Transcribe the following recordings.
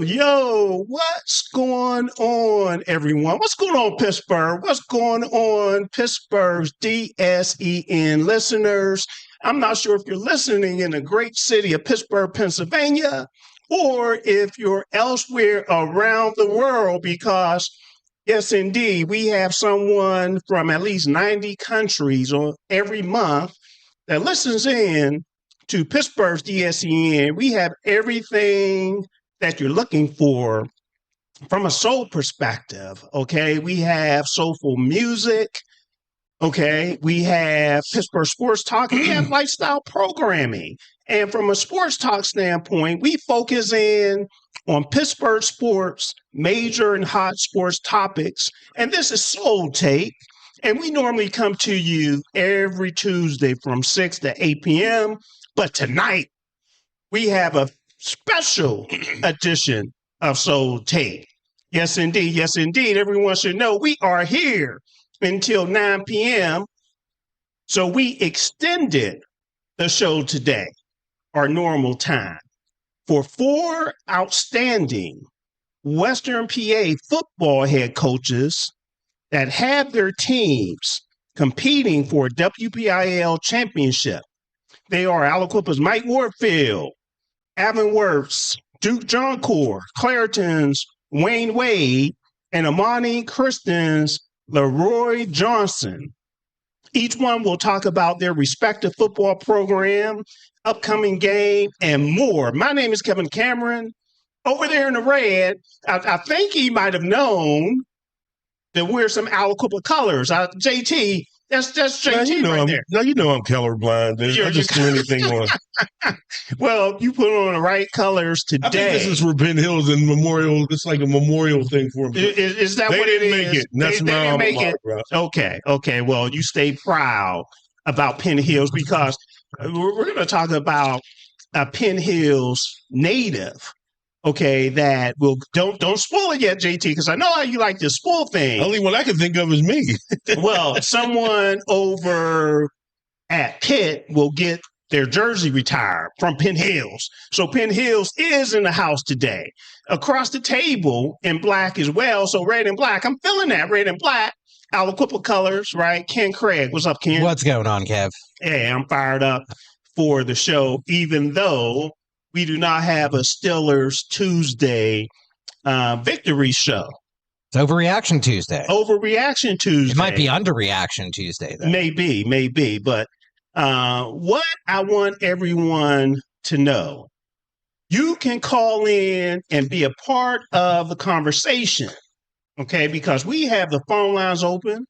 Yo, what's going on, everyone? What's going on, Pittsburgh? What's going on, Pittsburgh's DSEN listeners? I'm not sure if you're listening in the great city of Pittsburgh, Pennsylvania, or if you're elsewhere around the world, because, yes, indeed, we have someone from at least 90 countries every month that listens in to Pittsburgh's DSEN. We have everything that you're looking for from a soul perspective, okay? We have soulful music, okay? We have Pittsburgh Sports Talk, and we have lifestyle programming. And from a sports talk standpoint, we focus in on Pittsburgh sports, major and hot sports topics. And this is Soul Tape. And we normally come to you every Tuesday from 6 to 8 p.m. But tonight, we have a special edition of Soul Tape. Yes, indeed. Yes, indeed. Everyone should know we are here until 9 p.m. So we extended the show today, our normal time, for 4 outstanding Western PA football head coaches that have their teams competing for a WPIAL championship. They are Aliquippa's Mike Warfield, Avonworth's Duke Johncour, Clairton's Wayne Wade, and Imani Kristen's LaRoi Johnson. Each one will talk about their respective football program, upcoming game, and more. My name is Kevin Cameron. Over there in the red, I think he might have known that we're some Aliquippa colors. JT, that's JT right there. No, you know I'm colorblind. I just do anything on. Well, you put on the right colors today. I think this is for Ben Hills and Memorial. It's like a memorial thing for them. Is that what it is? They didn't make it. That's they didn't make it. Bro. Okay. Well, you stay proud about Penn Hills, because we're going to talk about a Penn Hills native. Okay, that will don't spoil it yet, JT, because I know how you like to spoil things. Only one I can think of is me. Well, someone over at Pitt will get their jersey retired from Penn Hills. So Penn Hills is in the house today. Across the table in black as well, so red and black. I'm feeling that, red and black. Aliquippa colors, right? Ken Craig. What's up, Ken? What's going on, Kev? Hey, I'm fired up for the show, even though we do not have a Steelers Tuesday victory show. It's Overreaction Tuesday. Overreaction Tuesday. It might be Underreaction Tuesday, though. Maybe. But what I want everyone to know, you can call in and be a part of the conversation, okay? Because we have the phone lines open.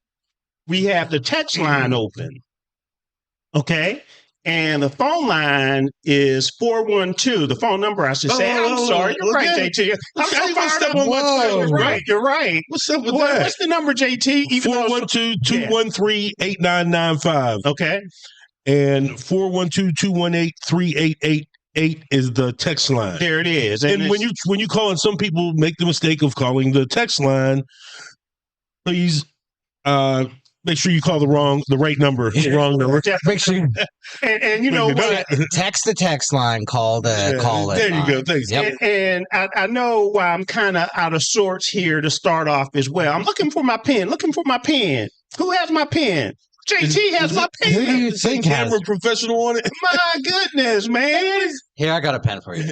We have the text line open, okay? And the phone line is 412. The phone number, I should say. I'm sorry. You're right, JT. I'm so fired up. You're right. What's up with that? What's the number, JT? 412-213-8995. Okay. And 412-218-3888 is the text line. There it is. And when you call in, some people make the mistake of calling the text line. Please make sure you call the right number. Wrong number. Make sure. And you know what? Text the text line. Call the call it. There you go. Thanks. Yep. And I know why I'm kind of out of sorts here to start off as well. I'm looking for my pen. Who has my pen? JT has my pen. Who do you think has? Camera professional on it. My goodness, man. Here, I got a pen for you.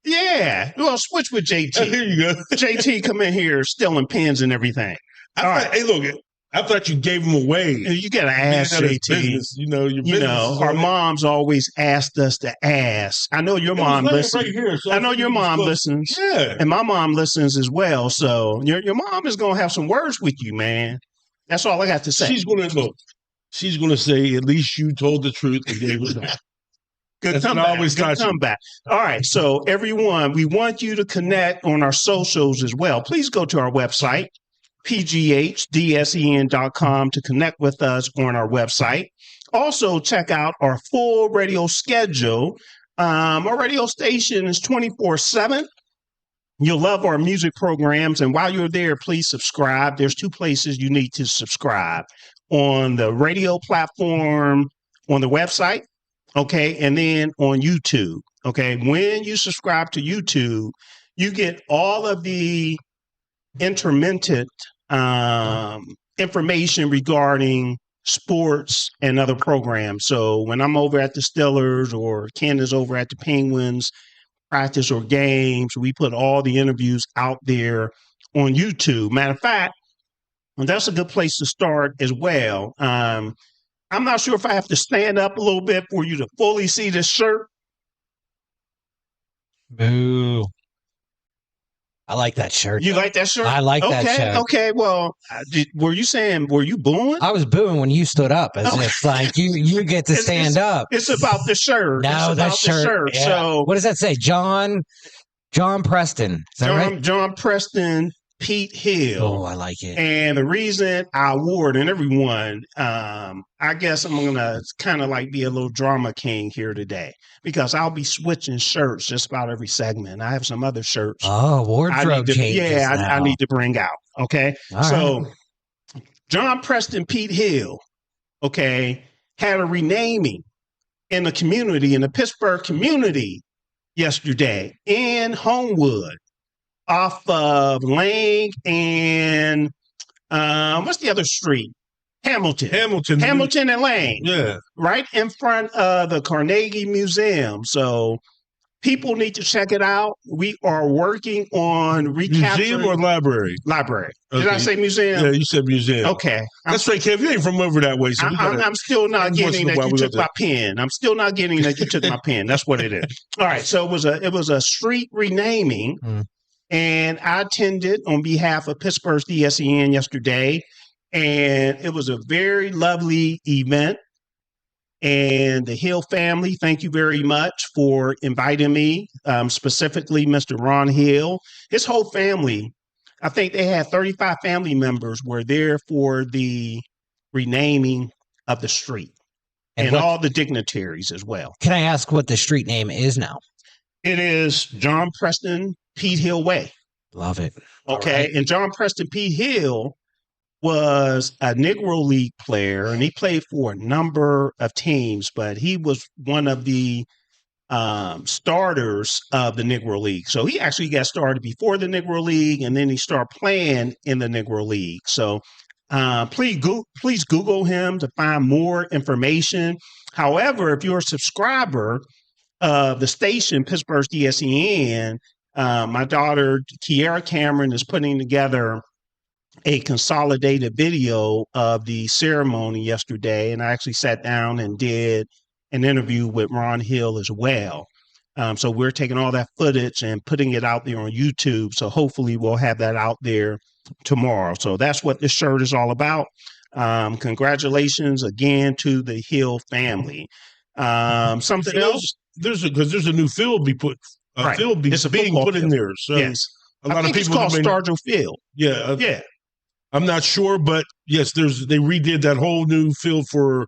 Yeah. Well, switch with JT. Here you go. JT, come in here stealing pens and everything. Hey, look. I thought you gave them away. You got to ask Man, that is JT. business. Your business is Our on it. moms always asked us to ask. I know your mom listens. Right here, so I know your mom listens. Yeah. And my mom listens as well. So your mom is going to have some words with you, man. That's all I got to say. She's going to look. She's going to say, at least you told the truth and gave it back. Good comeback. All right. So everyone, we want you to connect on our socials as well. Please go to our website, pghdsen.com, to connect with us on our website. Also, check out our full radio schedule. Our radio station is 24/7. You'll love our music programs. And while you're there, please subscribe. There's 2 places you need to subscribe: on the radio platform, on the website, okay, and then on YouTube, okay. When you subscribe to YouTube, you get all of the intermittent information regarding sports and other programs. So when I'm over at the Steelers or Ken is over at the Penguins practice or games, we put all the interviews out there on YouTube. Matter of fact, that's a good place to start as well. I'm not sure if I have to stand up a little bit for you to fully see this shirt. Boo. I like that shirt. You like that shirt? I like that shirt. Okay. Well, were you booing? I was booing when you stood up, as if like you get to stand up. It's about the shirt. No, that shirt. Yeah. So what does that say? John Preston. Is that right? John Preston, Pete Hill. Oh, I like it. And the reason I wore it, and everyone, I guess I'm going to kind of like be a little drama king here today, because I'll be switching shirts just about every segment. I have some other shirts. Oh, wardrobe changes. I need to bring out. Okay. All right. John Preston, Pete Hill, okay, had a renaming in the community, in the Pittsburgh community yesterday in Homewood, off of Lang and what's the other street? Hamilton and Lang. Yeah. Right in front of the Carnegie Museum. So people need to check it out. We are working on recapturing. Museum or library? Library. Okay. Did I say museum? Yeah, you said museum. Okay. That's right, Kev. You ain't from over that way. So I'm still not getting that you took my pen. I'm still not getting that you took my pen. That's what it is. All right. So it was a street renaming. And I attended on behalf of Pittsburgh's DSEN yesterday, and it was a very lovely event. And the Hill family, thank you very much for inviting me, specifically Mr. Ron Hill. His whole family, I think they had 35 family members were there for the renaming of the street, and all the dignitaries as well. Can I ask what the street name is now? It is John Preston Pete Hill Way. Love it. Okay. Right. And John Preston Pete Hill was a Negro League player, and he played for a number of teams, but he was one of the starters of the Negro League. So he actually got started before the Negro League, and then he started playing in the Negro League. So please Google him to find more information. However, if you're a subscriber of the station, Pittsburgh's DSEN, my daughter, Kiara Cameron, is putting together a consolidated video of the ceremony yesterday. And I actually sat down and did an interview with Ron Hill as well. So we're taking all that footage and putting it out there on YouTube. So hopefully we'll have that out there tomorrow. So that's what this shirt is all about. Congratulations again to the Hill family. Something else? There's a new field being put in there. So yes. a lot of people it's called Stargell Field. Yeah. Yeah. I'm not sure, but yes, they redid that whole new field for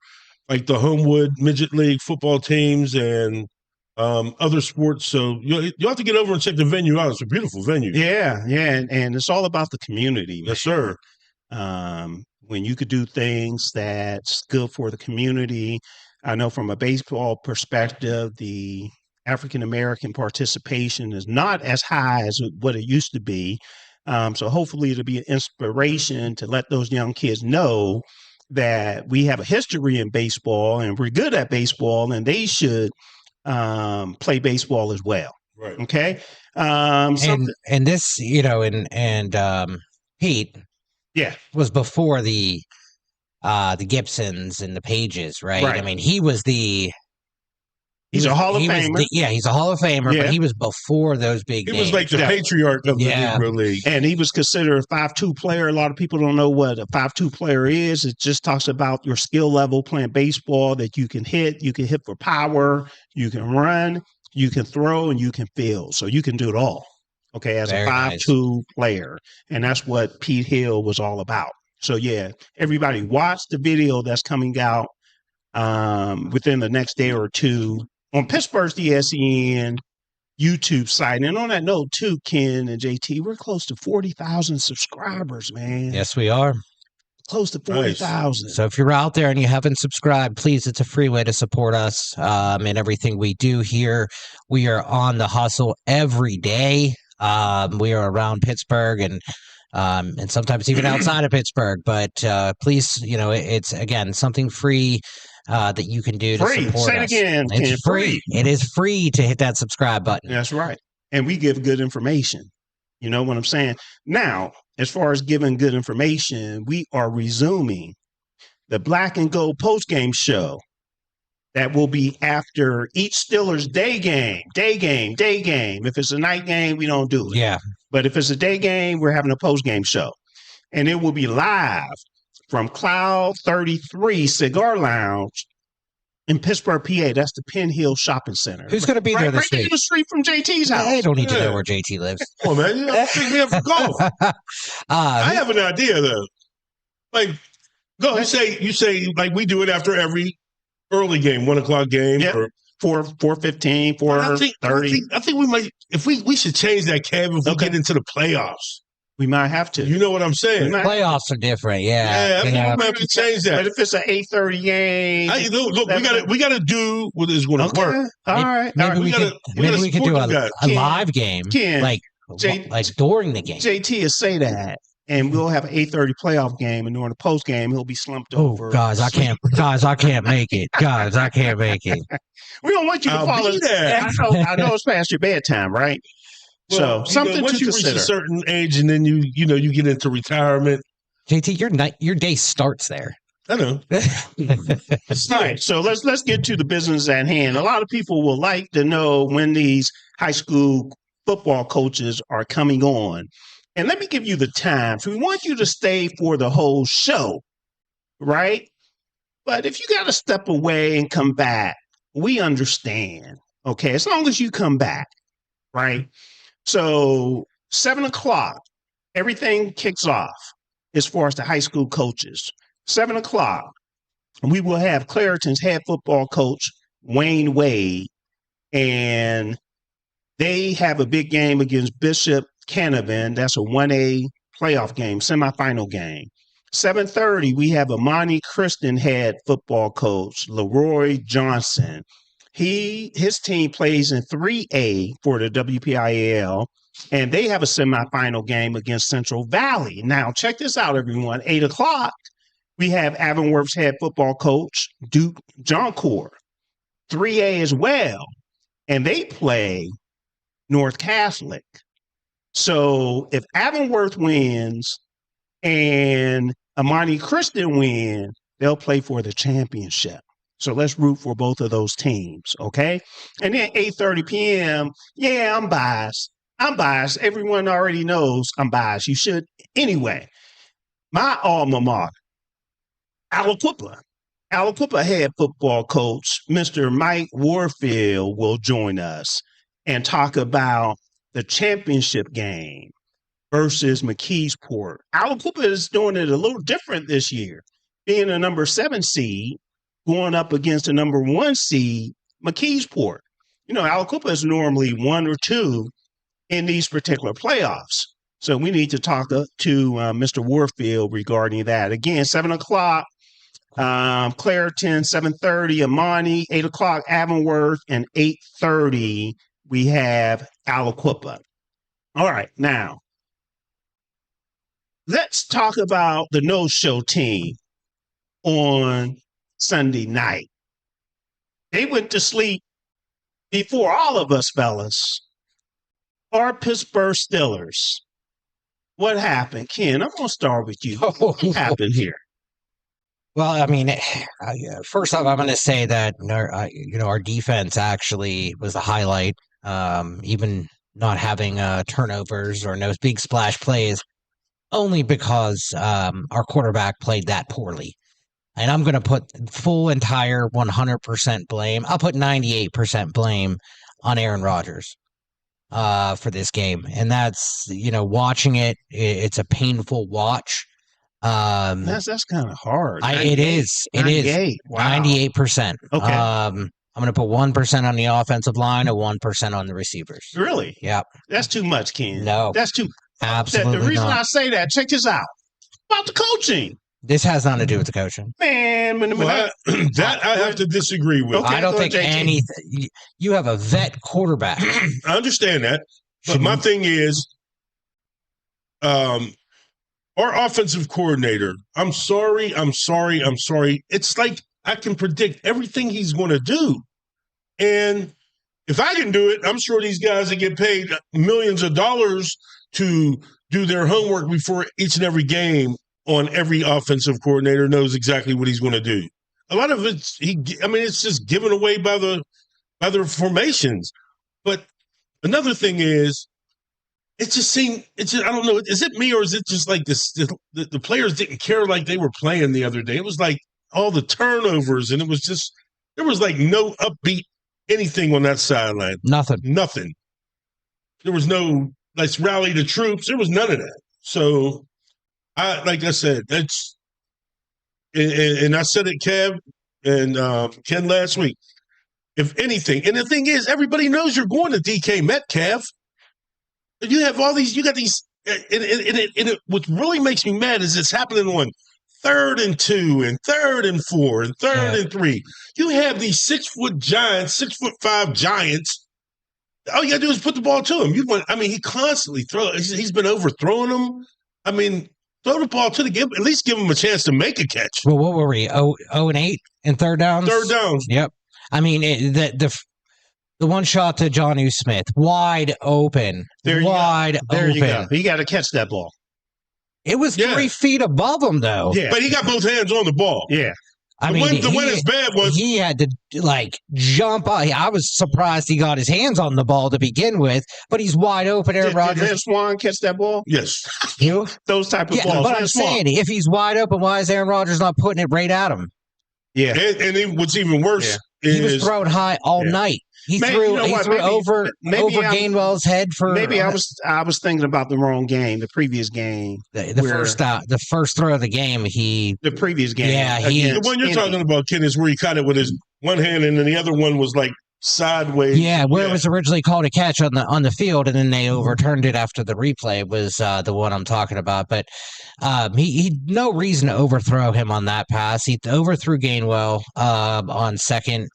like the Homewood Midget League football teams and other sports. So you have to get over and check the venue out. It's a beautiful venue. Yeah. And it's all about the community. Yes, sir. When you could do things that's good for the community. I know from a baseball perspective, the African-American participation is not as high as what it used to be. So hopefully it'll be an inspiration to let those young kids know that we have a history in baseball and we're good at baseball, and they should play baseball as well. Right. Okay. And this, Pete, Yeah. was before the Gibsons and the Pages, right? Right. I mean, he was the He's a Hall of Famer. He's a Hall of Famer, Yeah. but he was before those big He names. was like the patriarch of the Negro League. And he was considered a 5'2" player. A lot of people don't know what a 5'2" player is. It just talks about your skill level playing baseball, that you can hit. You can hit for power. You can run. You can throw, and you can field. So you can do it all. Okay, as Very a 5'2" player. And that's what Pete Hill was all about. So, yeah, everybody watch the video that's coming out within the next day or two on Pittsburgh's DSEN YouTube site. And on that note, too, Ken and JT, we're close to 40,000 subscribers, man. Yes, we are. Close to 40,000. So if you're out there and you haven't subscribed, please, it's a free way to support us and everything we do here. We are on the hustle every day. We are around Pittsburgh and sometimes even outside of Pittsburgh. But please, it's, again, something free that you can do to support Say it us. again. It's free. It is free to hit that subscribe button. That's right. And we give good information. You know what I'm saying? Now, as far as giving good information, we are resuming the Black and Gold postgame show that will be after each Steelers day game. If it's a night game, we don't do it. Yeah. But if it's a day game, we're having a postgame show. And it will be live from Cloud 33 Cigar Lounge in Pittsburgh, PA. That's the Penn Hill Shopping Center. Who's going to be there this right week? down the street from JT's house. I don't need to know where JT lives. Come on, man. You don't think we have for golf? I have an idea, though. Like, go ahead. You say like we do it after every early game, 1 o'clock game. Yep. Or 4:15, 4:30. I think we might. If we should change that, Kev, if we get into the playoffs. We might have to. You know what I'm saying? Playoffs are different, Yeah, I think we might have to change that. But if it's an 8:30 game, look, we got to do what is going to work. All right. Maybe we could do a live game, like during the game. JT will say that, and we'll have an 8:30 playoff game, and during the post game, he'll be slumped over. Oh, guys, I can't make it. Guys, I can't make it. We don't want you to follow that. I know it's past your bedtime, right? Well, so something once to you consider. reach a certain age, and then you get into retirement. JT, your day starts there. I know. All right, so let's get to the business at hand. A lot of people will like to know when these high school football coaches are coming on. And let me give you the times. We want you to stay for the whole show, right? But if you got to step away and come back, we understand, okay? As long as you come back, right? So 7 o'clock, everything kicks off as far as the high school coaches. 7 o'clock, we will have Clairton's head football coach, Wayne Wade, and they have a big game against Bishop Canavan. That's a 1A playoff game, semifinal game. 7:30, we have Imani Christian head football coach, LaRoi Johnson. His team plays in 3A for the WPIAL, and they have a semifinal game against Central Valley. Now, check this out, everyone. 8 o'clock, we have Avonworth's head football coach, Duke Johncour, 3A as well, and they play North Catholic. So if Avonworth wins and Imani Christian win, they'll play for the championship. So let's root for both of those teams, okay? And then 8:30 p.m., yeah, I'm biased. Everyone already knows I'm biased. You should. Anyway, my alma mater, Aliquippa head football coach, Mr. Mike Warfield, will join us and talk about the championship game versus McKeesport. Aliquippa is doing it a little different this year, being a number 7 seed, going up against a number 1 seed, McKeesport. You know, Aliquippa is normally 1 or 2 in these particular playoffs. So we need to talk to Mr. Warfield regarding that. Again, 7 o'clock, Clairton, 7:30, Imani, 8 o'clock, Avonworth, and 8:30, we have Aliquippa. All right, now, let's talk about the no-show team on Sunday night. They went to sleep before all of us, fellas. Our Pittsburgh Steelers. What happened, Ken? I'm gonna start with you. What happened here? Well, I mean, first off, I'm going to say that our defense actually was the highlight. Even not having turnovers or no big splash plays, only because our quarterback played that poorly. And I'm going to put full entire 100% blame. I'll put 98% blame on Aaron Rodgers for this game, and that's watching it. It's a painful watch. That's kind of hard. It is. 98%. Okay. I'm going to put 1% on the offensive line and 1% on the receivers. Really? Yep. That's too much, Ken. No, that's too. Absolutely. The reason not. I say that, check this out. About the coaching. This has nothing to do with the coaching. Man, that I have to disagree with. Okay, I don't think anything. You have a vet quarterback. I understand that, but my thing is, our offensive coordinator. I'm sorry. It's like I can predict everything he's going to do, and if I can do it, I'm sure these guys that get paid millions of dollars to do their homework before each and every game on every offensive coordinator knows exactly what he's going to do. A lot of it's it's just given away by the formations. But another thing is, I don't know, is it me or is it just like this? The players didn't care like they were playing the other day. It was like all the turnovers, and it was just there was like no upbeat anything on that sideline. Nothing. There was no let's rally the troops. There was none of that. So. Like I said, that's and I said it, Kev and Ken last week. If anything, and the thing is, everybody knows you're going to DK Metcalf. You have all these. You got these. And what really makes me mad is it's happening on 3rd and 2 and 3rd and 4 and 3rd and 3. You have these 6-foot giants, 6'5" giants. All you got to do is put the ball to him. He constantly throws. He's been overthrowing them. Throw the ball to at least give him a chance to make a catch. Well, what were we? 0-8 in third downs? Third downs. Yep. The one shot to Johnny Smith, wide open. There you go. You got to catch that ball. It was 3 feet above him, though. Yeah. But he got both hands on the ball. Yeah. The one that's bad was he had to jump up. I was surprised he got his hands on the ball to begin with, but he's wide open. Aaron Rodgers. Did Lance Swan catch that ball? Yes. Those type of balls. But I'm saying, if he's wide open, why is Aaron Rodgers not putting it right at him? Yeah. And what's even worse is he was throwing high all night. He threw over Gainwell's head for. Maybe I was thinking about the wrong game, the previous game. The first throw of the game, the previous game. Yeah, the one you're talking about, Ken, is where he caught it with his one hand, and then the other one was like sideways. Yeah, where it was originally called a catch on the field, and then they overturned it after the replay was the one I'm talking about. But he no reason to overthrow him on that pass. He overthrew Gainwell on second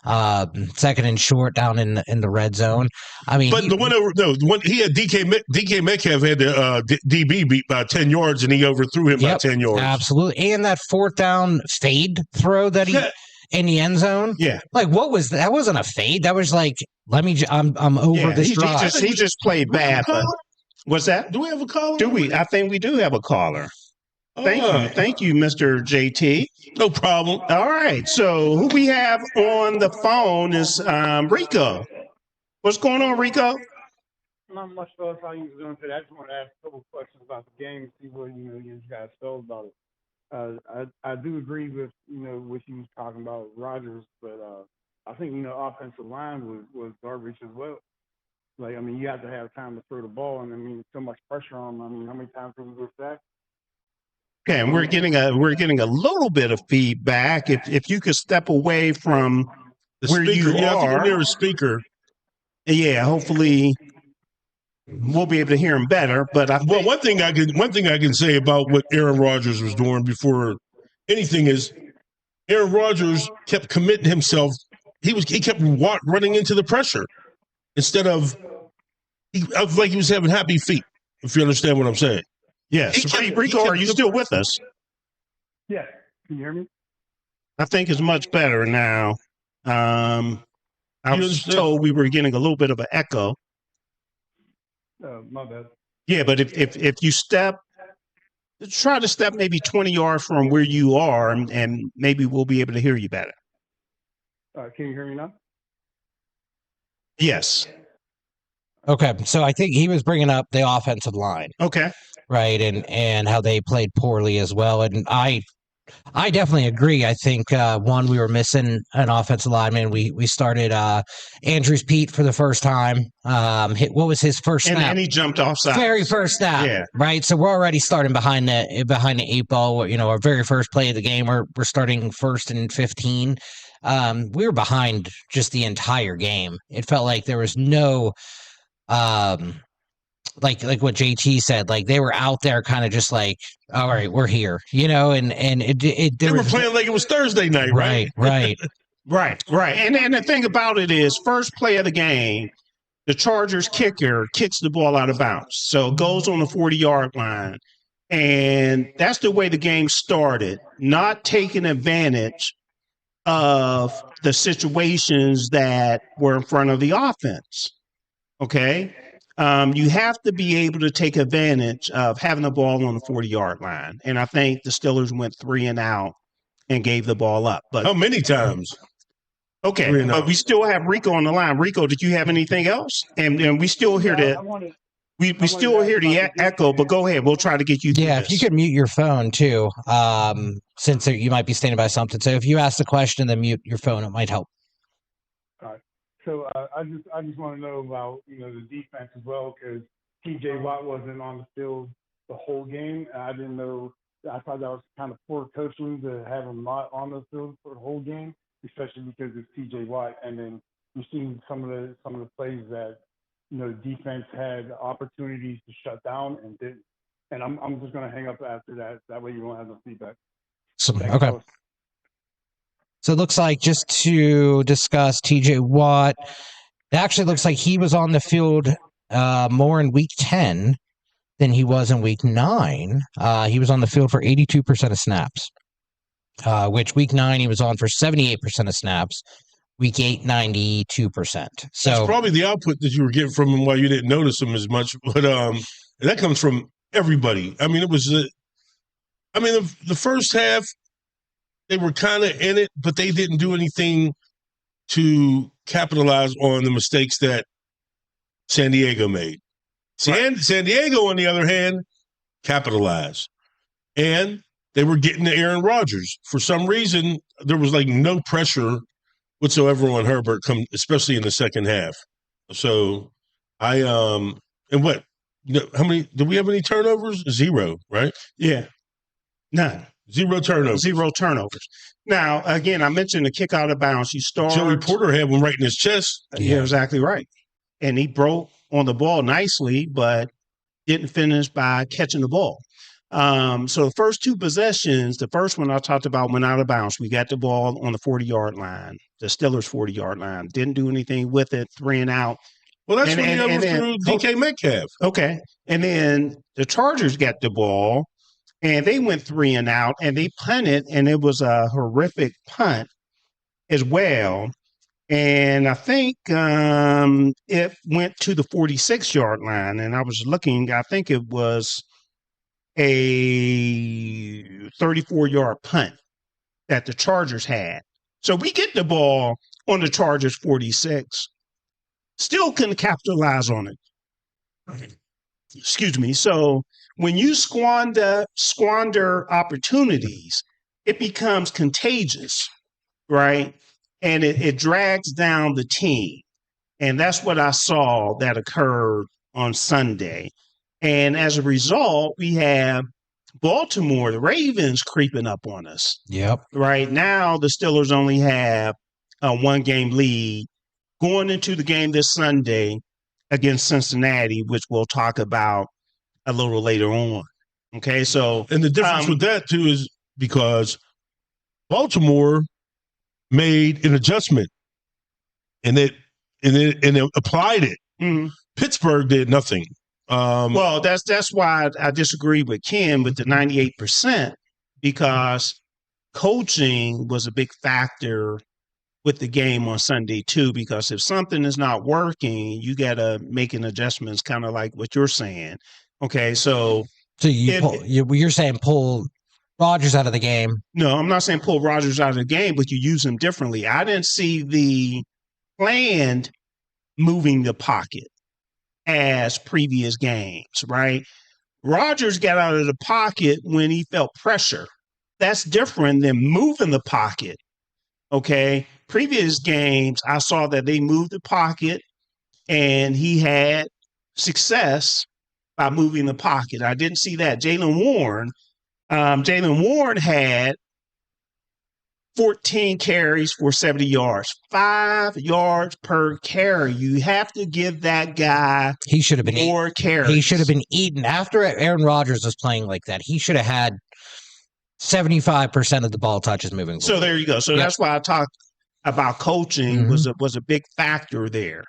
and short down in the red zone. But he had DK Metcalf had the DB beat by 10 yards, and he overthrew him by 10 yards. Absolutely, and that 4th down fade throw that he in the end zone. Yeah, like what was that? That wasn't a fade. That was like, I'm over this drive. He just played bad. But what's that? Do we have a caller? Do we? I think we do have a caller. Thank you, Mr. JT. No problem. All right, so who we have on the phone is Rico. What's going on, Rico? Not much else how you doing today. I just want to ask a couple questions about the game and see what you guys felt about it. I do agree with what you was talking about Rodgers, but I think offensive line was garbage as well. You have to have time to throw the ball, and so much pressure on them. How many times did we get sacked? Okay, and we're getting a little bit of feedback. If you could step away from where you are, I think you're near a speaker. Yeah, hopefully we'll be able to hear him better. But one thing I can say about what Aaron Rodgers was doing before anything is Aaron Rodgers kept committing himself. He kept running into the pressure instead of like he was having happy feet. If you understand what I'm saying. Yes. Rico, are you still with us? Yeah. Can you hear me? I think it's much better now. I was told we were getting a little bit of an echo. My bad. Yeah, but if you try to step maybe 20 yards from where you are, and maybe we'll be able to hear you better. Can you hear me now? Yes. Okay, so I think he was bringing up the offensive line, Okay. right, and how they played poorly as well. And I definitely agree. I think one, we were missing an offensive lineman. We started Andrews Pete for the first time. What was his first snap? And he jumped off sides. Very first snap. Yeah. Right. So we're already starting behind the 8 ball. You know, our very first play of the game. We're starting 1st and 15. We were behind just the entire game. It felt like there was no like what JT said, like they were out there kind of just like, all right, we're here, you know, and they were playing like it was Thursday night, right? Right. And the thing about it is, first play of the game, the Chargers kicker kicks the ball out of bounds. So it goes on the 40-yard line. And that's the way the game started, not taking advantage of the situations that were in front of the offense. Okay? You have to be able to take advantage of having the ball on the 40-yard line. And I think the Steelers went 3 and out and gave the ball up. But how many times? Okay, but we still have Rico on the line. Rico, did you have anything else? And we still hear we still hear the echo, but go ahead. We'll try to get you through Yeah, this. if you could mute your phone too, since you might be standing by something. So if you ask the question, then mute your phone. It might help. All right. So I just want to know about the defense as well, because T.J. Watt wasn't on the field the whole game. I didn't know. I thought that was kind of poor coaching to have him not on the field for the whole game, especially because it's T.J. Watt. And then you've seen some of the plays that defense had opportunities to shut down and didn't. And I'm just going to hang up after that. That way you won't have no feedback. Okay. So it looks like, just to discuss TJ Watt, it actually looks like he was on the field more in week 10 than he was in week 9. He was on the field for 82% of snaps, which week 9 he was on for 78% of snaps. Week 8, 92%. So that's probably the output that you were getting from him while you didn't notice him as much. But that comes from everybody. I mean, it was the first half, they were kind of in it, but they didn't do anything to capitalize on the mistakes that San Diego made. San Diego, on the other hand, capitalized. And they were getting to Aaron Rodgers. For some reason, there was like no pressure whatsoever on Herbert, especially in the second half. So how many, did we have any turnovers? 0, right? Yeah. None. 0 turnovers. 0 turnovers. Now, again, I mentioned the kick out of bounds. Joey Porter had one right in his chest. You're exactly right. And he broke on the ball nicely, but didn't finish by catching the ball. So the first 2 possessions, the first one I talked about went out of bounds. We got the ball on the 40-yard line, the Steelers' 40-yard line. Didn't do anything with it, 3 and out. Well, that's when he overthrew DK Metcalf. Okay. And then the Chargers got the ball, and they went 3 and out, and they punted, and it was a horrific punt as well. And I think it went to the 46-yard line, and I was looking. I think it was a 34-yard punt that the Chargers had. So we get the ball on the Chargers 46. Still couldn't capitalize on it. Excuse me. So when you squander opportunities, it becomes contagious, right? And it drags down the team. And that's what I saw that occurred on Sunday. And as a result, we have Baltimore, the Ravens, creeping up on us. Yep. Right now, the Steelers only have a 1-game lead going into the game this Sunday against Cincinnati, which we'll talk about a little later on. Okay, so and the difference with that too is because Baltimore made an adjustment and it applied it. Mm-hmm. Pittsburgh did nothing. Well, that's why I disagree with Ken with the 98%, because coaching was a big factor with the game on Sunday too, because if something is not working, you got to make an adjustments, kind of like what you're saying. Okay, so you're saying pull Rodgers out of the game. No, I'm not saying pull Rodgers out of the game, but you use him differently. I didn't see the planned moving the pocket as previous games, right? Rodgers got out of the pocket when he felt pressure. That's different than moving the pocket. Okay. Previous games, I saw that they moved the pocket and he had success by moving the pocket. I didn't see that. Jaylen Warren had 14 carries for 70 yards, 5 yards per carry. You have to give that guy he should have been more carries. He should have been eaten. After Aaron Rodgers was playing like that, he should have had 75% of the ball touches moving forward. So there you go. So that's why I talked about coaching was a big factor there.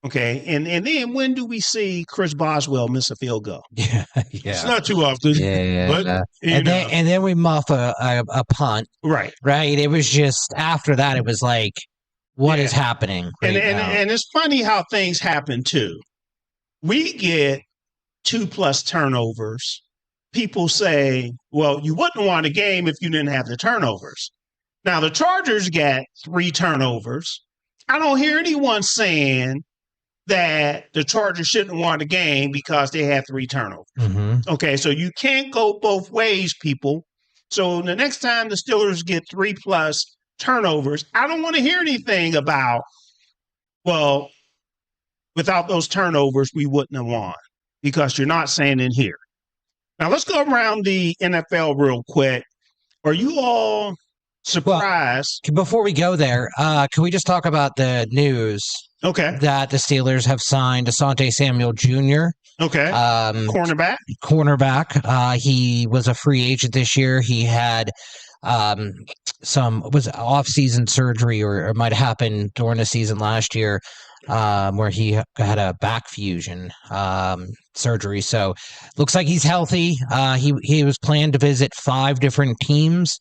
Okay, and then when do we see Chris Boswell miss a field goal? Yeah. It's not too often. Yeah, but, and then we muff a punt. Right. It was just after that, it was like, what is happening? And it's funny how things happen too. We get 2+ turnovers. People say, well, you wouldn't want a game if you didn't have the turnovers. Now the Chargers got 3 turnovers. I don't hear anyone saying that the Chargers shouldn't want a game because they had 3 turnovers. Okay, so you can't go both ways, people. So the next time the Steelers get 3+ turnovers, I don't want to hear anything about, well, without those turnovers, we wouldn't have won, because you're not saying in here. Now let's go around the NFL real quick. Are you all surprised? Well, before we go there, can we just talk about the news? Okay. That the Steelers have signed Asante Samuel Jr. Okay. Cornerback. He was a free agent this year. He had was off-season surgery, or it might have happened during the season last year, where he had a back fusion surgery. So looks like he's healthy. He was planned to visit 5 different teams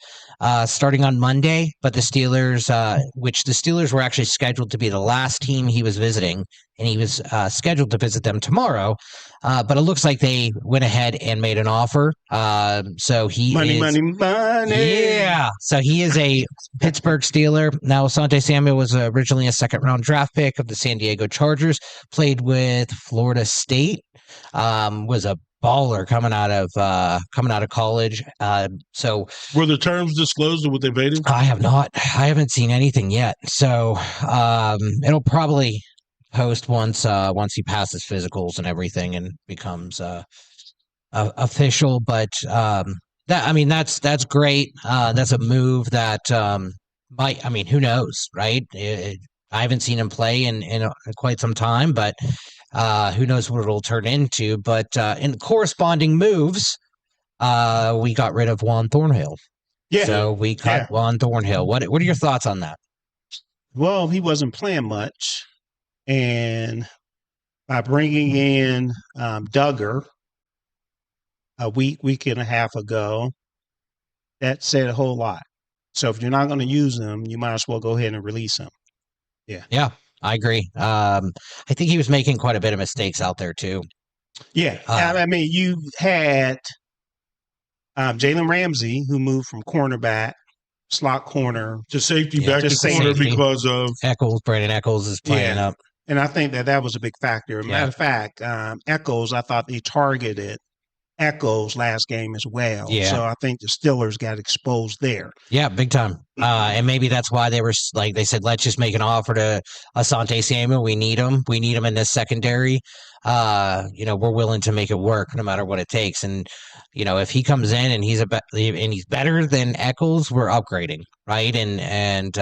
starting on Monday, but the Steelers, which the Steelers were actually scheduled to be the last team he was visiting, and he was scheduled to visit them tomorrow. But it looks like they went ahead and made an offer. So he money. Yeah. So he is a Pittsburgh Steeler. Now, Asante Samuel was originally a 2nd-round draft pick of the San Diego Chargers, played with Florida State, was a baller coming out of college. So were the terms disclosed of what they paid him? I have not. I haven't seen anything yet. So it'll probably post once he passes physicals and everything and becomes official. But that's great. That's a move that might. I mean, who knows, right? I haven't seen him play in quite some time, but who knows what it'll turn into. But in corresponding moves, we got rid of Juan Thornhill. Yeah. So we cut Juan Thornhill. What are your thoughts on that? Well, he wasn't playing much, and by bringing in Duggar a week and a half ago, that said a whole lot. So if you're not going to use him, you might as well go ahead and release him. Yeah, I agree. I think he was making quite a bit of mistakes out there too. Yeah, I mean, you had Jalen Ramsey, who moved from cornerback, slot corner to safety, back to corner because of Brandon Echols is playing up. And I think that was a big factor. Matter of fact, Echols, I thought they targeted Echols last game as well. Yeah. So I think the Steelers got exposed there. Yeah, big time. And maybe that's why they were like, they said, let's just make an offer to Asante Samuel. We need him. We need him in this secondary. We're willing to make it work no matter what it takes. And, if he comes in and he's better than Echols, we're upgrading. Right. And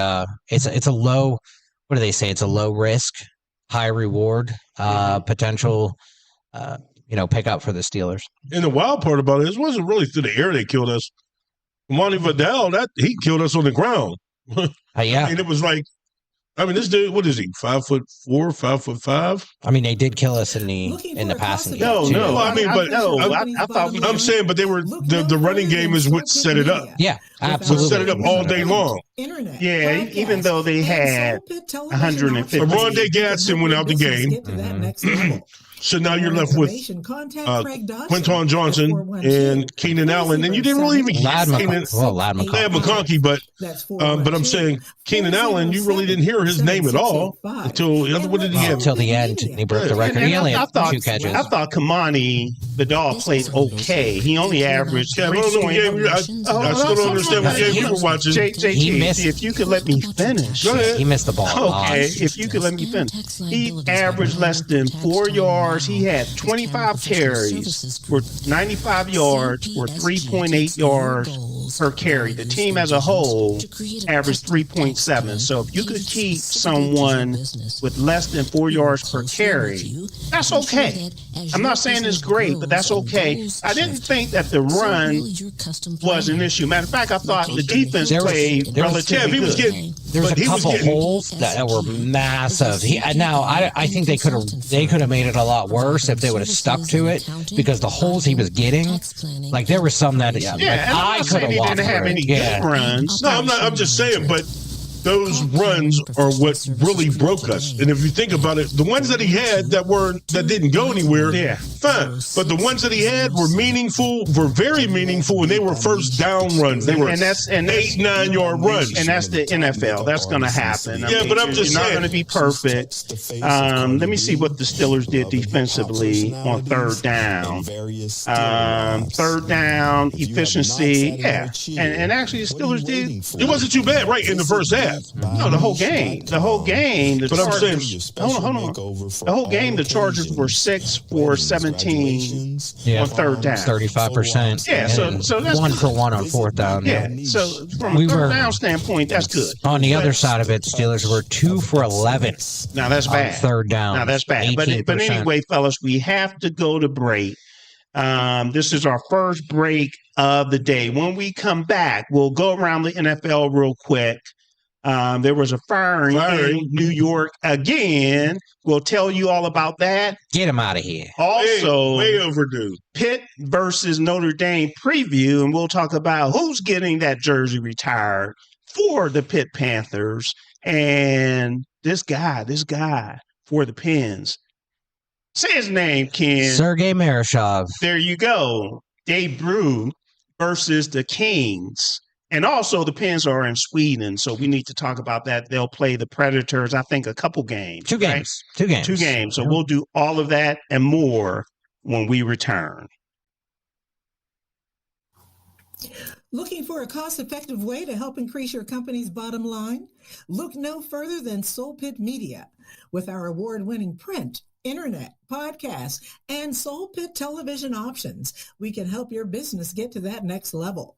it's a low, what do they say? It's a low risk, high reward, potential, pickup for the Steelers. And the wild part about it wasn't really through the air they killed us. Monty Vidal, he killed us on the ground. Yeah. I mean, it was like, this dude, what is he? 5'4", 5'5"? I mean, they did kill us in the passing game. No. I thought I'm saying, but they were the running game is what set it up. Yeah, absolutely. What set it up all day long. internet. Yeah, even though they had 150. Rondé Gadsden went out the game. So now you're left with Quinton Johnson and Keenan Allen, and you didn't really even Lad McConkey, but I'm saying Keenan Allen, you really didn't hear his name at all until what did he have? Until the end, he broke the record. He only had 2 catches. I thought Kamani, the dog, played okay. He only averaged 3 points. I still don't understand what game you were watching. JT, if you could let me finish. Go ahead. He missed the ball. Okay, if you could let me finish. He averaged less than 4 yards. He had 25 carries for 95 yards or 3.8 yards per carry. The team as a whole averaged 3.7. So if you could keep someone with less than 4 yards per carry, that's okay. I'm not saying it's great, but that's okay. I didn't think that the run was an issue. Matter of fact, I thought the defense played relatively good. There was a couple holes that were massive. I think they could have made it a lot worse if they would have stuck to it, because the holes he was getting, like there were some that I could have walked through. Didn't have any good runs. No, I'm just saying, but those runs are what really broke us. And if you think about it, the ones that he had that didn't go anywhere, fine. But the ones that he had were very meaningful, and they were first down runs. They were 8-9 yard runs. And that's the NFL. That's going to happen. But I'm just saying, not going to be perfect. Let me see what the Steelers did defensively on third down. Third down efficiency, and actually the Steelers did. It wasn't too bad, right, in the first half. No, the whole game. The whole game. But I'm saying, hold on. The whole game, the Chargers were 6 for 17 on third down. 35%. Yeah, so that's 1 for 1 on fourth down. Yeah, so from a third down standpoint, that's good. On the other side of it, Steelers were 2 for 11. Now that's bad. Third down. Now that's bad. But anyway, fellas, we have to go to break. This is our first break of the day. When we come back, we'll go around the NFL real quick. There was a firing in New York again. We'll tell you all about that. Get him out of here. Also, way overdue. Pitt versus Notre Dame preview, and we'll talk about who's getting that jersey retired for the Pitt Panthers. And this guy for the Pens. Say his name, Ken. Sergei Murashov. There you go. Daboll versus the Kings. And also, the Pens are in Sweden, so we need to talk about that. They'll play the Predators, I think, a couple games. Two games. So we'll do all of that and more when we return. Looking for a cost-effective way to help increase your company's bottom line? Look no further than Soul Pit Media. With our award-winning print, internet, podcast, and Soul Pit television options, we can help your business get to that next level.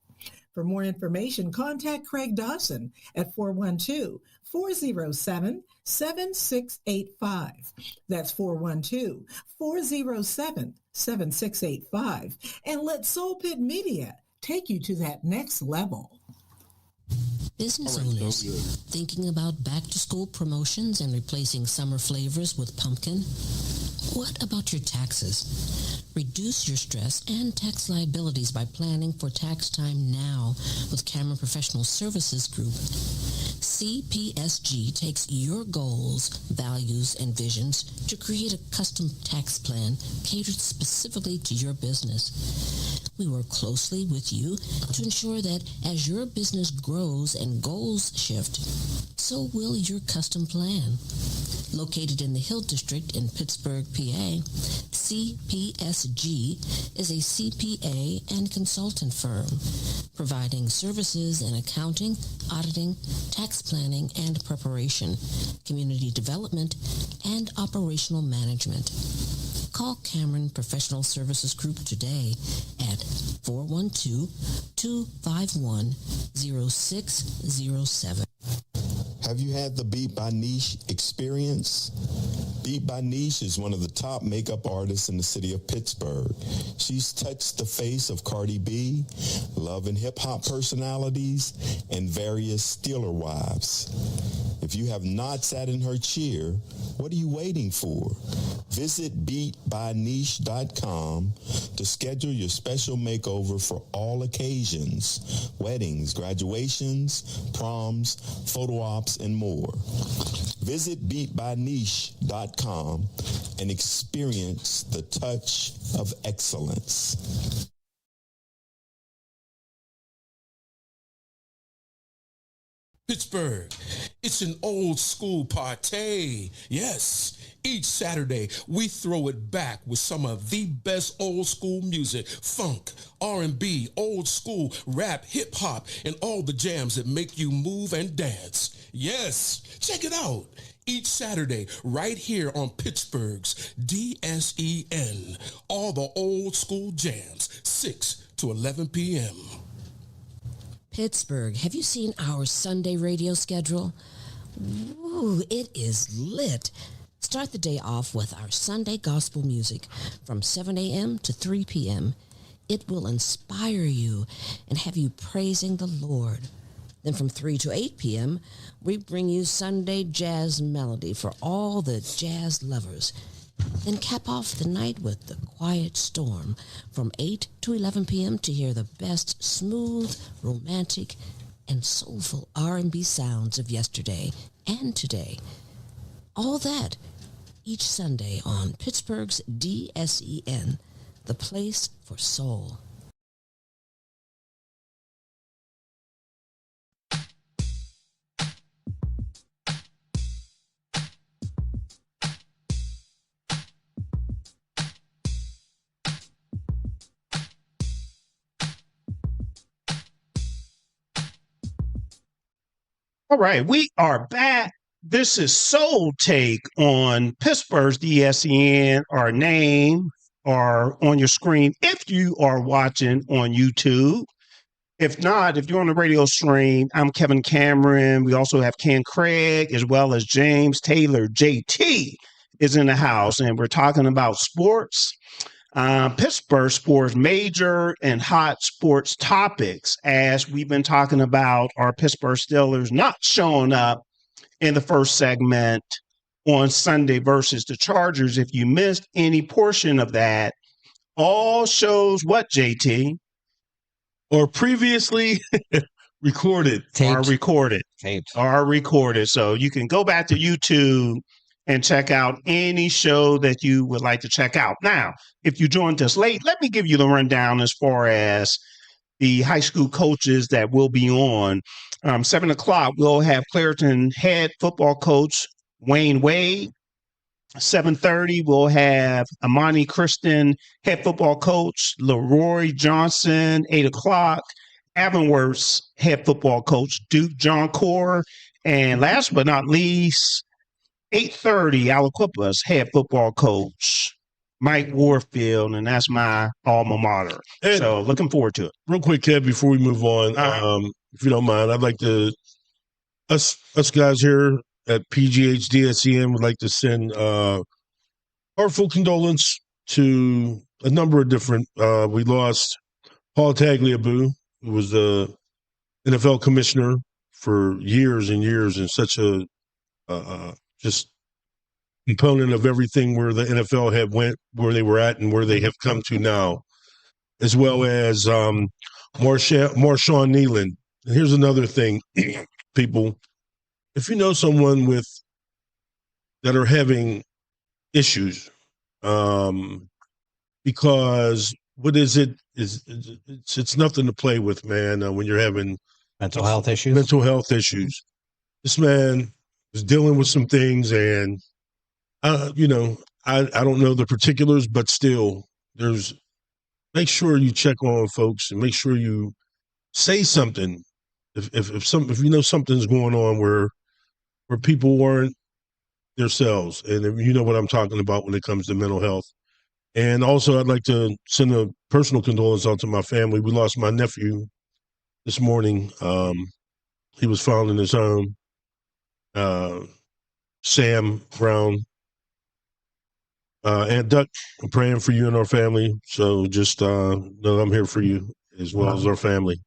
For more information, contact Craig Dawson at 412-407-7685. That's 412-407-7685. And let Soul Pit Media take you to that next level. Business owners thinking about back-to-school promotions and replacing summer flavors with pumpkin? What about your taxes? Reduce your stress and tax liabilities by planning for tax time now with Cameron Professional Services Group. CPSG takes your goals, values, and visions to create a custom tax plan catered specifically to your business. We work closely with you to ensure that as your business grows and goals shift, so will your custom plan. Located in the Hill District in Pittsburgh, PA, CPSG is a CPA and consultant firm, providing services in accounting, auditing, tax planning and preparation, community development, and operational management. Call Cameron Professional Services Group today at 412-251-0607. Have you had the Beat by Niche experience? Beat by Niche is one of the top makeup artists in the city of Pittsburgh. She's touched the face of Cardi B, Love and Hip Hop personalities, and various Steeler wives. If you have not sat in her chair, what are you waiting for? Visit beatbyniche.com to schedule your special makeover for all occasions, weddings, graduations, proms, photo ops, and more. Visit beatbyniche.com and experience the touch of excellence. Pittsburgh, it's an old school party. Yes, each Saturday we throw it back with some of the best old school music, funk, R&B, old school, rap, hip hop, and all the jams that make you move and dance. Yes, check it out. Each Saturday, right here on Pittsburgh's DSEN. All the old school jams, 6 to 11 p.m. Pittsburgh, have you seen our Sunday radio schedule? Ooh, it is lit. Start the day off with our Sunday gospel music from 7 a.m. to 3 p.m. It will inspire you and have you praising the Lord. Then from 3 to 8 p.m., we bring you Sunday jazz melody for all the jazz lovers. Then cap off the night with The Quiet Storm from 8 to 11 p.m. to hear the best smooth, romantic, and soulful R&B sounds of yesterday and today. All that each Sunday on Pittsburgh's DSEN, the place for soul. All right, we are back. This is Soul Take on Pittsburgh's DSEN. Our name are on your screen if you are watching on YouTube. If not, if you're on the radio stream, I'm Kevin Cameron. We also have Ken Craig as well as James Taylor. JT is in the house, and we're talking about sports. Pittsburgh sports, major and hot sports topics, as we've been talking about our Pittsburgh Steelers not showing up in the first segment on Sunday versus the Chargers. If you missed any portion of that, all shows what, JT? Or previously recorded. Taped. Are recorded. So you can go back to YouTube and check out any show that you would like to check out. Now, if you joined us late, let me give you the rundown as far as the high school coaches that will be on. 7 o'clock, we'll have Clairton head football coach Wayne Wade. 7:30, we'll have Imani Kristen head football coach LaRoi Johnson. 8 o'clock, Avonworth's head football coach Duke Johncour. And last but not least, 8:30, Aliquippa's head football coach, Mike Warfield, and that's my alma mater. And so looking forward to it. Real quick, Kev, before we move on, if you don't mind, I'd like to, us guys here at PGH DSEN would like to send heartfelt condolence to a number of different, we lost Paul Tagliabue, who was the NFL commissioner for years and years, and such a just component of everything where the NFL had went, where they were at, and where they have come to now, as well as Marshawn Nealon. And here's another thing, people. If you know someone that are having issues, because what is it? It's nothing to play with, man. When you're having mental health issues. This man is dealing with some things, and I don't know the particulars, but still, make sure you check on folks and make sure you say something. If you know something's going on where people weren't themselves, and you know what I'm talking about when it comes to mental health. And also, I'd like to send a personal condolence out to my family. We lost my nephew this morning. He was found in his home. Sam Brown. Aunt Duck, I'm praying for you and our family. So just know I'm here for you as well as our family.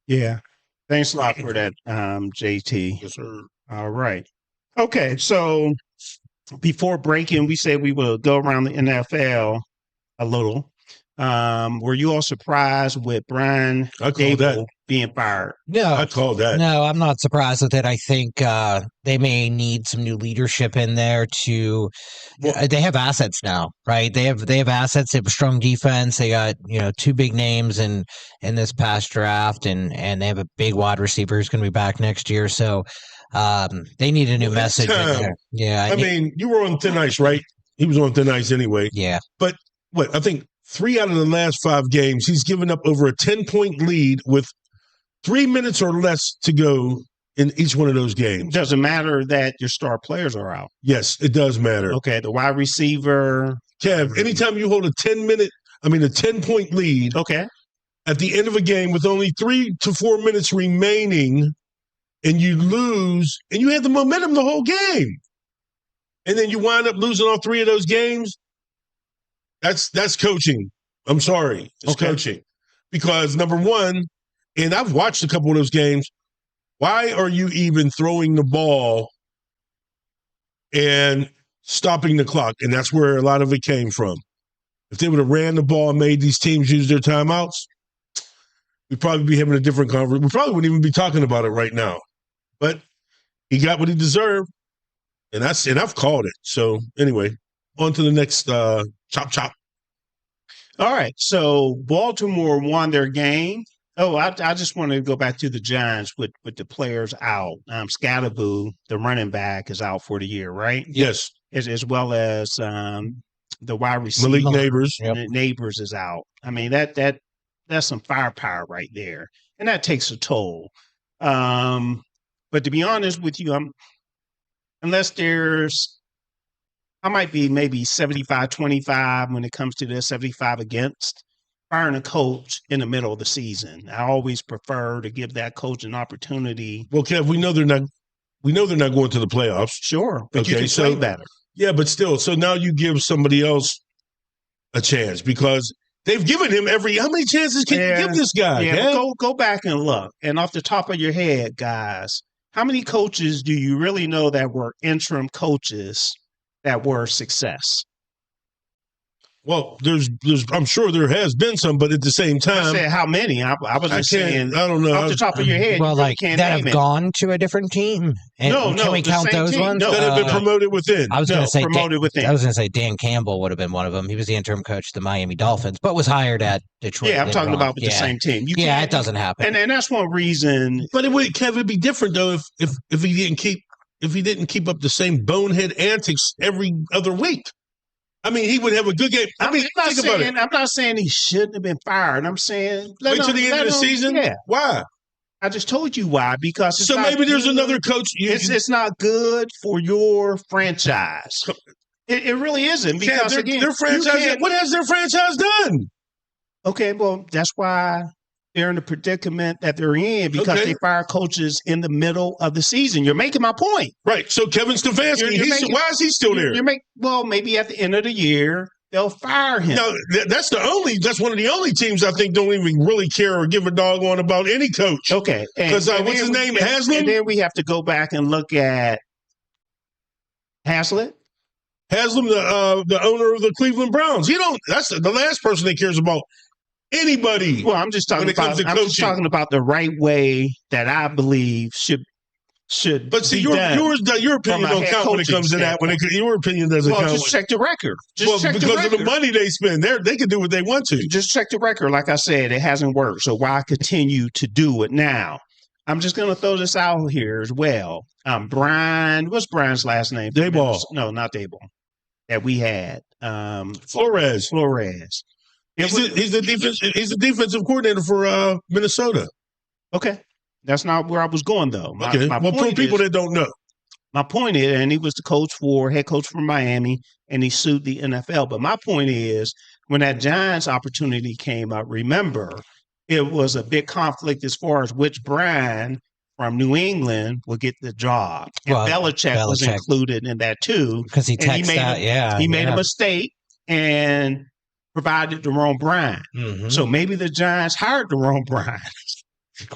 Yeah. Thanks a lot for that, JT. Yes, sir. All right. Okay. So before breaking, we said we would go around the NFL a little. Were you all surprised with Brian Daboll being fired? No, I call that. No, I'm not surprised with it. I think they may need some new leadership in there to. They have assets now, right? They have assets. They have a strong defense. They got two big names in this past draft, and they have a big wide receiver who's going to be back next year. So they need a new message in there. Yeah, I mean, you were on thin ice, right? He was on thin ice anyway. Yeah, but I think 3 out of the last 5 games, he's given up over a 10-point lead with 3 minutes or less to go in each one of those games. Doesn't matter that your star players are out. Yes, it does matter. Okay, the wide receiver. Kev, anytime you hold a 10-point lead. Okay. At the end of a game with only 3 to 4 minutes remaining, and you lose, and you had the momentum the whole game, and then you wind up losing all 3 of those games. That's coaching. I'm sorry. It's coaching. Because number one, and I've watched a couple of those games, why are you even throwing the ball and stopping the clock? And that's where a lot of it came from. If they would have ran the ball and made these teams use their timeouts, we'd probably be having a different conversation. We probably wouldn't even be talking about it right now. But he got what he deserved, and I've called it. So anyway, on to the next chop. All right. So Baltimore won their game. Oh, I just want to go back to the Giants with the players out. Scatterboo, the running back, is out for the year, right? Yes. As well as the wide receiver. Malik Neighbors. Neighbors is out. I mean, that's some firepower right there. And that takes a toll. But to be honest with you, unless I might be maybe 75-25 when it comes to this, 75 against firing a coach in the middle of the season. I always prefer to give that coach an opportunity. Well, Kev, we know they're not going to the playoffs. Sure, but you can play better. Yeah, but still, so now you give somebody else a chance because they've given him how many chances can you give this guy? Yeah, go back and look. And off the top of your head, guys, how many coaches do you really know that were interim coaches that were success? Well, I'm sure there has been some, but at the same time, I said how many? I was just saying. I don't know. Off the top of your head, well, you really can't that name have gone to a different team. And no, can we count those ones? That have been promoted within. I was going to say promoted within. I was going to say Dan Campbell would have been one of them. He was the interim coach of the Miami Dolphins, but was hired at Detroit. Yeah, I'm talking about with the same team. It doesn't happen. And that's one reason. But it'd be different though if he didn't keep up the same bonehead antics every other week. I mean, he would have a good game. I'm not saying he shouldn't have been fired. I'm saying wait till the end of the season. Yeah. Why? I just told you why. Because maybe there's another coach. It's not good for your franchise. It really isn't. Because their franchise. What has their franchise done? Okay, well, that's why they're in the predicament that they're in because they fire coaches in the middle of the season. You're making my point. Right. So Kevin Stefanski, why is he still there? Well, maybe at the end of the year, they'll fire him. No, that's one of the only teams I think don't even really care or give a doggone about any coach. Okay. Because what's his name? Haslam? And then we have to go back and look at Haslam, the owner of the Cleveland Browns. That's the last person that cares about anybody. Well, I'm just talking about the right way that I believe should. But see, your opinion don't count when it comes to that. Your opinion doesn't count. Just check the record. Because of the money they spend, they can do what they want to. Just check the record. Like I said, it hasn't worked. So why continue to do it now? I'm just going to throw this out here as well. Brian, what's Brian's last name? Daboll. No, not Daboll. That we had. Flores. He's the defensive coordinator for Minnesota. Okay. That's not where I was going, though. For people that don't know. My point is, and he was the head coach for Miami, and he sued the NFL. But my point is, when that Giants opportunity came up, remember, it was a big conflict as far as which Brian from New England will get the job. And Belichick was included in that, too. Because he made a mistake and provided the wrong Brian. Mm-hmm. So maybe the Giants hired the wrong Brian.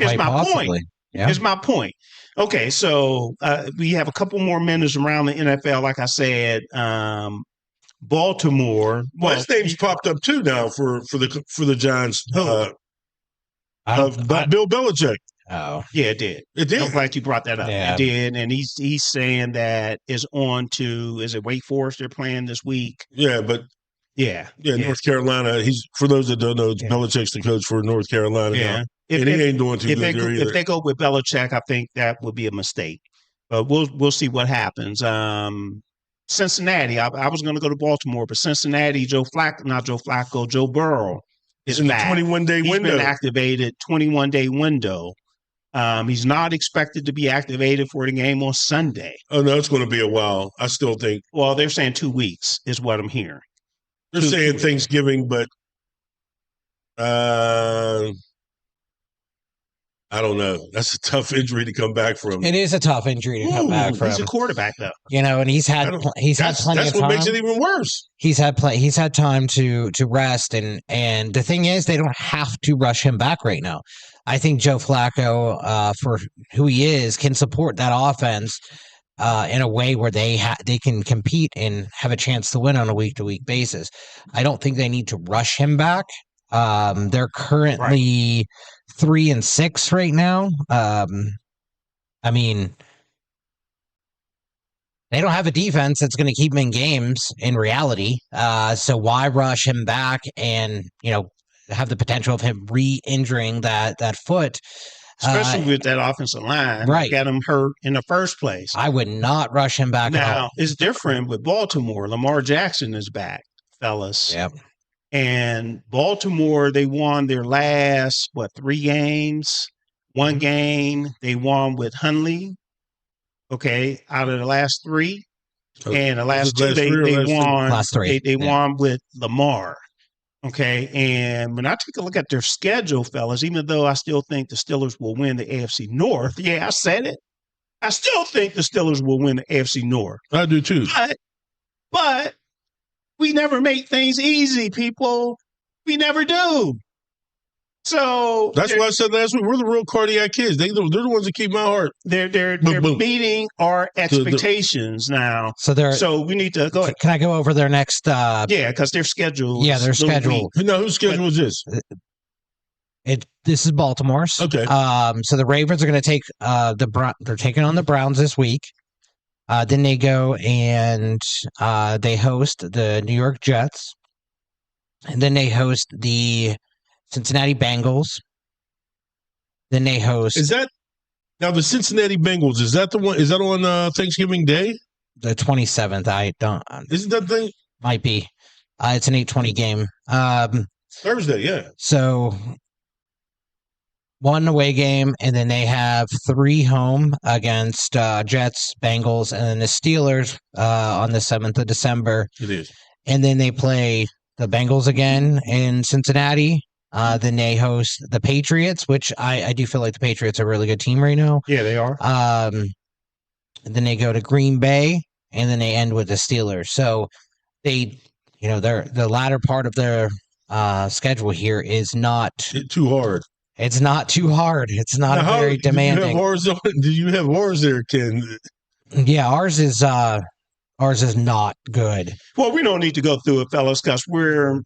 It's my point. Yeah. It's my point. Okay, so we have a couple more minutes around the NFL. Like I said, Baltimore. Well, his name's popped up too now for the Giants. Bill Belichick. Oh, yeah, it did. It did. I'm glad you brought that up. Yeah. It did, and he's saying that is it Wake Forest they're playing this week? Yeah, but yeah. North Carolina. He's, for those that don't know, Belichick's the coach for North Carolina. Yeah, now. And he ain't doing too good there either. If they go with Belichick, I think that would be a mistake. But we'll see what happens. Cincinnati. I was going to go to Baltimore, but Cincinnati. Joe Burrow is in the back. 21-day window. He's been activated. 21-day window. He's not expected to be activated for the game on Sunday. Oh, no, it's going to be a while. I still think. Well, they're saying 2 weeks is what I'm hearing. They're saying Thanksgiving, but I don't know. That's a tough injury to come back from. It is a tough injury to come back from. He's a quarterback, though. And he's had plenty of time. That's what makes it even worse. He's had time to rest, and the thing is, they don't have to rush him back right now. I think Joe Flacco, for who he is, can support that offense in a way where they can compete and have a chance to win on a week-to-week basis. I don't think they need to rush him back. They're currently 3-6 right now. I mean, they don't have a defense that's going to keep them in games in reality. So why rush him back and, have the potential of him re-injuring that foot? Especially with that offensive line. Right. Got him hurt in the first place. I would not rush him back at all. Now, it's different with Baltimore. Lamar Jackson is back, fellas. Yep. And Baltimore, they won their last, 3 games? 1 game they won with Hundley, out of the last 3. And the last 2 they won. Last 3. They won with Lamar. And when I take a look at their schedule, fellas, even though I still think the Steelers will win the AFC North, I said it. I still think the Steelers will win the AFC North. I do too. But we never make things easy, people. We never do. So that's why I said last week, we're the real cardiac kids. They're the ones that keep my heart. They're meeting our expectations now. So we need to go ahead. Can I go over their next? Because their schedule. Yeah, their schedule. No, whose schedule is this? This is Baltimore's. Okay. So the Ravens are going to take they're taking on the Browns this week. Then they go and they host the New York Jets, and then they host the Cincinnati Bengals. Then they host. Is that now the Cincinnati Bengals? Is that the one? Is that on Thanksgiving Day? The 27th. I don't. Isn't that thing? Might be. It's an 8:20 game. Thursday, yeah. So 1 away game, and then they have 3 home against Jets, Bengals, and then the Steelers on the 7th of December. It is. And then they play the Bengals again in Cincinnati. Then they host the Patriots, which I do feel like the Patriots are a really good team right now. Yeah, they are. And then they go to Green Bay, and then they end with the Steelers. So they, the latter part of their schedule here is not too hard. It's not too hard. It's not very demanding. Do you have ours there, Ken? Yeah, ours is not good. Well, we don't need to go through it, fellas, because we're,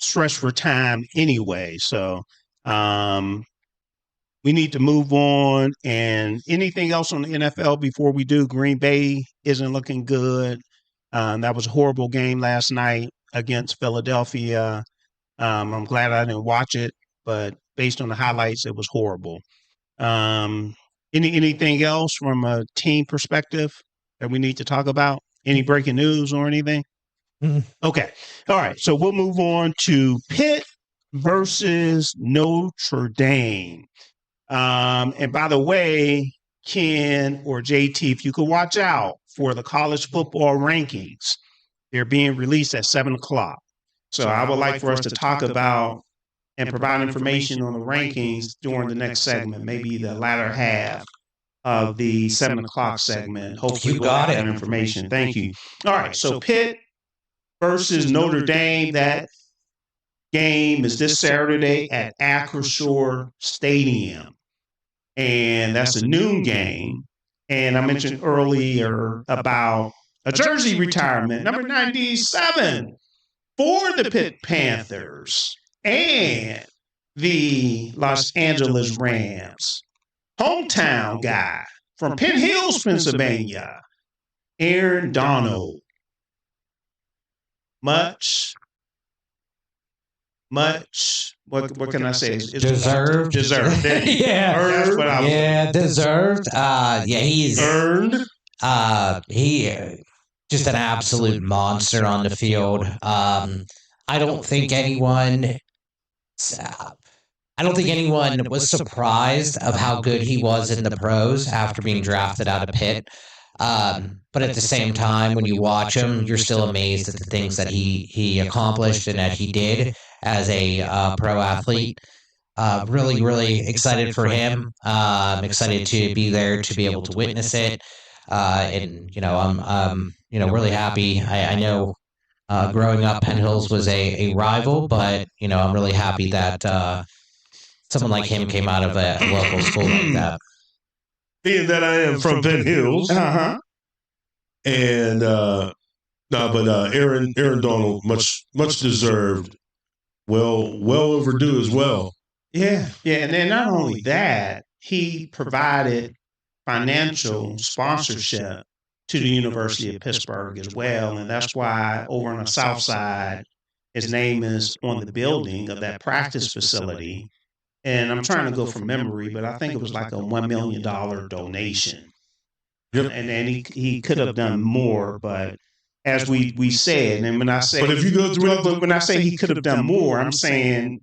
stressed for time anyway. So we need to move on. And anything else on the NFL before we do? Green Bay isn't looking good. That was a horrible game last night against Philadelphia. I'm glad I didn't watch it, but based on the highlights, it was horrible. Anything else from a team perspective that we need to talk about? Any breaking news or anything? Mm-hmm. Okay. All right. So we'll move on to Pitt versus Notre Dame. And by the way, Ken or JT, if you could watch out for the college football rankings, they're being released at 7:00. So I would like for us to talk about and provide information on the rankings during the next segment, maybe the latter half of the 7:00 segment. Hopefully you got that information. Thank you. All right. So Pitt versus Notre Dame. That game is this Saturday at Acrisure Stadium. and that's a noon game. And I mentioned earlier about a jersey retirement, number 97 for the Pitt Panthers and the Los Angeles Rams. Hometown guy from Penn Hills, Pennsylvania, Aaron Donald. Much, what can I say? It's Deserved. Deserved. Yeah. That's what I was Yeah, deserved. He's earned. He just an absolute monster on the field. I don't think anyone was surprised of how good he was in the pros after being drafted out of Pitt. But at the same time, when you watch him, you're still amazed at the things that he accomplished and that he did as a pro athlete. Really, really excited for him. Excited to be there to be able to witness it. And I'm really happy. I know growing up, Penn Hills was a rival, but I'm really happy that someone like him came out of a local school like that. Being that I am from Penn Hills, and Aaron Donald much deserved, well overdue as well. Yeah, and then not only that, he provided financial sponsorship to the University of Pittsburgh as well, and that's why over on the south side, his name is on the building of that practice facility. And I'm trying to go from memory, but I think it was like a $1 million donation. Yep. And then he could have done more, but as we said, and when I say, but if you go through, when I say he could have done more, I'm saying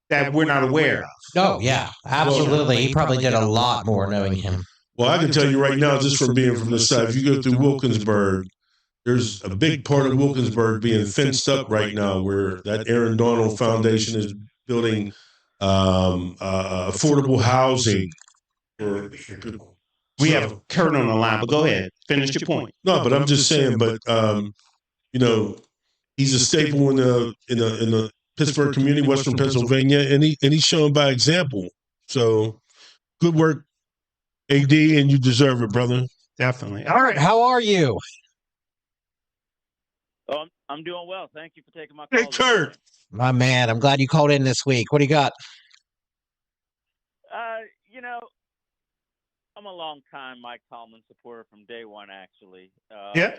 that we're not aware of. Oh yeah, absolutely. He probably did a lot more knowing him. Well, I can tell you right now, just from being from this side, if you go through Wilkinsburg, there's a big part of Wilkinsburg being fenced up right now, where that Aaron Donald Foundation is building affordable housing. We have Kurt on the line, but go ahead, finish your point. No, but I'm just saying. But he's a staple in the Pittsburgh community, Western Pennsylvania, and he's showing by example. So good work, AD, and you deserve it, brother. Definitely. All right, how are you? Oh, I'm doing well. Thank you for taking my call. Hey, Kurt. My man, I'm glad you called in this week. What do you got? I'm a long-time Mike Tomlin supporter from day one, actually. Yeah.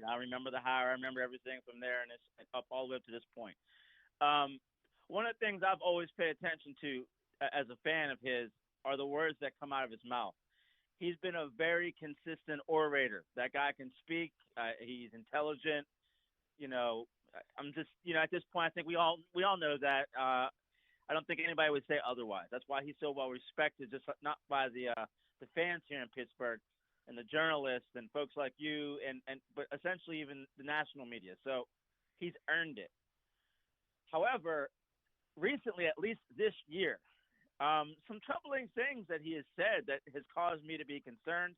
I remember the hire. I remember everything from there, and it's up all the way up to this point. One of the things I've always paid attention to as a fan of his are the words that come out of his mouth. He's been a very consistent orator. That guy can speak. He's intelligent. I'm just, at this point, I think we all know that. I don't think anybody would say otherwise. That's why he's so well respected, just not by the fans here in Pittsburgh and the journalists and folks like you, but essentially even the national media. So he's earned it. However, recently, at least this year, some troubling things that he has said that has caused me to be concerned.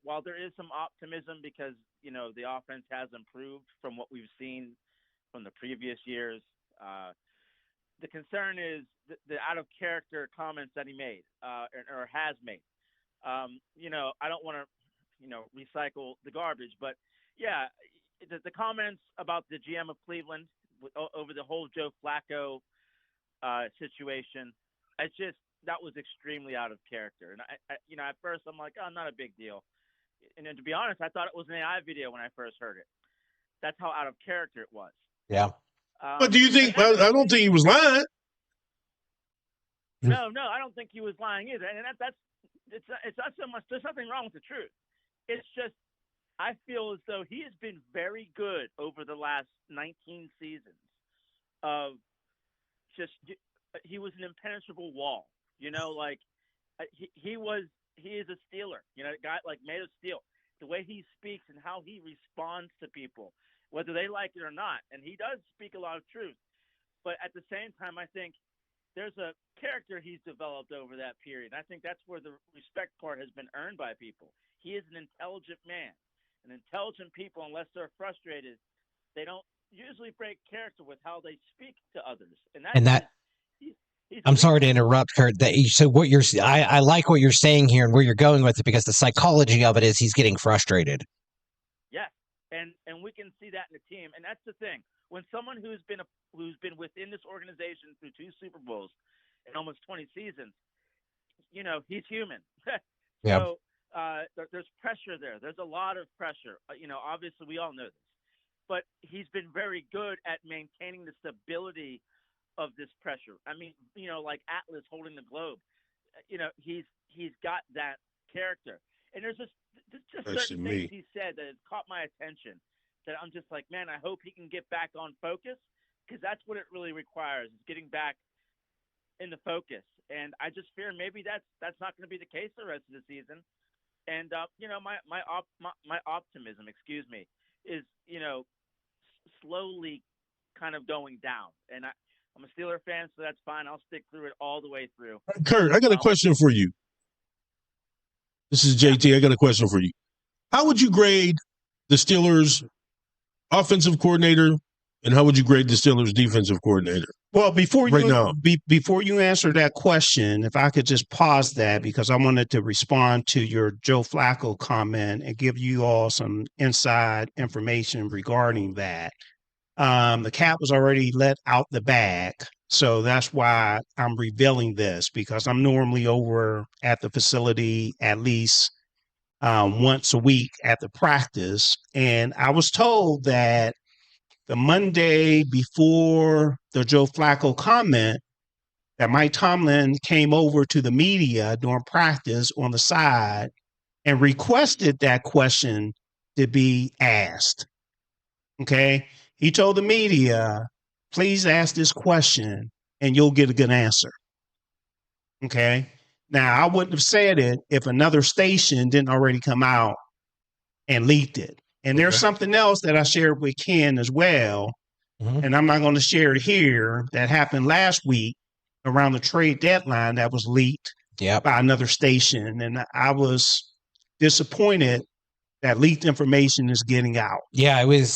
While there is some optimism because, the offense has improved from what we've seen from the previous years, the concern is the out-of-character comments that he made or has made. I don't want to, recycle the garbage, but, yeah, the comments about the GM of Cleveland over the whole Joe Flacco situation, that was extremely out of character. And, at first I'm like, oh, not a big deal. And then to be honest, I thought it was an AI video when I first heard it. That's how out of character it was. Yeah. But do you think? I don't think he was lying. No, I don't think he was lying either. And it's not so much. There's nothing wrong with the truth. It's just I feel as though he has been very good over the last 19 seasons. He was an impenetrable wall. He is a Steeler. A guy made of steel. The way he speaks and how he responds to people, whether they like it or not. And he does speak a lot of truth. But at the same time, I think there's a character he's developed over that period. I think that's where the respect part has been earned by people. He is an intelligent man. And intelligent people, unless they're frustrated, they don't usually break character with how they speak to others. I'm sorry to interrupt, Kurt. So what I like what you're saying here and where you're going with it, because the psychology of it is he's getting frustrated. Yeah, and we can see that in the team, and that's the thing. When someone who's been within this organization through 2 Super Bowls and almost 20 seasons, he's human. So there's pressure there. There's a lot of pressure. Obviously we all know this, but he's been very good at maintaining the stability of this pressure. I mean, like Atlas holding the globe. He's got that character. And there's just certain things he said that has caught my attention that I'm just like, man, I hope he can get back on focus, because that's what it really requires, is getting back in the focus. And I just fear maybe that's not going to be the case the rest of the season. And my optimism, is slowly kind of going down. And I'm a Steeler fan, so that's fine. I'll stick through it all the way through. Kurt, I got a question for you. This is JT. I got a question for you. How would you grade the Steelers' offensive coordinator, and how would you grade the Steelers' defensive coordinator? Well, before you answer that question, if I could just pause that, because I wanted to respond to your Joe Flacco comment and give you all some inside information regarding that. The cat was already let out the bag, so that's why I'm revealing this, because I'm normally over at the facility at least once a week at the practice, and I was told that the Monday before the Joe Flacco comment, that Mike Tomlin came over to the media during practice on the side and requested that question to be asked. Okay? He told the media, please ask this question and you'll get a good answer. Okay? Now, I wouldn't have said it if another station didn't already come out and leaked it. And there's something else that I shared with Ken as well, and I'm not going to share it here, that happened last week around the trade deadline that was leaked by another station. And I was disappointed that leaked information is getting out. Yeah, it was.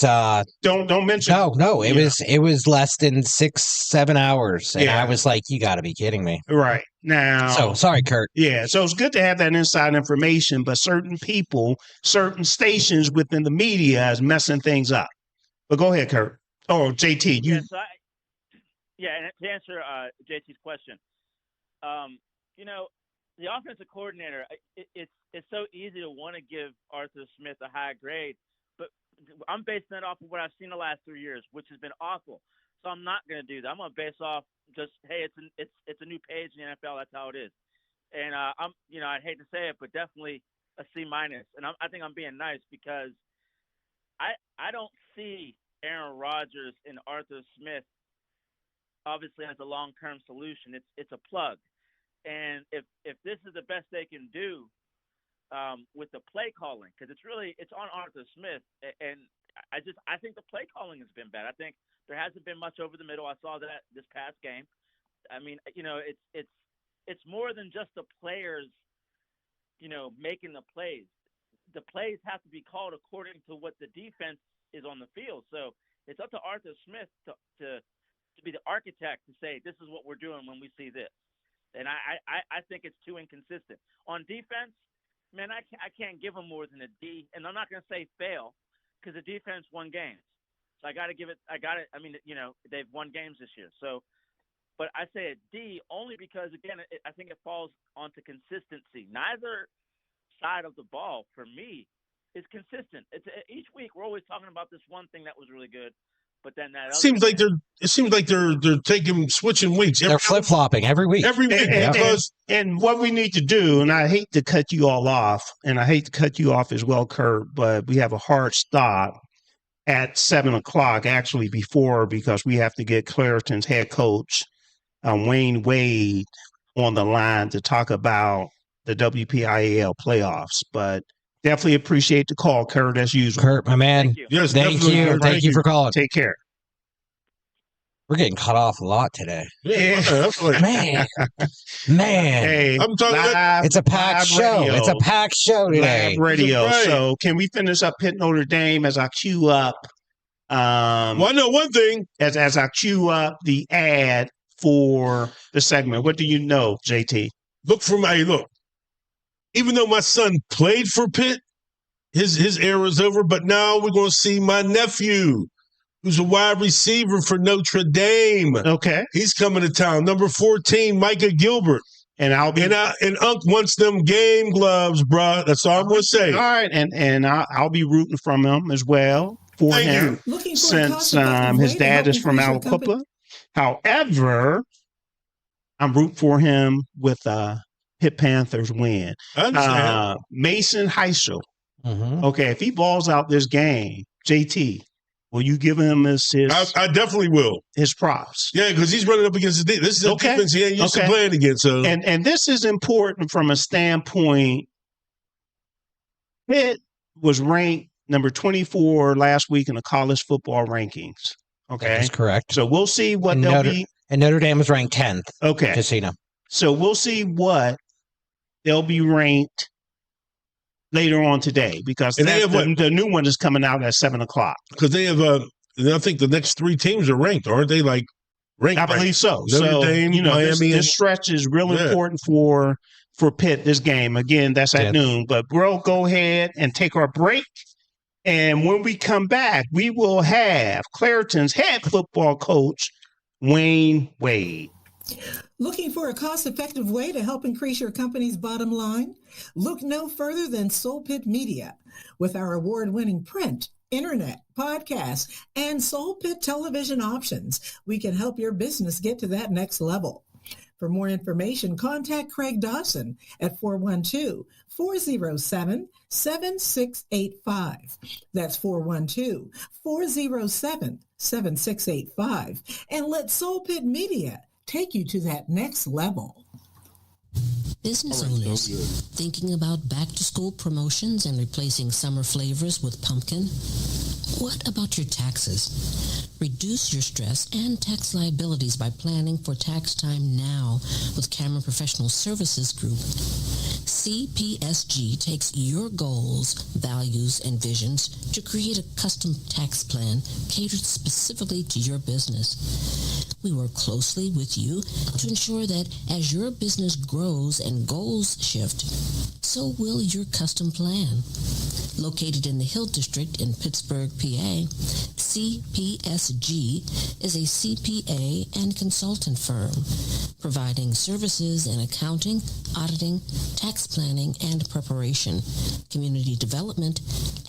Don't mention. No. It was less than 6-7 hours, and I was like, "You got to be kidding me!" Right now. So sorry, Kurt. Yeah, so it's good to have that inside information, but certain people, certain stations within the media is messing things up. But go ahead, Kurt. Oh, JT, you. And to answer JT's question, the offensive coordinator, it's so easy to want to give Arthur Smith a high grade, but I'm basing that off of what I've seen the last 3 years, which has been awful. So I'm not going to do that. I'm going to base off just, hey, it's a new page in the NFL. That's how it is. And I'd hate to say it, but definitely a C-. And I think I'm being nice, because I don't see Aaron Rodgers and Arthur Smith obviously as a long-term solution. It's a plug. And if this is the best they can do with the play calling, because it's on Arthur Smith, and I think the play calling has been bad. I think there hasn't been much over the middle. I saw that this past game. I mean, it's more than just the players, making the plays. The plays have to be called according to what the defense is on the field. So it's up to Arthur Smith to be the architect to say, this is what we're doing when we see this. And I think it's too inconsistent. On defense, man, I can't give them more than a D. And I'm not going to say fail, because the defense won games. So I got to give it. I mean, they've won games this year. So, but I say a D only because, again, I think it falls onto consistency. Neither side of the ball, for me, is consistent. Each week we're always talking about this one thing that was really good. But then that it seems like they're switching weeks. They're flip-flopping every week. And what we need to do, and I hate to cut you all off, and I hate to cut you off as well, Kurt, but we have a hard stop at 7:00, actually before, because we have to get Clairton's head coach, Wayne Wade, on the line to talk about the WPIAL playoffs. But definitely appreciate the call, Kurt, as usual. Kurt, my man. Thank you. Yes, Thank you. Thank you for calling. Take care. We're getting cut off a lot today. Yeah, that's like, Man. Hey, I'm talking live, It's a packed show. radio. It's a packed show today. Live radio. Right. So can we finish up Pitt Notre Dame as I queue up? well, I know one thing. As I queue up the ad for the segment? What do you know, JT? Look. Even though my son played for Pitt, his era's over, but now we're going to see my nephew, who's a wide receiver for Notre Dame. Okay. He's coming to town. Number 14, Micah Gilbert. And and Unc wants them game gloves, bruh. That's all I'm going to say. All right. And I'll be rooting from him as well for Thank him. you. Since his dad is from Aliquippa. However, I'm rooting for him with Pitt Panthers win. I understand. Mason Heischel. Mm-hmm. Okay, if he balls out this game, JT, will you give him his I definitely will. His props. Yeah, because he's running up against this is a defense he ain't used to playing against. So. And this is important from a standpoint. Pitt was ranked number 24 last week in the college football rankings. Okay. That's correct. So we'll see what they'll be. And Notre Dame was ranked 10th. Okay. Just so you know. So we'll see what they'll be ranked later on today, because the new one is coming out at 7:00. Because they have, I think the next 3 teams are ranked, aren't they? Like ranked. I believe so. Notre Dame, Miami. This stretch is really important for Pitt. This game again, that's at noon. But we'll go ahead and take our break, and when we come back, we will have Clairton's head football coach, Wayne Wade. Looking for a cost-effective way to help increase your company's bottom line? Look no further than Soul Pitt Media. With our award-winning print, internet, podcast, and Soul Pitt television options, we can help your business get to that next level. For more information, contact Craig Dawson at 412-407-7685. That's 412-407-7685. And let Soul Pitt Media take you to that next level. Business owners thinking about back-to-school promotions and replacing summer flavors with pumpkin? What about your taxes? Reduce your stress and tax liabilities by planning for tax time now with Cameron Professional Services Group. CPSG takes your goals, values, and visions to create a custom tax plan catered specifically to your business. We work closely with you to ensure that as your business grows and goals shift, so will your custom plan. Located in the Hill District in Pittsburgh, PA, CPSG is a CPA and consultant firm, providing services in accounting, auditing, tax planning and preparation, community development,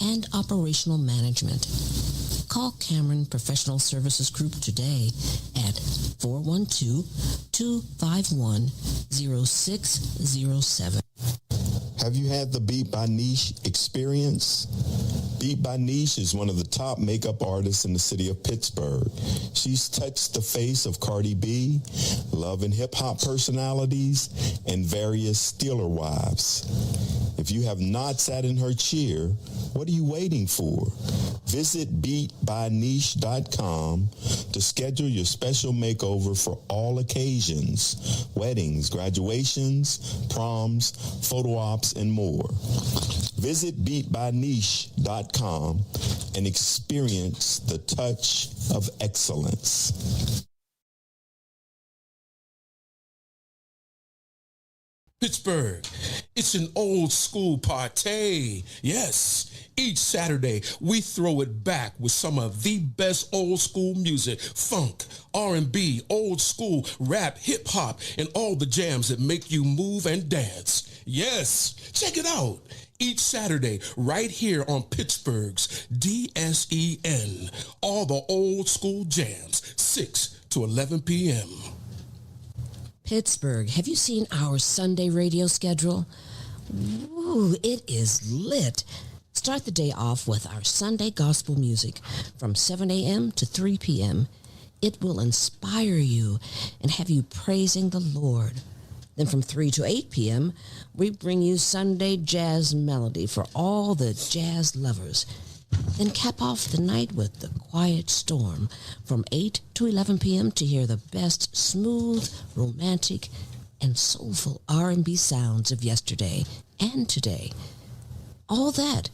and operational management. Call Cameron Professional Services Group today at 412-251-0607. Have you had the Beat by Niche experience? Beat by Niche is one of the top makeup artists in the city of Pittsburgh. She's touched the face of Cardi B, love and hip-hop personalities, and various Steeler wives. If you have not sat in her chair, what are you waiting for? Visit beatbyniche.com to schedule your special makeover for all occasions: weddings, graduations, proms, photo ops, and more. Visit beatbyniche.com and experience the touch of excellence. Pittsburgh, it's an old school party. Yes, each Saturday we throw it back with some of the best old school music, funk, R&B, old school, rap, hip hop, and all the jams that make you move and dance. Yes, check it out. Each Saturday right here on Pittsburgh's DSEN. All the old school jams, 6 to 11 p.m. Pittsburgh, have you seen our Sunday radio schedule? Ooh, it is lit. Start the day off with our Sunday gospel music from 7 a.m. to 3 p.m. It will inspire you and have you praising the Lord. Then from 3 to 8 p.m., we bring you Sunday jazz melody for all the jazz lovers. Then cap off the night with The Quiet Storm from 8 to 11 p.m. to hear the best smooth, romantic, and soulful R&B sounds of yesterday and today. All that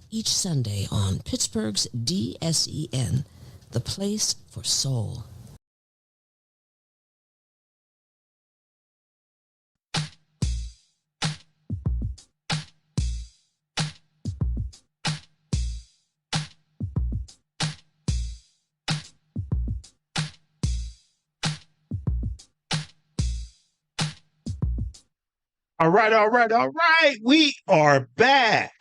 each Sunday on Pittsburgh's DSEN, the place for soul. All right, all right, all right. We are back.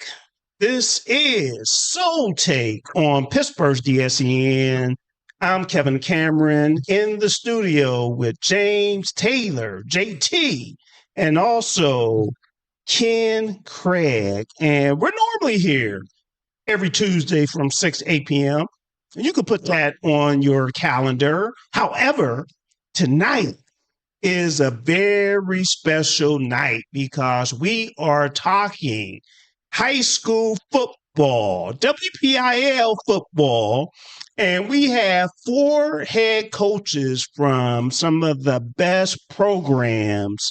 This is Soul Take on Pittsburgh's DSEN. I'm Kevin Cameron in the studio with James Taylor, JT, and also Ken Craig. And we're normally here every Tuesday from 6 to 8 p.m. And you can put that on your calendar. However, tonight is a very special night because we are talking high school football, WPIAL football, and we have 4 head coaches from some of the best programs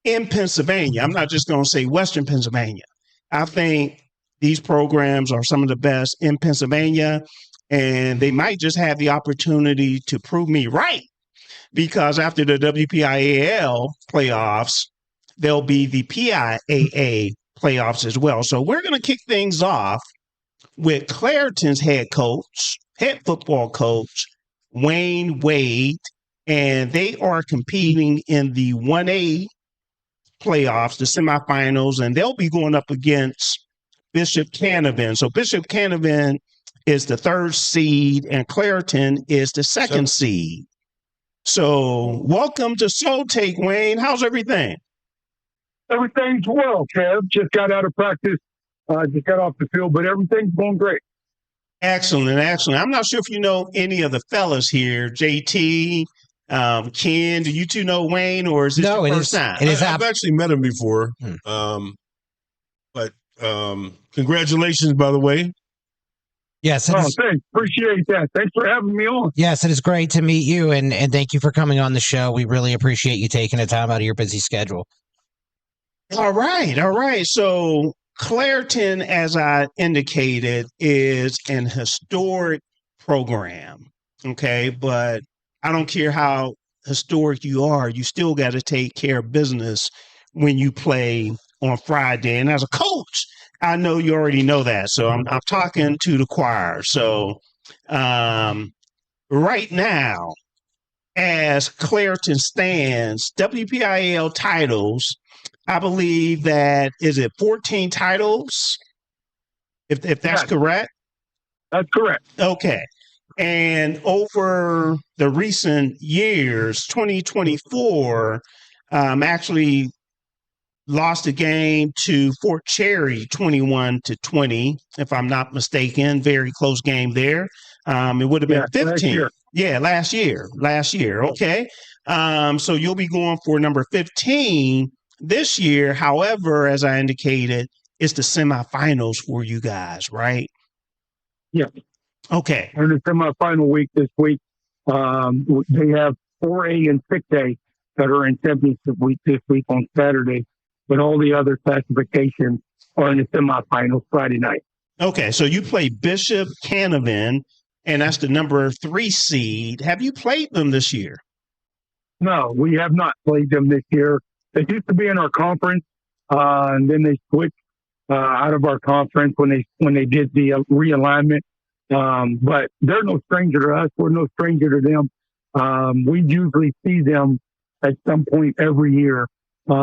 in Pennsylvania. I'm not just going to say Western Pennsylvania. I think these programs are some of the best in Pennsylvania, and they might just have the opportunity to prove me right. Because after the WPIAL playoffs, there'll be the PIAA playoffs as well. So we're going to kick things off with Clairton's head football coach, Wayne Wade, and they are competing in the 1A playoffs, the semifinals, and they'll be going up against Bishop Canevin. So Bishop Canevin is the 3rd seed, and Clairton is the 2nd seed. So welcome to Soul Take, Wayne. How's everything? Everything's well, Kev. Just got out of practice. Just got off the field, but everything's going great. Excellent, excellent. I'm not sure if you know any of the fellas here, JT, Ken. Do you two know Wayne, or is this your first time? I've actually met him before. But congratulations, by the way. Yes. Thanks. Appreciate that. Thanks for having me on. Yes, it is great to meet you, and thank you for coming on the show. We really appreciate you taking the time out of your busy schedule. All right, all right. So Clairton, as I indicated, is an historic program, okay? But I don't care how historic you are, you still got to take care of business when you play on Friday. And as a coach, I know you already know that. So I'm talking to the choir. So right now, as Clairton stands, WPIAL titles, I believe that, is it 14 titles? If that's correct? That's correct. Okay. And over the recent years, 2024, actually lost a game to Fort Cherry 21-20, if I'm not mistaken. Very close game there. It would have been 15. Last year. Okay. So you'll be going for number 15 this year. However, as I indicated, it's the semifinals for you guys, right? Yeah. Okay. We're in the semifinal week this week. They have 4A and 6A that are in championship week this week on Saturday, but all the other classifications are in the semifinals Friday night. Okay, so you play Bishop Canevin, and that's the number 3 seed. Have you played them this year? No, we have not played them this year. They used to be in our conference, and then they switched out of our conference when they did the realignment. But they're no stranger to us. We're no stranger to them. We usually see them at some point every year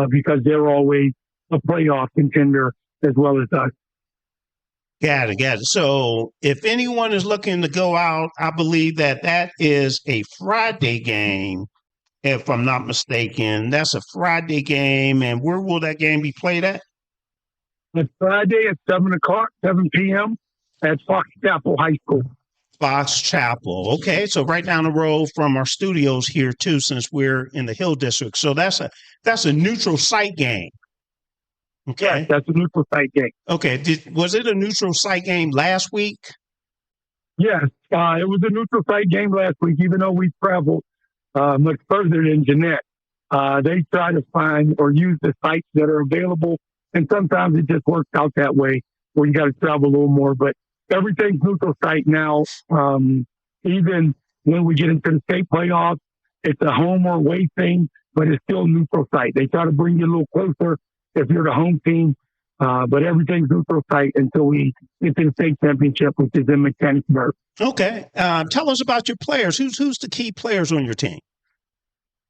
because they're always a playoff contender as well as us. Got it. So if anyone is looking to go out, I believe that is a Friday game, if I'm not mistaken. That's a Friday game. And where will that game be played at? It's Friday at 7 p.m. at Fox Chapel High School. Fox Chapel. Okay, so right down the road from our studios here too, since we're in the Hill District. So that's a neutral site game. Okay, yes, that's a neutral site game. Okay, was it a neutral site game last week? Yes, it was a neutral site game last week. Even though we traveled much further than Jeanette, they try to find or use the sites that are available, and sometimes it just works out that way where you got to travel a little more. But everything's neutral site now. Even when we get into the state playoffs, it's a home or away thing, but it's still neutral site. They try to bring you a little closer if you're the home team, but everything's neutral site until we get to the state championship, which is in McKeesport. Okay. Tell us about your players. Who's the key players on your team?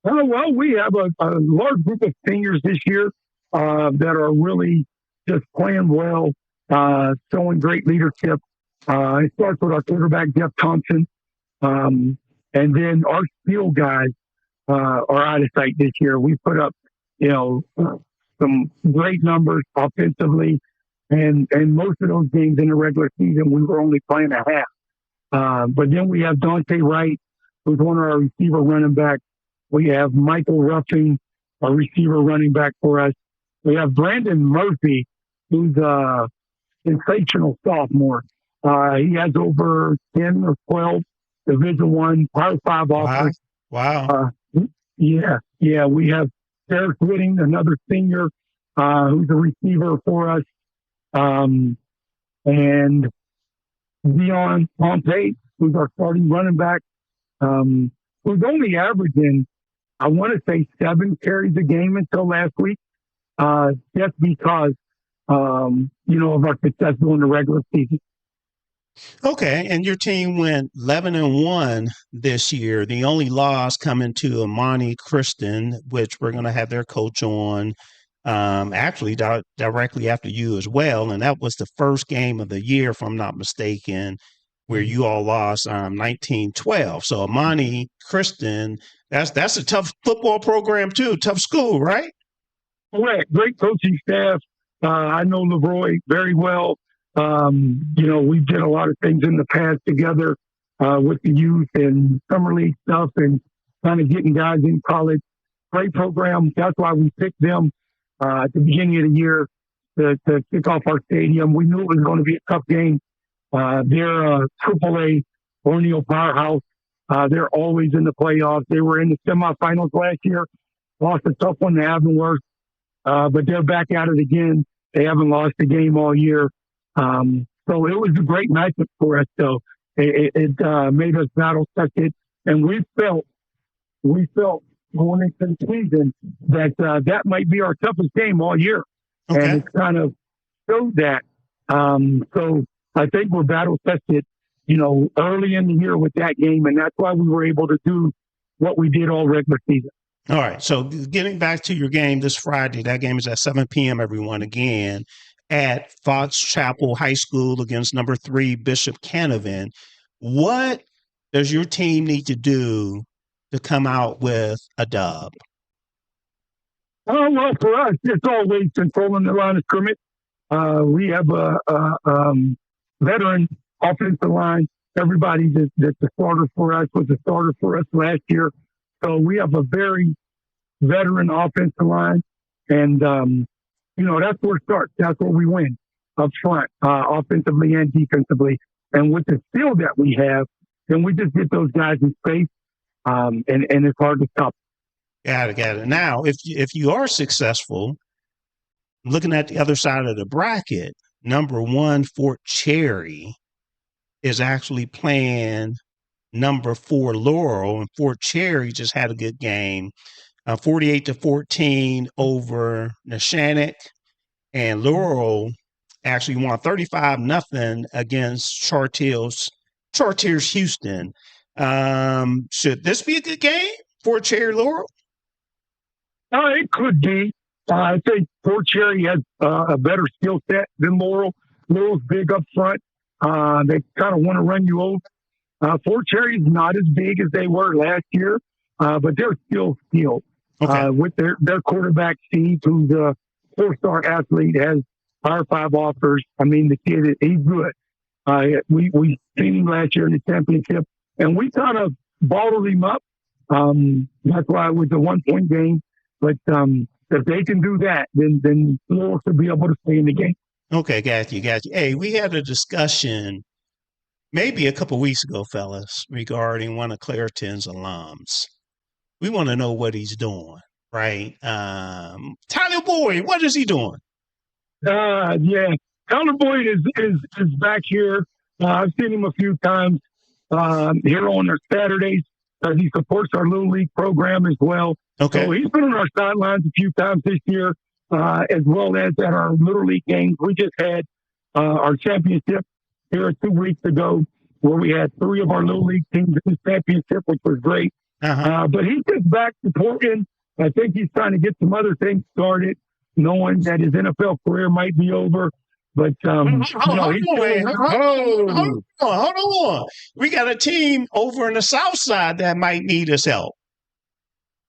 Well, we have a large group of seniors this year. that are really just playing well, showing great leadership. It starts with our quarterback, Jeff Thompson. And then our skill guys are out of sight this year. We put up, some great numbers offensively. And most of those games in the regular season, we were only playing a half. But then we have Dante Wright, who's one of our receiver running backs. We have Michael Ruffing, a receiver running back for us. We have Brandon Murphy, who's a sensational sophomore. He has over 10 or 12 Division I Power 5 offers. Wow. Yeah. We have Derek Whitting, another senior, who's a receiver for us. And Dion Pompey, who's our starting running back, who's only averaging, I want to say, 7 carries a game until last week, just because, of our success during the regular season. Okay, and your team went 11-1 this year. The only loss coming to Imani Christian, which we're going to have their coach on actually directly after you as well. And that was the first game of the year, if I'm not mistaken, where you all lost 19-12. So Imani Christian, that's a tough football program too, tough school, right? Correct. Great coaching staff. I know LaRoi very well. We did a lot of things in the past together with the youth and summer league stuff and kind of getting guys in college. Great program. That's why we picked them at the beginning of the year to kick off our stadium. We knew it was going to be a tough game. They're a AAA Borneo powerhouse. They're always in the playoffs. They were in the semifinals last year, lost a tough one to Avonworth, but they're back at it again. They haven't lost a game all year. So it was a great matchup for us. So it made us battle tested, and we felt going into the season that might be our toughest game all year, and it's kind of showed that. So I think we're battle tested, early in the year with that game, and that's why we were able to do what we did all regular season. All right. So getting back to your game this Friday, that game is at 7 p.m. everyone again at Fox Chapel High School against number 3 Bishop Canavan. What does your team need to do to come out with a dub? Oh, well, for us, it's always controlling the line of scrimmage. We have a veteran offensive line. Everybody that's a starter for us was a starter for us last year. So we have a very veteran offensive line. And, that's where it starts. That's where we win up front, offensively and defensively. And with the skill that we have, then we just get those guys in space, and it's hard to stop. Got it. Now, if you are successful, looking at the other side of the bracket, number 1 Fort Cherry is actually playing number 4 Laurel, and Fort Cherry just had a good game, 48-14 over Neshannock, and Laurel actually won 35-0 against Chartiers Houston. Should this be a good game for Cherry Laurel? It could be. I think Fort Cherry has a better skill set than Laurel. Laurel's big up front. They kind of want to run you over. Fort Cherry is not as big as they were last year, but they're still skilled. With their quarterback, Steve, who's a 4-star athlete, has Power 5 offers. I mean, the kid, he's good. We seen him last year in the championship, and we kind of bottled him up. That's why it was a 1-point game. But if they can do that, then Laurel should be able to stay in the game. Okay, got you. Hey, we had a discussion maybe a couple weeks ago, fellas, regarding one of Clairton's alums. We want to know what he's doing, right? Tyler Boyd, what is he doing? Yeah, Tyler Boyd is back here. I've seen him a few times here on our Saturdays. He supports our Little League program as well. Okay. So he's been on our sidelines a few times this year, as well as at our Little League games. We just had our championship here 2 weeks ago, where we had 3 of our Little League teams in the championship, which was great. But he's just back supporting. I think he's trying to get some other things started. knowing that his NFL career might be over. But Hold on. We got a team over in the South Side that might need his help.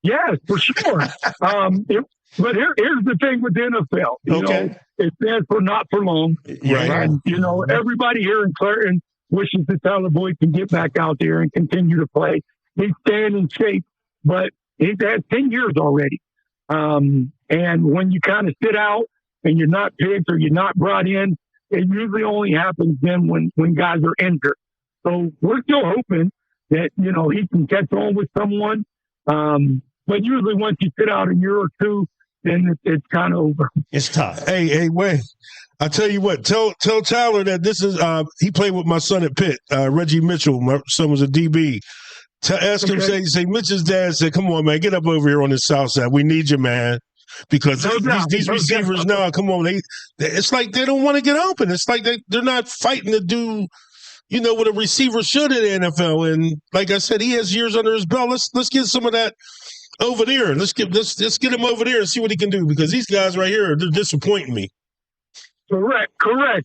Yes, for sure. But here's the thing with the NFL. You know, it stands for not for long. Right. And, you know, everybody here in Clairton wishes that Tyler Boyd can get back out there and continue to play. He's staying in shape, but he's had 10 years already. And when you kind of sit out and you're not picked or you're not brought in, it usually only happens then when guys are injured. So we're still hoping that, you know, he can catch on with someone. But usually once you sit out a year or two, then it's kind of over. It's tough. Hey, wait. I tell you what, tell Tyler that this is he played with my son at Pitt, Reggie Mitchell. My son was a DB. Ask him, say Mitch's dad said, "Come on, man, get up over here on the south side. We need you, man." Because these receivers now, come on, it's like they don't want to get open. It's like they're not fighting to do, you know, what a receiver should in the NFL. And like I said, he has years under his belt. Let's get some of that over there. Let's get him over there and see what he can do, because these guys right here, they're disappointing me. Correct.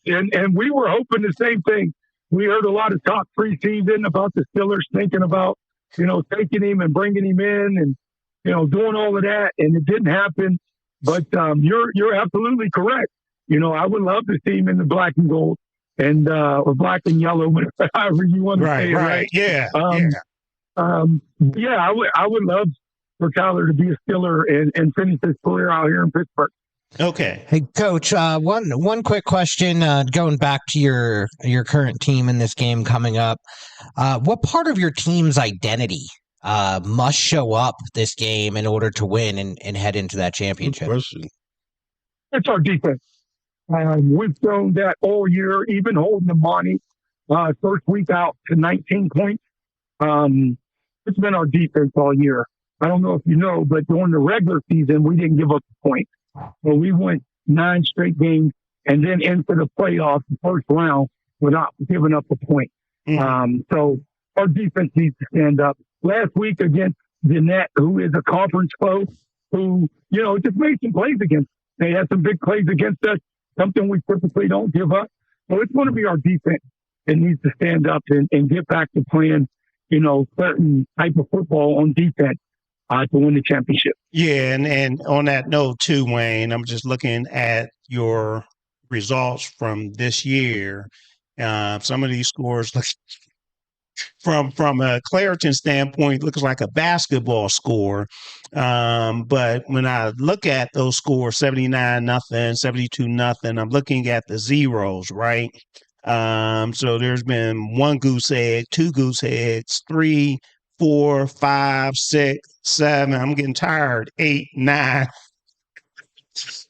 And we were hoping the same thing. We heard a lot of talk preseason about the Steelers thinking about, you know, taking him and bringing him in and, you know, doing all of that, and it didn't happen. But you're absolutely correct. You know, I would love to see him in the black and gold and or black and yellow, however you want to say it. Right. Yeah. I would love for Tyler to be a Steeler and finish his career out here in Pittsburgh. Okay. Hey, Coach, one quick question, going back to your current team in this game coming up. What part of your team's identity must show up this game in order to win and head into that championship? Good question. It's our defense. We've shown that all year, even holding Imani first week out to 19 points. It's been our defense all year. I don't know if you know, but during the regular season, we didn't give up a point. Well, we went 9 straight games and then into the playoffs, the first round, without giving up a point. So our defense needs to stand up. Last week against Jeanette, who is a conference foe, who, you know, just made some plays against us. They had some big plays against us, something we typically don't give up. So it's going to be our defense that needs to stand up and get back to playing, you know, certain type of football on defense to win the championship. Yeah, and on that note too, Wayne, I'm just looking at your results from this year. Some of these scores look from a Clairton standpoint looks like a basketball score. But when I look at those scores, 79-0, 72-0, I'm looking at the zeros, right? So there's been 1 goose egg, 2 goose eggs, 3, 4, 5, 6, 7. I'm getting tired. 8, 9.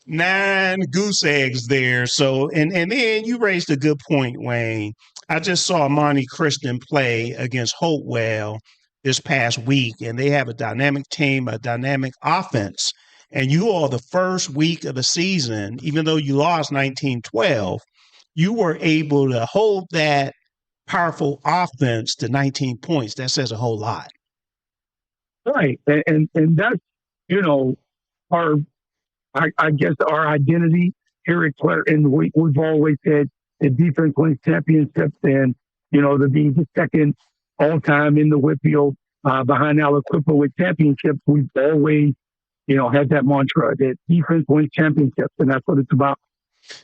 9 goose eggs there. So, and then you raised a good point, Wayne. I just saw Monty Christian play against Hopewell this past week, and they have a dynamic team, a dynamic offense. And you all, the first week of the season, even though you lost 19-12, you were able to hold that powerful offense to 19 points. That says a whole lot. Right. And that's, you know, I guess our identity here at Clairton. We've always said the defense wins championships, and, you know, to be the second all-time in the WPIAL behind Aliquippa with championships, we've always, you know, had that mantra that defense wins championships, and that's what it's about.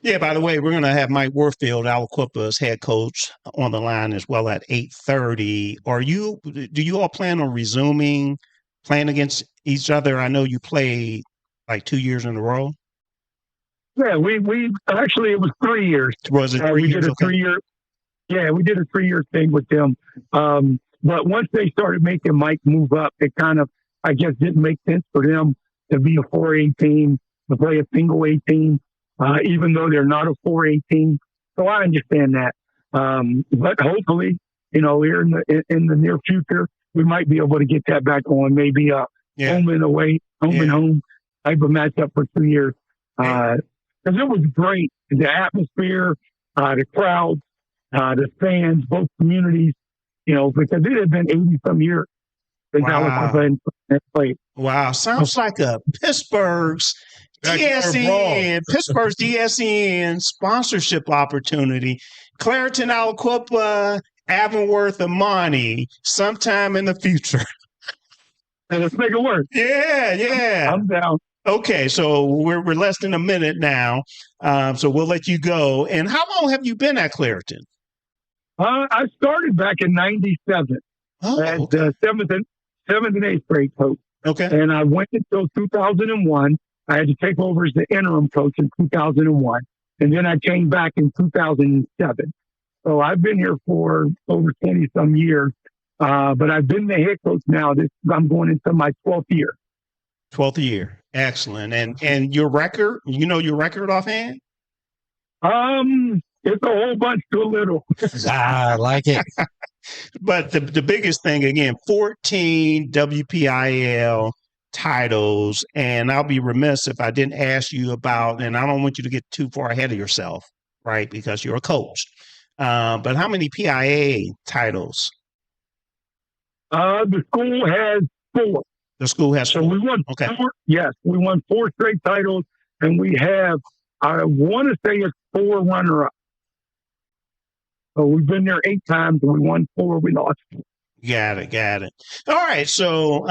Yeah, by the way, we're going to have Mike Warfield, Aliquippa's head coach, on the line as well at 8:30. Do you all plan on resuming playing against each other? I know you played like 2 years in a row. Yeah, we actually, it was 3 years. Was it 3 years? Did a 3-year. Yeah, we did a 3-year thing with them. But once they started making Mike move up, it kind of, I guess, didn't make sense for them to be a 4A team, to play a single A team, even though they're not a 4A team. So I understand that. But hopefully, you know, here in the near future, we might be able to get that back on. Maybe a home and away, home and home type of matchup for 2 years. Because it was great. The atmosphere, the crowds, the fans, both communities, you know, because it had been 80-some years Is Aliquippa and played. Wow. Sounds like a Pittsburgh's DSN sponsorship opportunity. Clairton, Aliquippa, Avonworth-Imani sometime in the future. And let's make it work. Yeah. I'm down. Okay, so we're less than a minute now, so we'll let you go. And how long have you been at Clairton? I started back in '97 as the seventh and eighth grade coach. Okay. And I went until 2001. I had to take over as the interim coach in 2001. And then I came back in 2007. So I've been here for over 20-some years. But I've been the head coach now. I'm going into my 12th year. 12th year. Excellent. And your record, you know your record offhand? It's a whole bunch to a little. I like it. But the biggest thing, again, 14 WPIAL titles. And I'll be remiss if I didn't ask you about, and I don't want you to get too far ahead of yourself, right? Because you're a coach. But how many PIA titles? The school has 4. The school has 4. So we won 4. Yes, we won 4 straight titles, and we have, I want to say it's 4 runner-ups. So we've been there 8 times, and we won 4. We lost 4. Got it. All right, so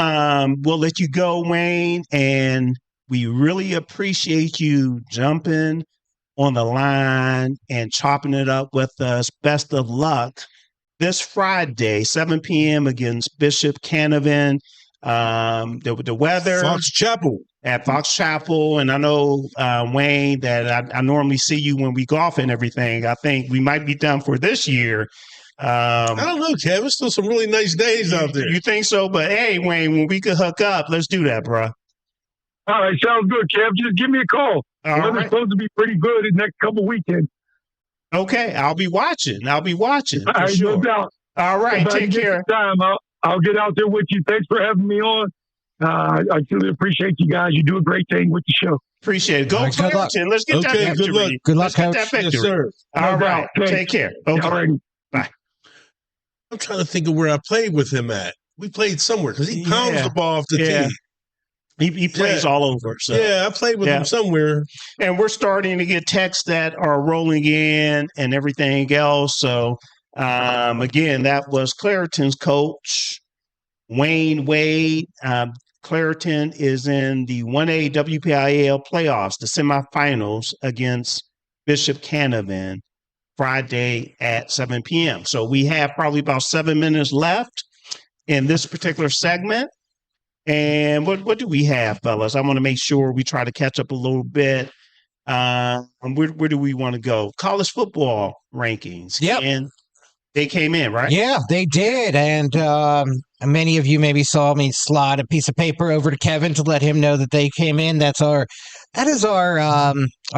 we'll let you go, Wayne, and we really appreciate you jumping on the line and chopping it up with us. Best of luck this Friday, 7 p.m. against Bishop Canavan. The weather at Fox Chapel, and I know Wayne that I normally see you when we golf and everything. I think we might be done for this year. I don't know, Kev. There's still some really nice days out there. You think so? But hey, Wayne, when we could hook up, let's do that, bro. All right, sounds good, Kev. Just give me a call. Weather's supposed to be pretty good the next couple weekends. Okay, I'll be watching. All right, sure. No doubt. All right, take care. I'll get out there with you. Thanks for having me on. I truly appreciate you guys. You do a great thing with the show. Appreciate it. Go Clairton. Let's get that victory. Good luck, Coach. Yes, sir. All right. Take care. Okay. All right. Bye. I'm trying to think of where I played with him at. We played somewhere because he pounds the ball off the tee. He plays all over. So. Yeah, I played with him somewhere. And we're starting to get texts that are rolling in and everything else. So, again, that was Clairton's coach, Wayne Wade. Clairton is in the 1A WPIAL playoffs, the semifinals against Bishop Canavan, Friday at 7 p.m. So we have probably about 7 minutes left in this particular segment. And what do we have, fellas? I want to make sure we try to catch up a little bit. Where do we want to go? College football rankings. Yep. And they came in, right? Yeah, they did. And many of you maybe saw me slide a piece of paper over to Kevin to let him know that they came in. That is our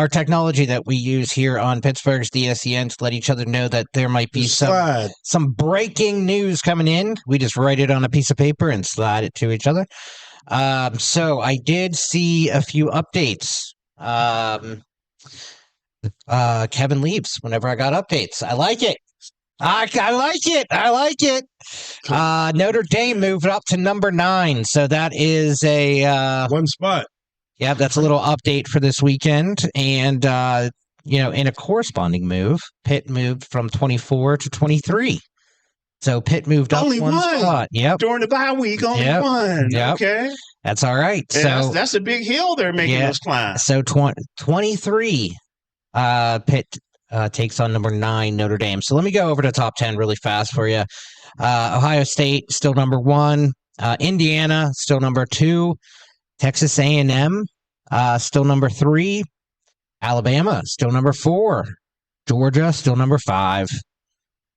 technology that we use here on Pittsburgh's DSEN to let each other know that there might be some breaking news coming in. We just write it on a piece of paper and slide it to each other. So I did see a few updates. Kevin leaves whenever I got updates. I like it. I like it. Notre Dame moved up to number 9. So that is a 1 spot. Yeah, that's a little update for this weekend. And, in a corresponding move, Pitt moved from 24 to 23. So Pitt moved up only 1 spot. Yep. During the bye week, only 1. Yep. Okay. That's all right. Yeah, so that's a big hill they're making us climb. So 23, Pitt takes on number 9, Notre Dame. So let me go over to top 10 really fast for you. Ohio State, still number 1. Indiana, still number 2. Texas A&M, still number 3. Alabama, still number 4. Georgia, still number 5.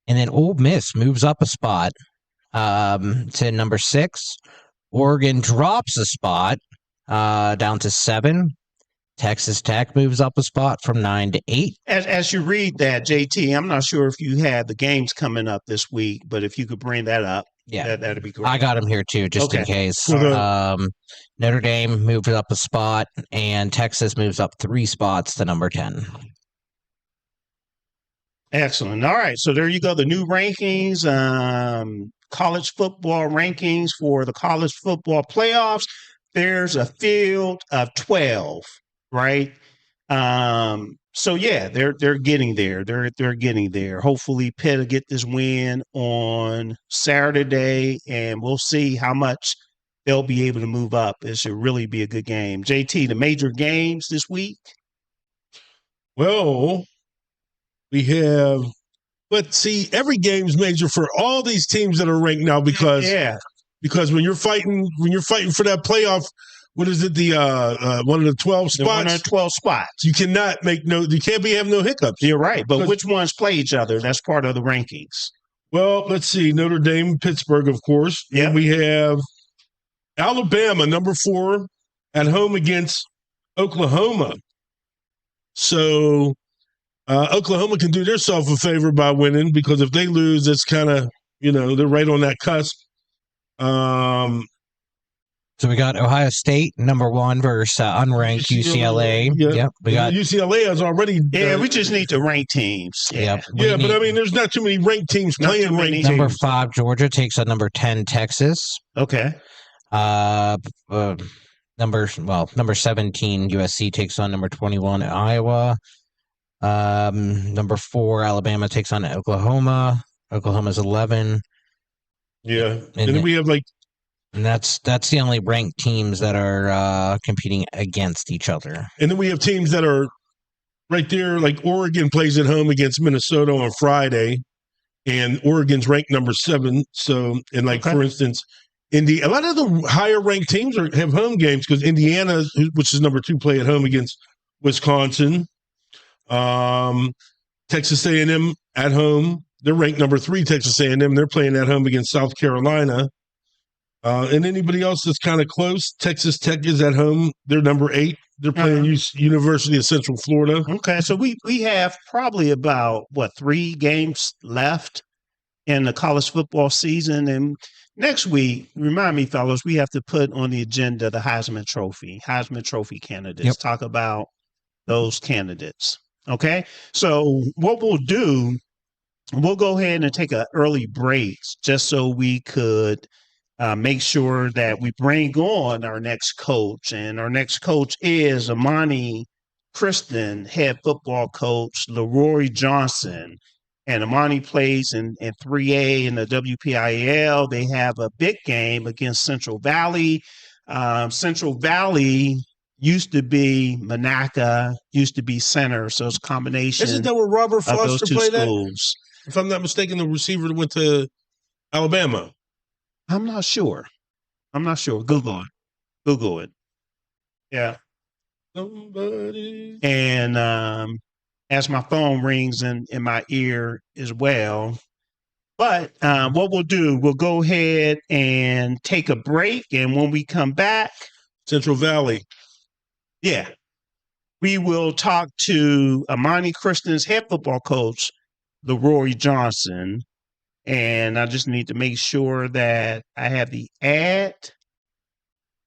And then Ole Miss moves up a spot to number 6. Oregon drops a spot down to 7. Texas Tech moves up a spot from 9 to 8. As you read that, JT, I'm not sure if you had the games coming up this week, but if you could bring that up, that'd be great. I got them here too, just in case. Notre Dame moved up a spot, and Texas moves up 3 spots to number 10. Excellent. All right, so there you go. The new rankings. college football rankings for the college football playoffs, there's a field of 12, right? So yeah, they're getting there. They're getting there. Hopefully Pitt will get this win on Saturday, and we'll see how much they'll be able to move up. It should really be a good game. JT, the major games this week? Well, we have, but see, every game's major for all these teams that are ranked now because when you're fighting for that playoff, what is it? The one of the 12 spots. One of the 12 spots. You cannot you can't have no hiccups. You're right, but which ones play each other? That's part of the rankings. Well, let's see. Notre Dame, Pittsburgh, of course. Yeah. And we have Alabama, number 4, at home against Oklahoma. So Oklahoma can do themselves a favor by winning, because if they lose, it's kind of, they're right on that cusp. So we got Ohio State, number 1 versus unranked UCLA. Yeah. We got UCLA has already. We just need to rank teams. Yeah. Yeah, but I mean, there's not too many ranked teams playing ranked teams. Number 5, Georgia takes on number 10, Texas. Okay. Number 17, USC takes on number 21, Iowa. Number 4, Alabama takes on Oklahoma. Oklahoma's 11. Yeah, and then we have and that's the only ranked teams that are competing against each other. And then we have teams that are right there, like Oregon plays at home against Minnesota on Friday, and Oregon's ranked number 7. So, for instance, a lot of the higher ranked teams have home games, because Indiana, which is number 2, play at home against Wisconsin. Texas A&M at home, they're ranked number 3. Texas A&M, they're playing at home against South Carolina. And anybody else that's kind of close, Texas Tech is at home. They're number 8. They're playing University of Central Florida. Okay, so we have probably about 3 games left in the college football season, and next week, remind me, fellas, we have to put on the agenda the Heisman Trophy candidates. Yep. Talk about those candidates. Okay, so what we'll do, we'll go ahead and take an early break just so we could make sure that we bring on our next coach. And our next coach is Imani Kristen, head football coach, LaRoi Johnson. And Imani plays in 3A in the WPIAL. They have a big game against Central Valley. Central Valley used to be Monaca, used to be Center. So it's a combination. Isn't that where Robert Foster played at? Schools. If I'm not mistaken, the receiver that went to Alabama. I'm not sure. Google it. Yeah. Somebody. And as my phone rings in my ear as well. But what we'll do, we'll go ahead and take a break. And when we come back, Central Valley. Yeah. We will talk to Imani Kristen's head football coach, LaRoi Johnson. And I just need to make sure that I have the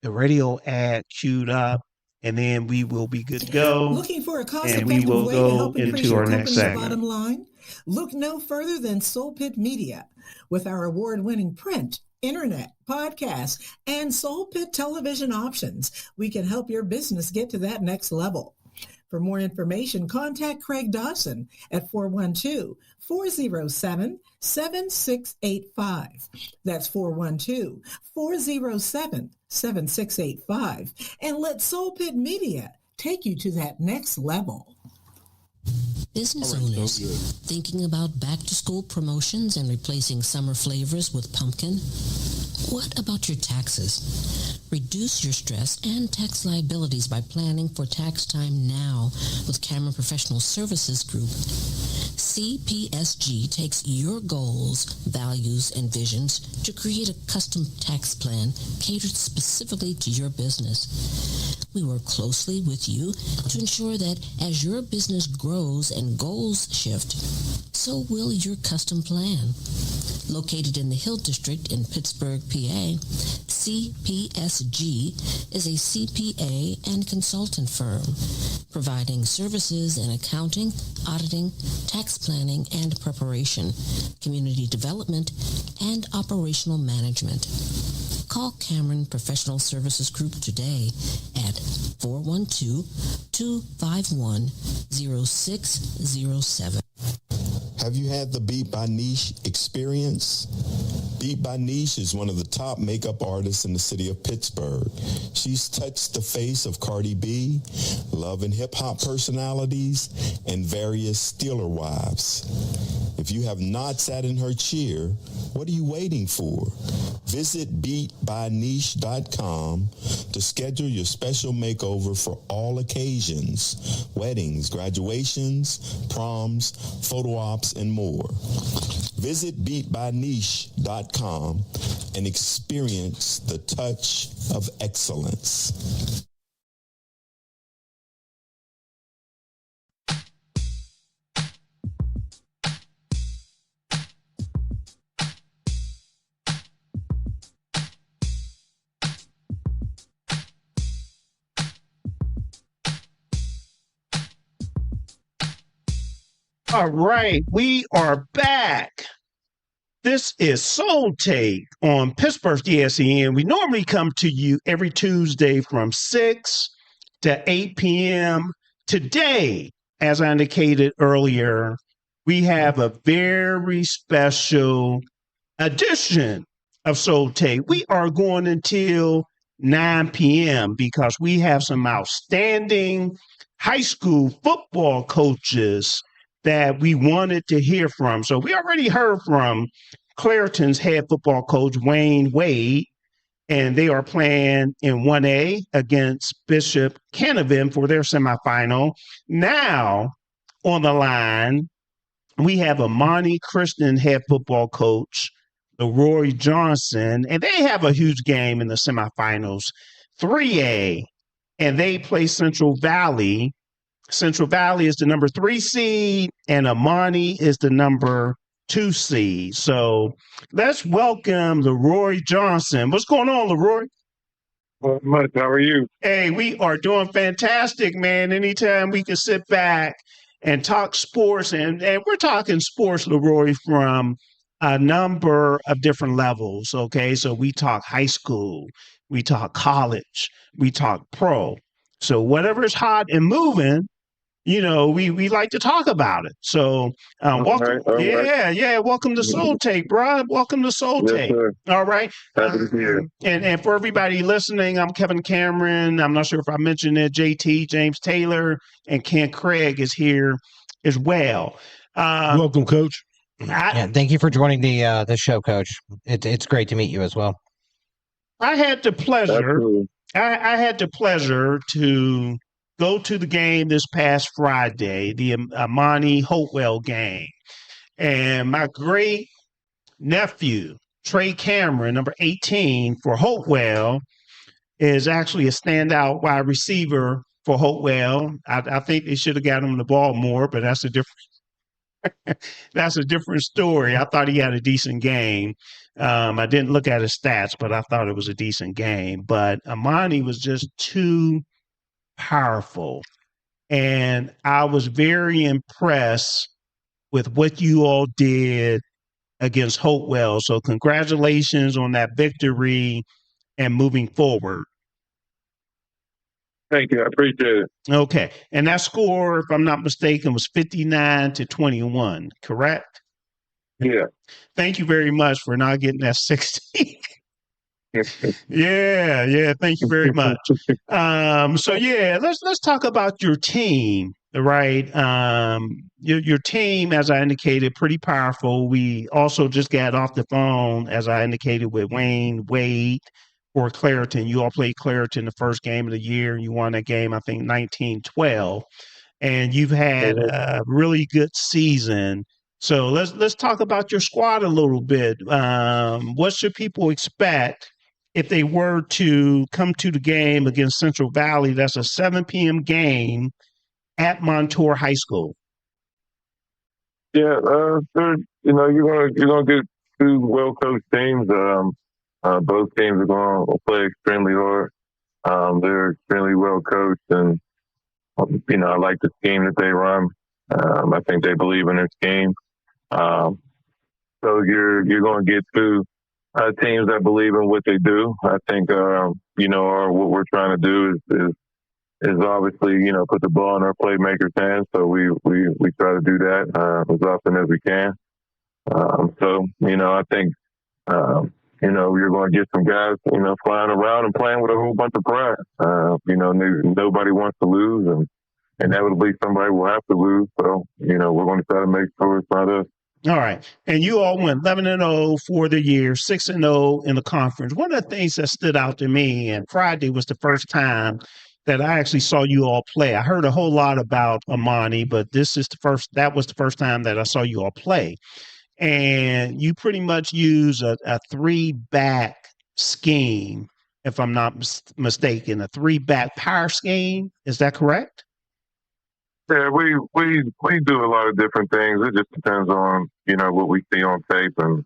radio ad queued up, and then we will be good to go. Looking for a cost-effective way to help increase your company's bottom line? Look no further than Soul Pit Media. With our award-winning print, internet, podcast, and Soul Pit television options, we can help your business get to that next level. For more information, contact Craig Dawson at 412-407-7685. That's 412-407-7685. And let Soul Pit Media take you to that next level. Business owners thinking about back-to-school promotions and replacing summer flavors with pumpkin? What about your taxes? Reduce your stress and tax liabilities by planning for tax time now with Cameron Professional Services Group. CPSG takes your goals, values, and visions to create a custom tax plan catered specifically to your business. We work closely with you to ensure that as your business grows and goals shift, so will your custom plan. Located in the Hill District in Pittsburgh, PA, CPSG is a CPA and consultant firm, providing services in accounting, auditing, tax planning and preparation, community development, and operational management. Call Cameron Professional Services Group today at 412-251-0607. Have you had the Beat by Niche experience? Beat by Niche is one of the top makeup artists in the city of Pittsburgh. She's touched the face of Cardi B, love and hip-hop personalities, and various Steeler wives. If you have not sat in her chair, what are you waiting for? Visit beatbyniche.com to schedule your special makeover for all occasions: weddings, graduations, proms, photo ops, and more. Visit beatbyniche.com and experience the touch of excellence. All right, we are back. This is Soul Take on Pittsburgh's DSEN. We normally come to you every Tuesday from 6 to 8 p.m. Today, as I indicated earlier, we have a very special edition of Soul Take. We are going until 9 p.m. because we have some outstanding high school football coaches that we wanted to hear from. So we already heard from Clairton's head football coach, Wayne Wade, and they are playing in 1A against Bishop Canevin for their semifinal. Now on the line, we have Imani Christian head football coach, LaRoi Johnson, and they have a huge game in the semifinals, 3A, and they play Central Valley. Central Valley is the number 3 seed, and Imani is the number 2 seed. So let's welcome LaRoi Johnson. What's going on, LaRoi? Well, much. How are you? Hey, we are doing fantastic, man. Anytime we can sit back and talk sports, and we're talking sports, LaRoi, from a number of different levels, okay? So we talk high school, we talk college, we talk pro. So whatever is hot and moving, you know, we like to talk about it. So welcome. All right. Yeah. Welcome to Soul Take, bro. Welcome to Soul Take. Sir. All right. Happy to be here. And for everybody listening, I'm Kevin Cameron. I'm not sure if I mentioned it. JT, James Taylor, and Ken Craig is here as well. Welcome, Coach. Thank you for joining the show, Coach. It's great to meet you as well. I had the pleasure. Absolutely. I had the pleasure to go to the game this past Friday, the Imani Hopewell game. And my great nephew, Trey Cameron, number 18 for Hopewell, is actually a standout wide receiver for Hopewell. I think they should have got him the ball more, but that's a different story. I thought he had a decent game. I didn't look at his stats, but I thought it was a decent game. But Imani was just too powerful. And I was very impressed with what you all did against Hopewell. So congratulations on that victory and moving forward. Thank you. I appreciate it. Okay. And that score, if I'm not mistaken, was 59-21, correct? Yeah. Thank you very much for not getting that 60. Yeah. Thank you very much. So let's talk about your team, right? Your team, as I indicated, pretty powerful. We also just got off the phone, as I indicated, with Wayne Wade for Clairton. You all played Clairton the first game of the year, and you won that game, I think, 19-12. And you've had a really good season. So let's talk about your squad a little bit. What should people expect if they were to come to the game against Central Valley? That's a 7 p.m. game at Montour High School. Yeah, you're gonna get two well-coached teams. Both teams are going to play extremely hard. They're extremely well-coached, and I like the scheme that they run. I think they believe in their scheme. So you're going to get two teams that believe in what they do. I think what we're trying to do is obviously put the ball in our playmakers' hands. So we try to do that as often as we can. I think you're going to get some guys flying around and playing with a whole bunch of pride. Nobody wants to lose, and inevitably somebody will have to lose. So we're going to try to make sure it's not us. All right. And you all went 11-0 for the year, 6-0 in the conference. One of the things that stood out to me, and Friday was the first time that I actually saw you all play. I heard a whole lot about Imani, but that was the first time that I saw you all play. And you pretty much use a 3-back scheme, if I'm not mistaken, a 3-back power scheme. Is that correct? Yeah, we do a lot of different things. It just depends on what we see on tape and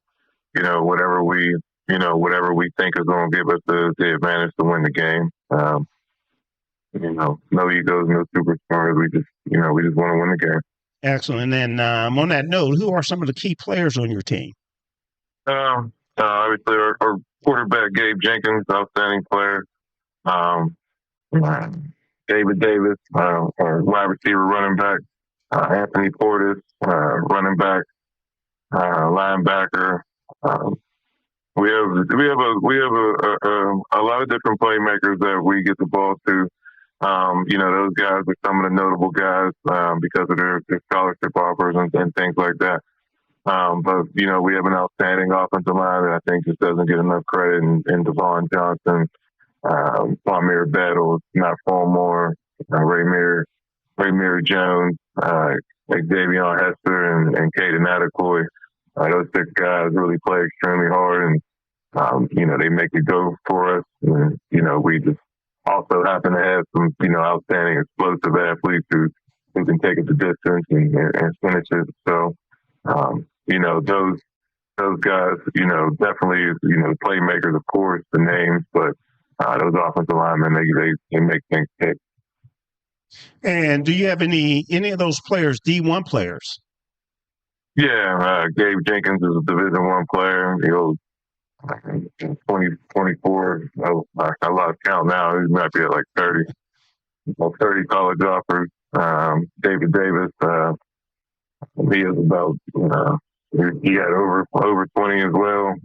whatever we think is going to give us the advantage to win the game. No egos, no superstars. We just want to win the game. Excellent. And then on that note, who are some of the key players on your team? Obviously, our quarterback, Gabe Jenkins, outstanding player. David Davis, our wide receiver, running back. Anthony Portis, running back, linebacker. We have a lot of different playmakers that we get the ball to. Those guys are some of the notable guys because of their scholarship offers and things like that. But we have an outstanding offensive line that I think just doesn't get enough credit. And Devon Johnson, Kwame Battles, Matt Fulmore, Raymir Jones, Davion Hester, and Caden Adequoy. Those 6 guys really play extremely hard, and they make it go for us. And we just also happen to have some outstanding explosive athletes who can take it the distance and finish it. So those guys definitely playmakers, of course, the names, but those offensive linemen they make things tick. And do you have any of those players D1 players? Yeah, Gabe Jenkins is a Division I player. He goes 24. I lost count now. He might be at like 30. 30 college offers. David Davis, he is about he had over 20 as well,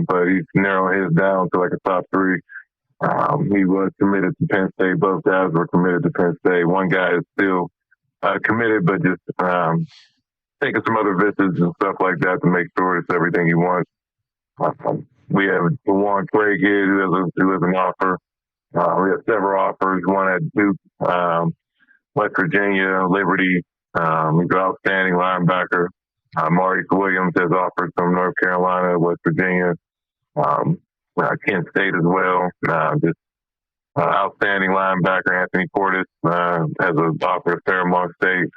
but he's narrowing his down to like a top 3. He was committed to Penn State. Both guys were committed to Penn State. One guy is still committed, but just taking some other visits and stuff like that to make sure it's everything he wants. We have one Craig here who has an offer. We have several offers. One at Duke, West Virginia, Liberty. He's an outstanding linebacker. Maurice Williams has offers from North Carolina, West Virginia. Kent State as well. Just outstanding linebacker. Anthony Portis has an offer at Fairmont State.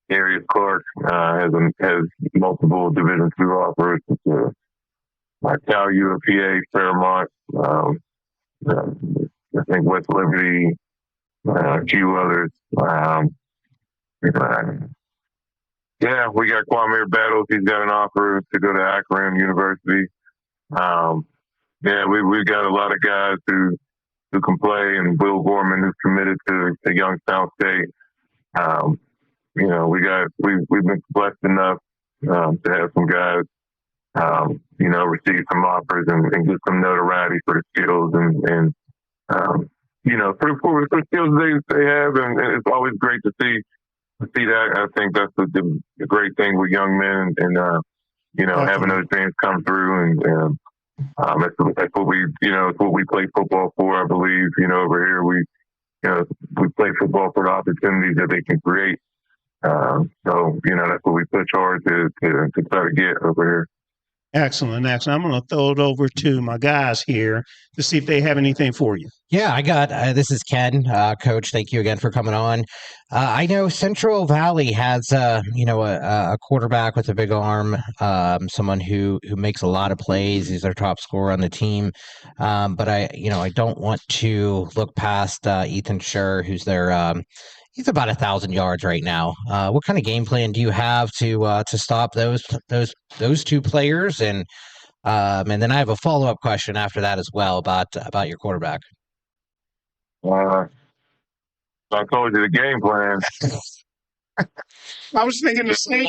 Darius Clark has multiple Division II offers. Cal UPA, Fairmont. I think West Liberty, a few others. Yeah, we got Kwame Battles. He's got an offer to go to Akron University. We've got a lot of guys who can play, and Will Gorman, who's committed to Youngstown State. We've been blessed enough to have some guys, receive some offers and get some notoriety for the skills and for the skills they have, and it's always great to see that. I think that's the great thing with young men, and having those dreams come through, and that's what we play football for. I believe over here we play football for the opportunities that they can create. So that's what we push hard to try to get over here. Excellent. I'm going to throw it over to my guys here to see if they have anything for you. Yeah, I got this is Ken, Coach. Thank you again for coming on. I know Central Valley has a quarterback with a big arm, someone who makes a lot of plays. He's their top scorer on the team. But I don't want to look past Ethan Scher, who's their he's about 1,000 yards right now. What kind of game plan do you have to stop those two players? And then I have a follow-up question after that as well about your quarterback. I told you the game plan. I was thinking the same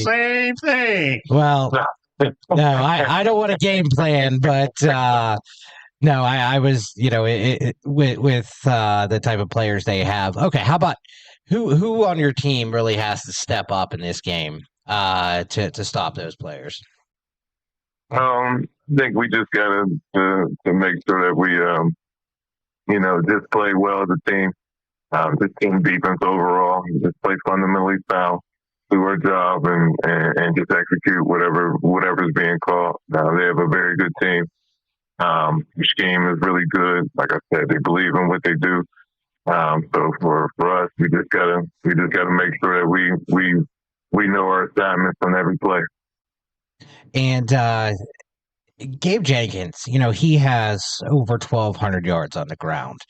Same thing. Well, no, I don't want a game plan, but no, I was, with the type of players they have. Okay, how about who on your team really has to step up in this game to stop those players? I think we just got to make sure that we, just play well as a team. Just team defense overall. Just play fundamentally sound, do our job, and just execute whatever's being called. They have a very good team. The scheme is really good. Like I said, they believe in what they do. So for us, we just gotta make sure that we know our assignments on every play. And Gabe Jenkins, he has over 1,200 yards on the ground.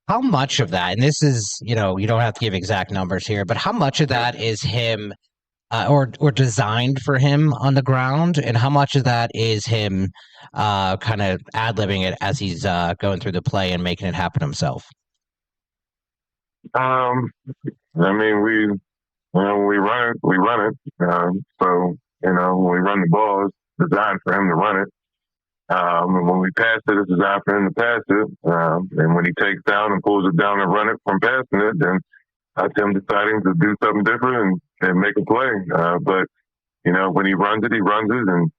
How much of that, and this is, you don't have to give exact numbers here, but how much of that is him or designed for him on the ground, and how much of that is him kind of ad-libbing it as he's going through the play and making it happen himself? I mean, we run it. So, when we run the ball, it's designed for him to run it. And when we pass it, it's designed for him to pass it. And when he takes down and pulls it down and run it from passing it, then that's him deciding to do something different and make a play. But, when he runs it, he runs it. And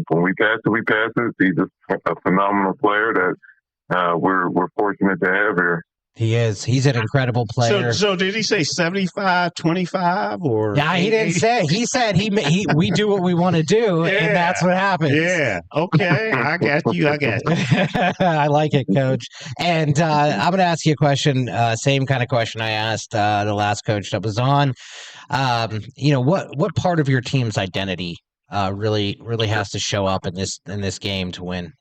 when we pass it, we pass it. He's a phenomenal player that we're fortunate to have here. He is. He's an incredible player. So did he say 75-25 or? Yeah, he didn't say. He said we do what we want to do, and that's what happens. Yeah. Okay. I got you. I like it, Coach. And I'm going to ask you a question. Same kind of question I asked the last coach that was on. What part of your team's identity really has to show up in this game to win?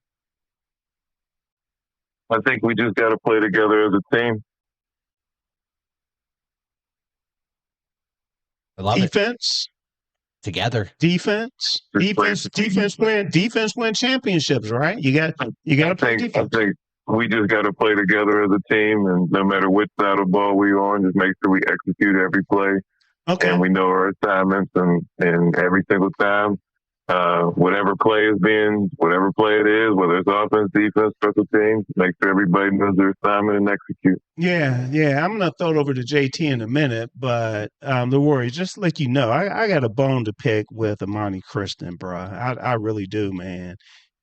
I think we just got to play together as a team. I love defense. Together. Defense win championships, right? You got to play defense. I think we just got to play together as a team, and no matter which side of the ball we on, just make sure we execute every play. Okay. And we know our assignments, and every single time, whatever play it is, whether it's offense, defense, special teams, make sure everybody knows their assignment and execute. Yeah. I'm going to throw it over to JT in a minute, but the Warriors, just to let you know, I got a bone to pick with Imani Kristen, bro. I really do, man.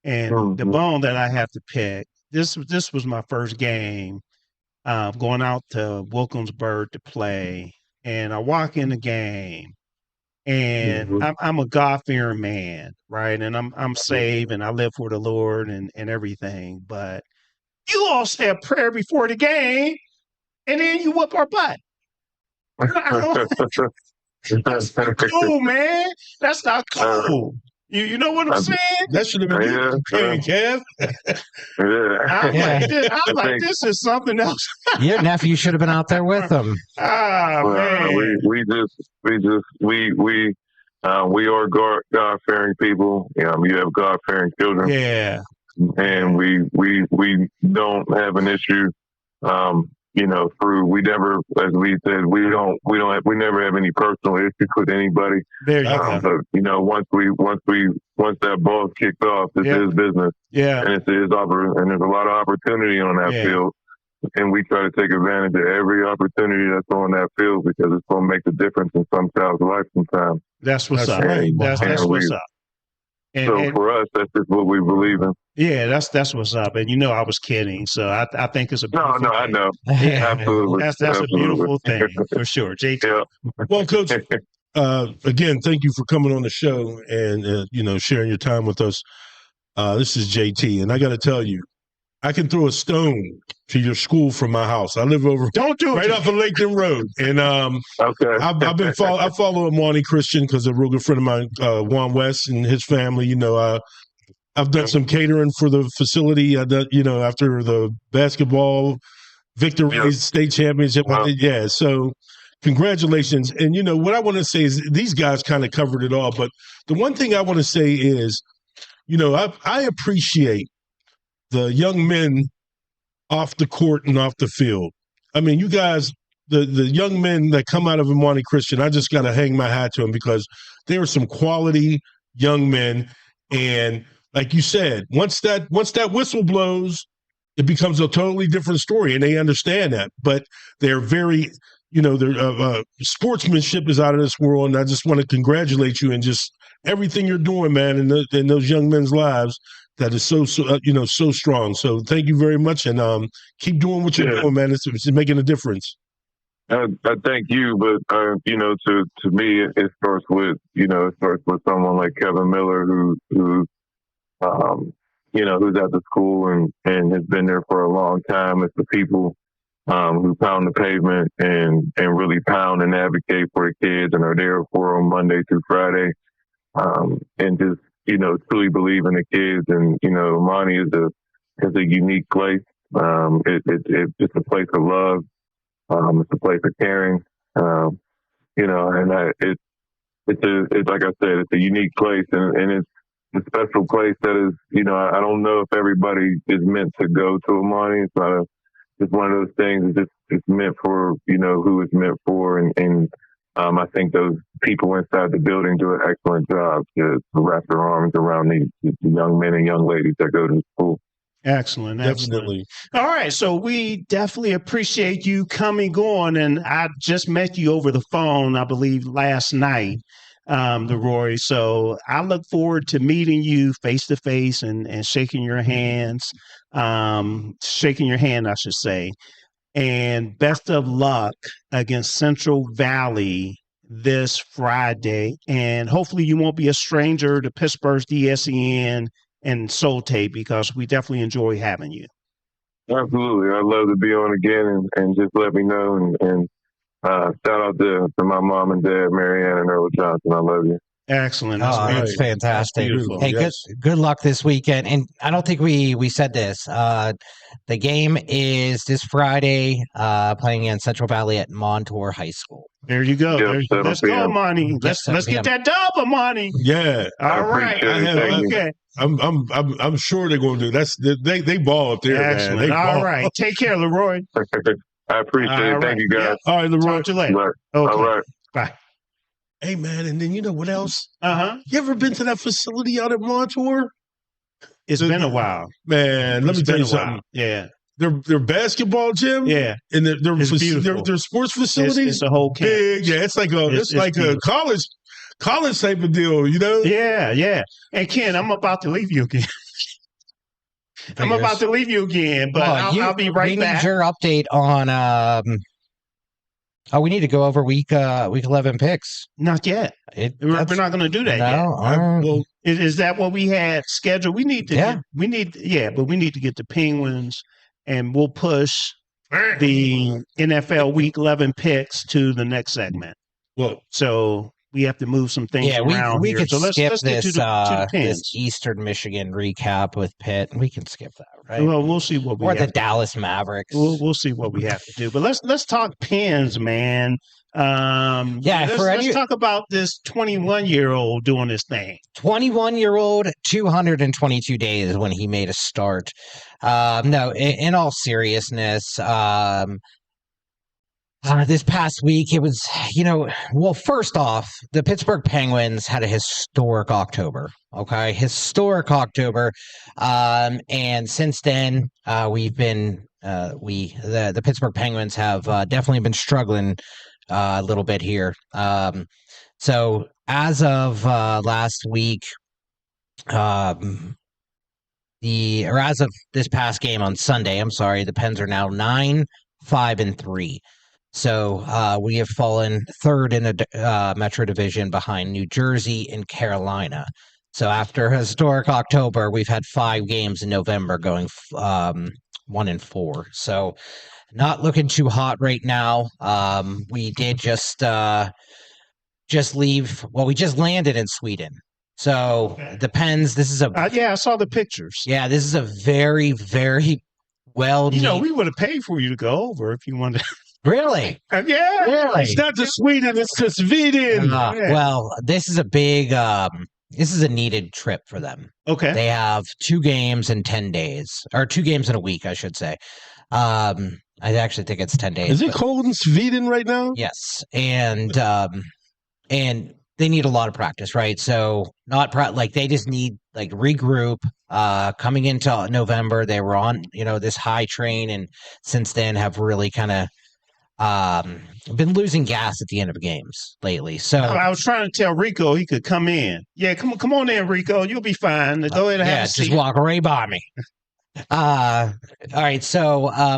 And the bone that I have to pick, this was my first game going out to Wilkinsburg to play, and I walk in the game. And I'm a God-fearing man, right? And I'm saved and I live for the Lord and everything. But you all say a prayer before the game, and then you whoop our butt. That's not cool, man. That's not cool. You know what I'm saying? That should have been Kev. I'm like, this is something else. Your nephew should have been out there with them. Man. We are God-fearing people. You have God-fearing children. Yeah. And we don't have an issue. We never, as we said, we never have any personal issues with anybody. There you go. But once that ball's kicked off, it's his business. Yeah. And there's a lot of opportunity on that field. And we try to take advantage of every opportunity that's on that field because it's going to make a difference in some child's life sometimes. That's what's up. That's what's up. And for us, that's just what we believe in. Yeah, that's what's up. And I was kidding. So I think it's a beautiful thing. I know. Yeah, absolutely. That's a beautiful thing for sure. JT. Yeah. Well, Coach, again, thank you for coming on the show and sharing your time with us. This is JT, and I got to tell you, I can throw a stone to your school from my house. I live over right off of Lakeland Road, and okay. I follow Imani Christian because a real good friend of mine, Juan West, and his family. I've done some catering for the facility. I done, after the basketball victories, state championship. Wow. Yeah, so congratulations. And what I want to say is these guys kind of covered it all, but the one thing I want to say is, I appreciate the young men off the court and off the field. I mean, you guys, the young men that come out of Imani Christian, I just got to hang my hat to them because they are some quality young men. And like you said, once that whistle blows, it becomes a totally different story, and they understand that. But they're very, their sportsmanship is out of this world, and I just want to congratulate you and just everything you're doing, man, in those young men's lives. That is so strong. So thank you very much, and keep doing what you're doing, man. It's making a difference. I thank you, but to me, it starts with someone like Kevin Miller, who's at the school and has been there for a long time. It's the people who pound the pavement and really pound and advocate for the kids and are there for them Monday through Friday, and just truly believe in the kids. And Imani is a unique place. It's a place of love. It's a place of caring. And it's like I said, it's a unique place, and it's a special place that is, I don't know if everybody is meant to go to Imani. It's not it's one of those things. It's meant for, who it's meant for. And I think those people inside the building do an excellent job to wrap their arms around the young men and young ladies that go to the school. Excellent. Definitely. All right. So we definitely appreciate you coming on. And I just met you over the phone, I believe, last night, LaRoi. So I look forward to meeting you face to face and shaking your hand, I should say. And best of luck against Central Valley this Friday. And hopefully you won't be a stranger to Pittsburgh's DSEN and Soul Tape, because we definitely enjoy having you. Absolutely. I'd love to be on again and just let me know. And shout out to my mom and dad, Marianne and Earl Johnson. I love you. Excellent. That's fantastic. That's hey, yes. good luck this weekend. And I don't think we said this. The game is this Friday, playing in Central Valley at Montour High School. There you go. Yep, Let's go, Monty. Let's get that dub, Monty. Yeah. All right. Okay. I'm sure they're going to do. They ball up there. Excellent. Man. All right. Take care, LaRoi. I appreciate it. Right. Thank you, guys. Yeah. All right, LaRoi. Talk to you later. Okay. All right. Bye. Hey, man, and then you know what else? Uh-huh. You ever been to that facility out at Montour? It's been a while. Man, let me tell you something. Yeah. Their basketball gym, Yeah. and their beautiful. their sports facility, It's a whole campus. big. Yeah, it's like a college type of deal, Yeah. And Ken, I'm about to leave you again. But I'll be right back. We need your update on. We need to go over week 11 picks. Not yet. We're not going to do that yet. Well, Is that what we had scheduled? We need to. Yeah. We need to get the Penguins, and we'll push the NFL Week 11 picks to the next segment. well, So we have to move some things around we here. could So let's skip get this to the this Pens. Eastern Michigan recap with Pitt. We can skip that, right? Well, we'll see what we Or have the Dallas Mavericks. We'll see what we have to do. But let's talk Pens, man. Let's talk about this 21-year-old doing this thing. 21-year-old, 222 days when he made a start. No, in all seriousness, this past week, it was, first off, the Pittsburgh Penguins had a historic October. Okay, historic October. And since then, we've been the Pittsburgh Penguins have definitely been struggling a little bit here. So as of last week, as of this past game on Sunday, the Pens are now 9-5-3. So we have fallen third in the Metro Division behind New Jersey and Carolina. So after a historic October, we've had 5 games in November going 1-4. So not looking too hot right now. We did just leave. Well, we just landed in Sweden. So it depends. This is I saw the pictures. Yeah, this is a very, very well. We would have paid for you to go over if you wanted. Really? Yeah. Really? It's not to Sweden, it's to Sweden. Well, this is a big, this is a needed trip for them. Okay. They have 2 games in 10 days, or 2 games in a week, I should say. I actually think it's 10 days. Is it cold in Sweden right now? Yes. And they need a lot of practice, right? So they just need regroup. Coming into November, they were on, this high train, and since then have really kind of been losing gas at the end of games lately. So I was trying to tell Rico he could come in. Yeah, come on in, Rico. You'll be fine. Go ahead and have a seat. Just walk right by me. All right, so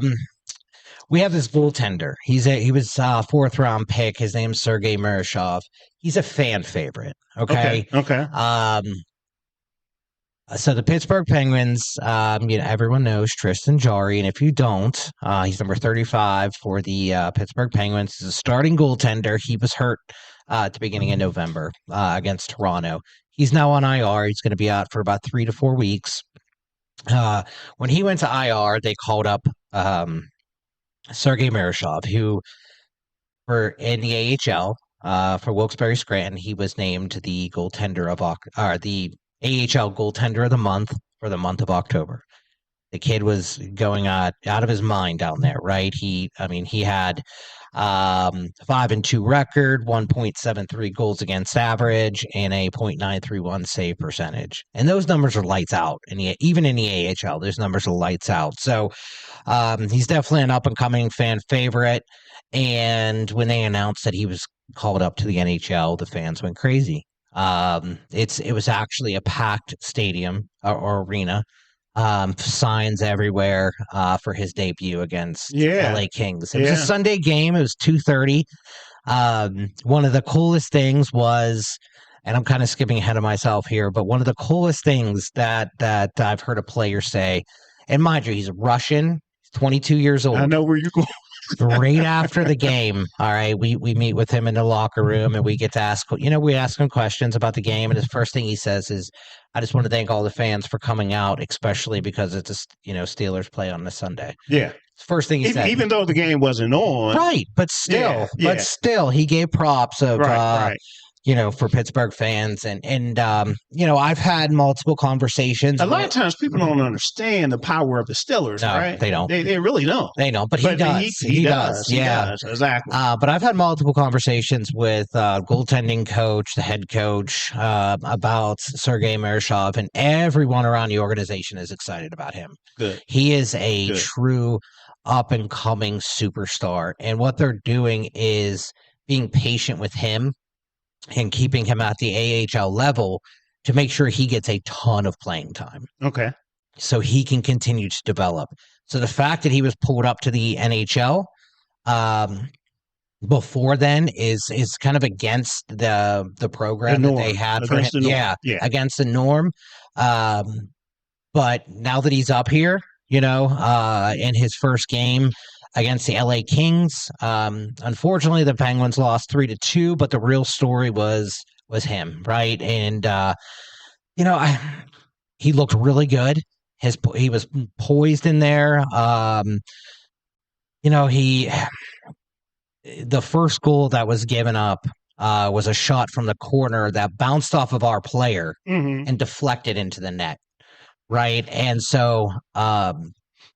we have this goaltender. He was 4th round pick. His name's Sergei Murashov. He's a fan favorite. Okay. So the Pittsburgh Penguins, everyone knows Tristan Jarry, and if you don't, he's number 35 for the Pittsburgh Penguins. He's a starting goaltender. He was hurt at the beginning of November against Toronto. He's now on IR. He's going to be out for about 3 to 4 weeks. When he went to IR, they called up Sergei Murashov, who in the AHL for Wilkes-Barre Scranton, he was named the goaltender of the AHL goaltender of the month for the month of October. The kid was going out of his mind down there, right? He had 5-2 record, 1.73 goals against average, and a .931 save percentage. And those numbers are lights out. And even in the AHL, those numbers are lights out. So he's definitely an up-and-coming fan favorite. And when they announced that he was called up to the NHL, the fans went crazy. It was actually a packed stadium or arena, signs everywhere for his debut against LA Kings. It was a Sunday game. It was 2:30. One of the coolest things was, and I'm kind of skipping ahead of myself here, but one of the coolest things that I've heard a player say, and mind you, he's Russian, 22 years old. I know where you're going. Right after the game, all right, we meet with him in the locker room, and we get to ask him questions about the game, and the first thing he says is, I just want to thank all the fans for coming out, especially because it's Steelers play on a Sunday. Yeah. First thing he said. Even though the game wasn't on. Right, but still he gave props of right. For Pittsburgh fans. And I've had multiple conversations. A lot of times people don't understand the power of the Steelers, right? They don't. They really don't. They don't, but he does. He does. Yeah. He does, exactly. But I've had multiple conversations with goaltending coach, the head coach, about Sergei Murashov, and everyone around the organization is excited about him. Good. He is a true up-and-coming superstar, and what they're doing is being patient with him and keeping him at the AHL level to make sure he gets a ton of playing time. Okay. So he can continue to develop. So the fact that he was pulled up to the NHL before then is kind of against the program that they had for him. Yeah, against the norm. But now that he's up here, in his first game against the LA Kings, unfortunately the Penguins lost 3-2, but the real story was him, right? And he looked really good. He was poised in there. The first goal that was given up was a shot from the corner that bounced off of our player and deflected into the net, right? And so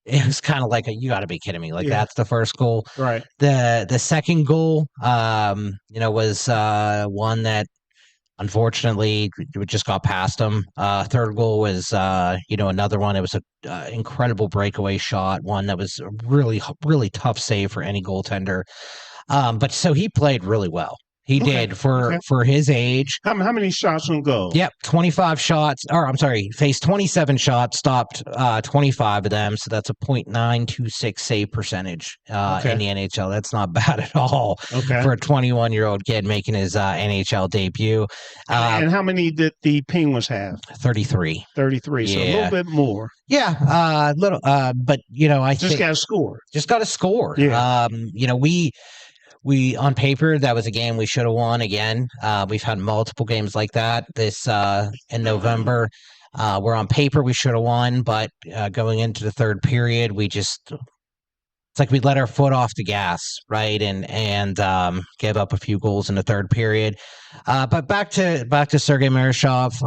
it was kind of like you got to be kidding me! That's the first goal, right? The second goal, was one that unfortunately just got past him. Third goal was another one. It was an incredible breakaway shot, one that was a really really tough save for any goaltender. But so he played really well. He Okay. did for his age. How many shots on goal? Yep, 25 shots. Or I'm sorry, faced 27 shots, stopped 25 of them. So that's a .926 save percentage in the NHL. That's not bad at all for a 21-year-old kid making his NHL debut. And how many did the Penguins have? 33. 33. So a little bit more. Yeah, little. But I just got to score. Just got to score. Yeah. We on paper, that was a game we should have won again. We've had multiple games like that this in November. Where on paper we should have won, but going into the third period, it's like we let our foot off the gas, right? And gave up a few goals in the third period. But back to Sergei Murashov,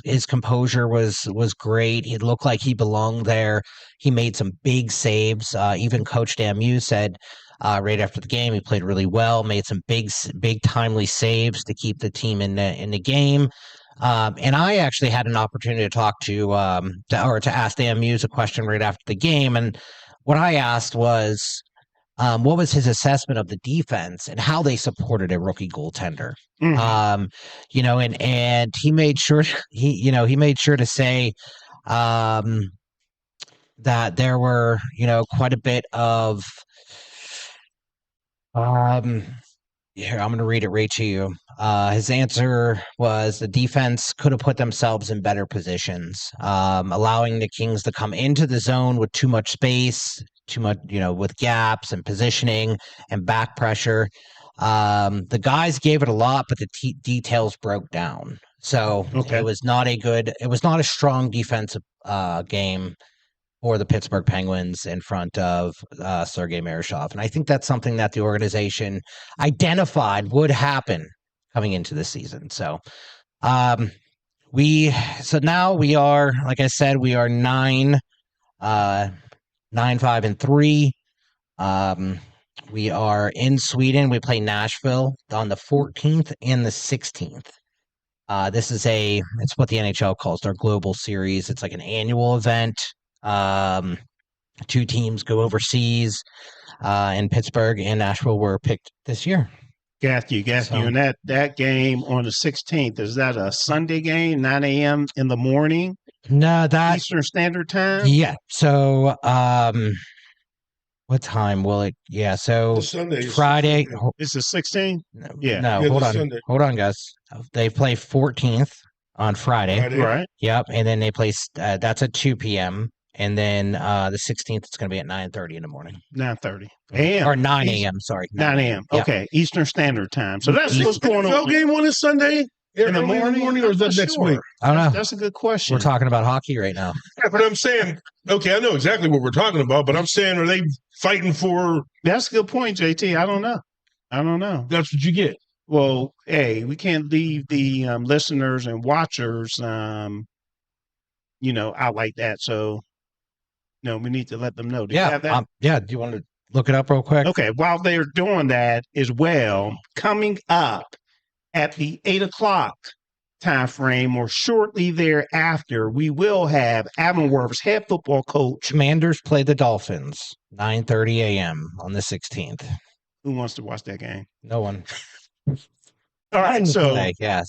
his composure was great. It looked like he belonged there. He made some big saves. Even Coach Damu said right after the game he played really well, made some big timely saves to keep the team in the game. And I actually had an opportunity to talk to ask Dan Muse a question right after the game. And what I asked was, what was his assessment of the defense and how they supported a rookie goaltender? Mm-hmm. And he made sure he made sure to say that there were quite a bit of here, I'm going to read it right to you. His answer was the defense could have put themselves in better positions, allowing the Kings to come into the zone with too much space, too much, with gaps and positioning and back pressure. The guys gave it a lot, but the details broke down. So it was not a strong defensive game for the Pittsburgh Penguins in front of Sergei Murashov. And I think that's something that the organization identified would happen coming into the season. So now we are, like I said, we are 9-5-3. We are in Sweden. We play Nashville on the 14th and the 16th. This is it's what the NHL calls their global series. It's like an annual event. Two teams go overseas, and Pittsburgh and Nashville were picked this year. Got you. And that game on the 16th, is that a Sunday game, 9 a.m. in the morning? No, that Eastern Standard Time? Yeah. So, what time will it? Yeah. So Friday. It's the 16th? Yeah. No, hold on, guys. They play 14th on Friday. Right. Yep. And then they play, that's at 2 p.m. And then the 16th, it's going to be at 9:30 in the morning. 9:30 a.m. Or 9 a.m. Sorry. 9 a.m. Okay. Eastern Standard Time. So that's what's going on. The game on this Sunday? In the morning, or is that next week? I don't know. That's a good question. We're talking about hockey right now. Yeah, but I'm saying, okay, I know exactly what we're talking about, but I'm saying, are they fighting for? That's a good point, JT. I don't know. That's what you get. Well, hey, we can't leave the listeners and watchers, out like that. So, we need to let them know. Do you have that? Do you want to look it up real quick? Okay. While they're doing that as well, coming up at the 8 o'clock time frame or shortly thereafter, we will have Avonworth's head football coach. Commanders play the Dolphins, 9:30 a.m. on the 16th. Who wants to watch that game? No one. All right, so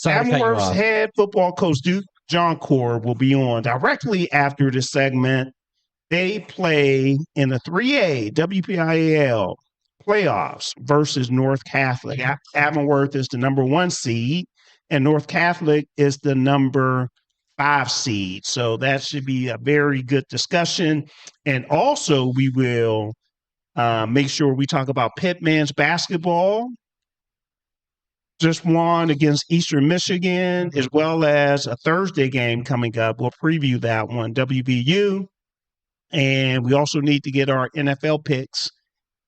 Avonworth's head football coach Duke Johncour will be on directly after this segment. They play in the 3A WPIAL playoffs versus North Catholic. Avonworth is the number 1 seed, and North Catholic is the number 5 seed. So that should be a very good discussion. And also, we will make sure we talk about Pitt men's basketball. Just won against Eastern Michigan, as well as a Thursday game coming up. We'll preview that one, WVU. And we also need to get our NFL picks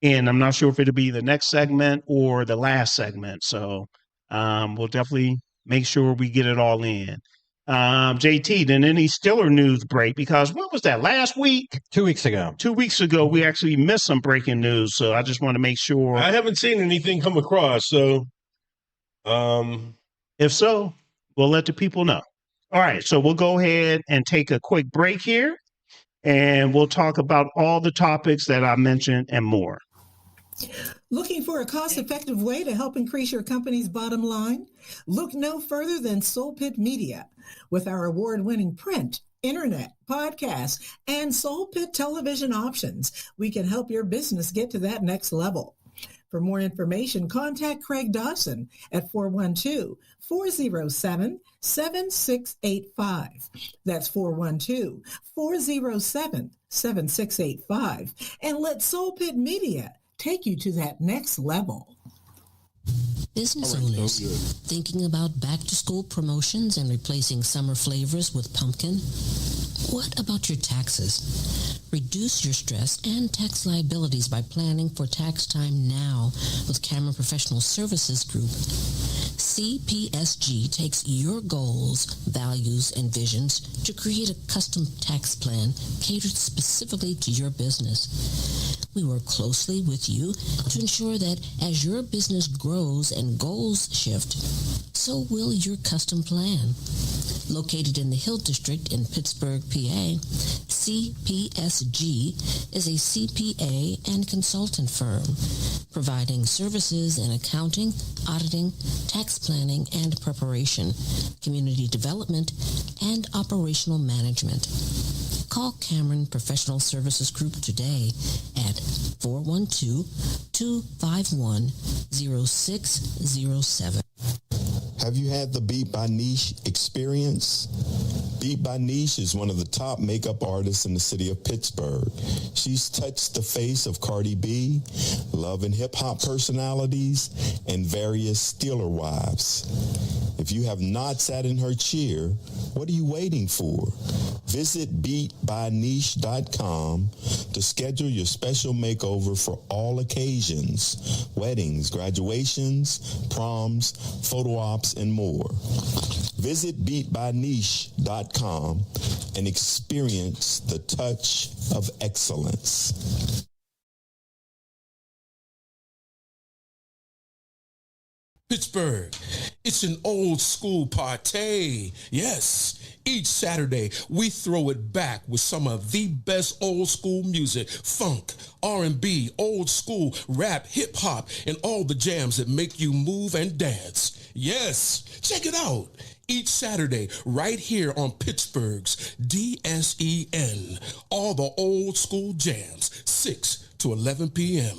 in. I'm not sure if it'll be the next segment or the last segment. So we'll definitely make sure we get it all in. JT, then any Steeler news break? Because what was that, last week? 2 weeks ago. 2 weeks ago, we actually missed some breaking news. So I just want to make sure. I haven't seen anything come across. So if so, we'll let the people know. All right. So we'll go ahead and take a quick break here. And we'll talk about all the topics that I mentioned and more. Looking for a cost-effective way to help increase your company's bottom line? Look no further than Soul Pit Media. With our award-winning print, internet, podcast, and Soul Pit television options, we can help your business get to that next level. For more information, contact Craig Dawson at 412-407-7685. That's 412-407-7685. And let Soul Pit Media take you to that next level. Business owners thinking about back-to-school promotions and replacing summer flavors with pumpkin? What about your taxes? Reduce your stress and tax liabilities by planning for tax time now with Cameron Professional Services Group. CPSG takes your goals, values, and visions to create a custom tax plan catered specifically to your business. We work closely with you to ensure that as your business grows and goals shift, so will your custom plan. Located in the Hill District in Pittsburgh, PA, CPSG is a CPA and consultant firm, providing services in accounting, auditing, tax planning and preparation, community development, and operational management. Call Cameron Professional Services Group today at 412-251-0607. Have you had the Beat by Niche experience? Beat by Niche is one of the top makeup artists in the city of Pittsburgh. She's touched the face of Cardi B, love and hip-hop personalities, and various Steeler wives. If you have not sat in her chair, what are you waiting for? Visit beatbyniche.com to schedule your special makeover for all occasions: weddings, graduations, proms, photo ops, and more. Visit beatbyniche.com and experience the touch of excellence. Pittsburgh, it's an old school party. Yes, each Saturday we throw it back with some of the best old school music, funk, R&B, old school, rap, hip hop, and all the jams that make you move and dance. Yes, check it out. Each Saturday right here on Pittsburgh's DSEN. All the old school jams, 6 to 11 p.m.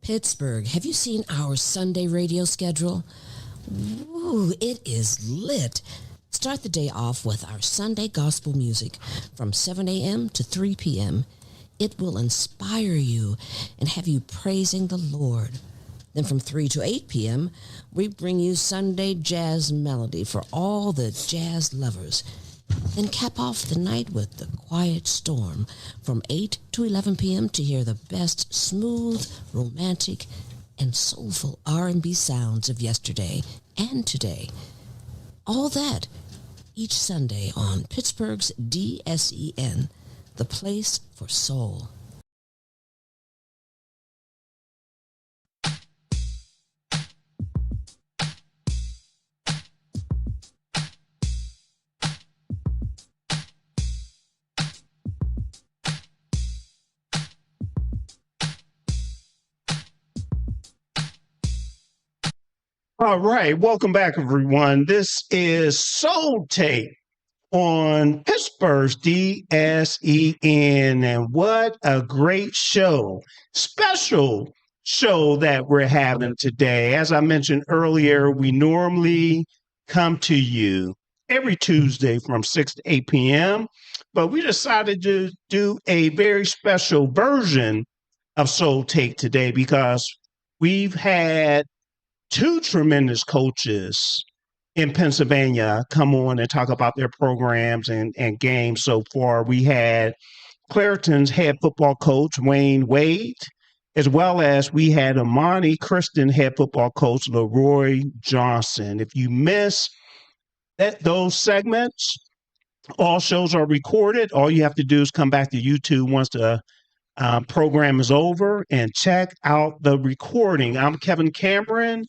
Pittsburgh, have you seen our Sunday radio schedule? Ooh, it is lit. Start the day off with our Sunday gospel music from 7 a.m. to 3 p.m. It will inspire you and have you praising the Lord. Then from 3 to 8 p.m., we bring you Sunday jazz melody for all the jazz lovers. Then cap off the night with The Quiet Storm from 8 to 11 p.m. to hear the best smooth, romantic, and soulful R&B sounds of yesterday and today. All that each Sunday on Pittsburgh's DSEN, the place for soul. All right, welcome back, everyone. This is Soul Tape on Pittsburgh's DSEN, and what a great show, special show that we're having today. As I mentioned earlier, we normally come to you every Tuesday from 6 to 8 p.m., but we decided to do a very special version of Soul Tape today because we've had two tremendous coaches in Pennsylvania come on and talk about their programs and games so far. We had Clairton's head football coach, Wayne Wade, as well as we had Imani Christian head football coach, LaRoi Johnson. If you miss those segments, all shows are recorded. All you have to do is come back to YouTube once the program is over and check out the recording. I'm Kevin Cameron.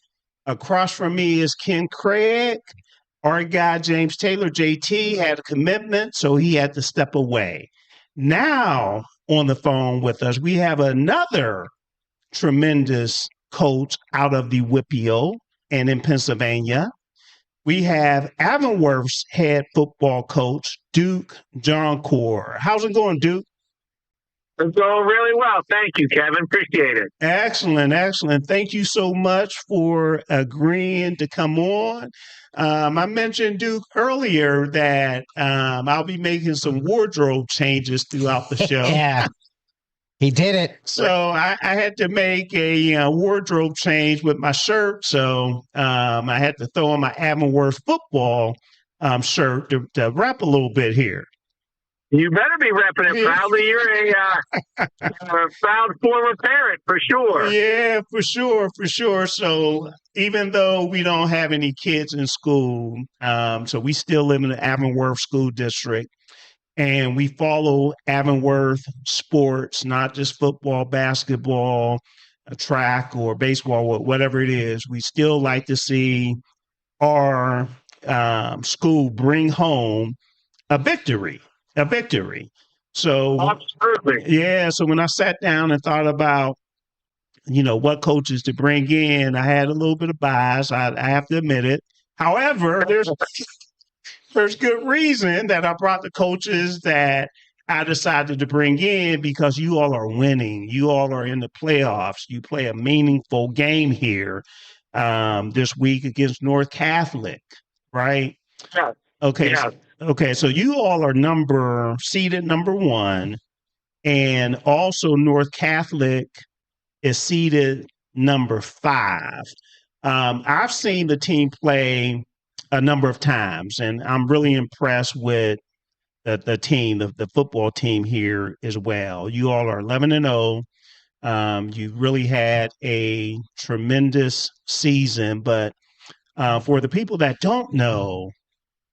Across from me is Ken Craig. Our guy, James Taylor, JT, had a commitment, so he had to step away. Now, on the phone with us, we have another tremendous coach out of the WPIAL and in Pennsylvania. We have Avonworth's head football coach, Duke Johncour. How's it going, Duke? It's going really well. Thank you, Kevin. Appreciate it. Excellent, excellent. Thank you so much for agreeing to come on. I mentioned, Duke, earlier that I'll be making some wardrobe changes throughout the show. Yeah, he did it. So I had to make a wardrobe change with my shirt. So I had to throw on my Avonworth football shirt to rep a little bit here. You better be repping it proudly. You're a proud former parent, for sure. Yeah, for sure. So even though we don't have any kids in school, so we still live in the Avonworth School District, and we follow Avonworth sports, not just football, basketball, track, or baseball, whatever it is. We still like to see our school bring home a victory. So, absolutely. Yeah. So when I sat down and thought about, what coaches to bring in, I had a little bit of bias. I have to admit it. However, there's good reason that I brought the coaches that I decided to bring in, because you all are winning. You all are in the playoffs. You play a meaningful game here this week against North Catholic, right? Yeah. Okay. Yeah. Okay, so you all are seeded number 1, and also North Catholic is seeded number 5. I've seen the team play a number of times, and I'm really impressed with the team, the football team here as well. You all are 11-0. You really had a tremendous season, but for the people that don't know,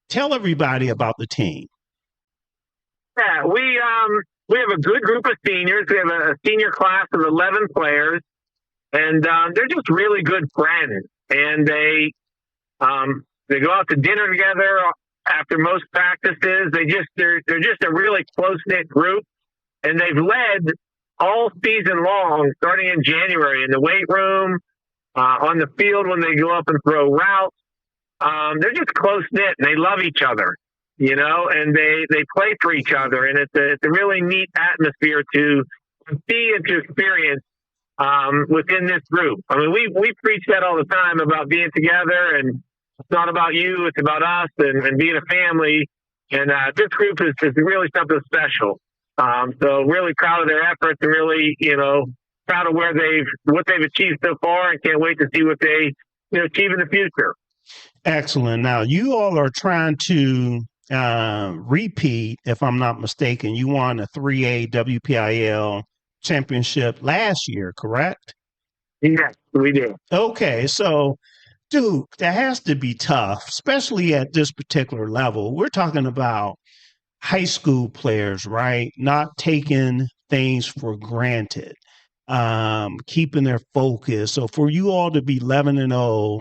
tell everybody about the team. Yeah, we have a good group of seniors. We have a senior class of 11 players, and they're just really good friends. And they go out to dinner together after most practices. They're just a really close-knit group, and they've led all season long, starting in January, in the weight room, on the field when they go up and throw routes. They're just close-knit, and they love each other, and they play for each other. And it's a really neat atmosphere to see and to experience within this group. I mean, we preach that all the time about being together, and it's not about you, it's about us and being a family. And this group is really something special. So really proud of their efforts, and really, proud of what they've achieved so far, and can't wait to see what they achieve in the future. Excellent. Now, you all are trying to repeat, if I'm not mistaken. You won a 3A WPIAL championship last year, correct? Yes, we did. Okay, so, Duke, that has to be tough, especially at this particular level. We're talking about high school players, right? Not taking things for granted, keeping their focus. So for you all to be 11-0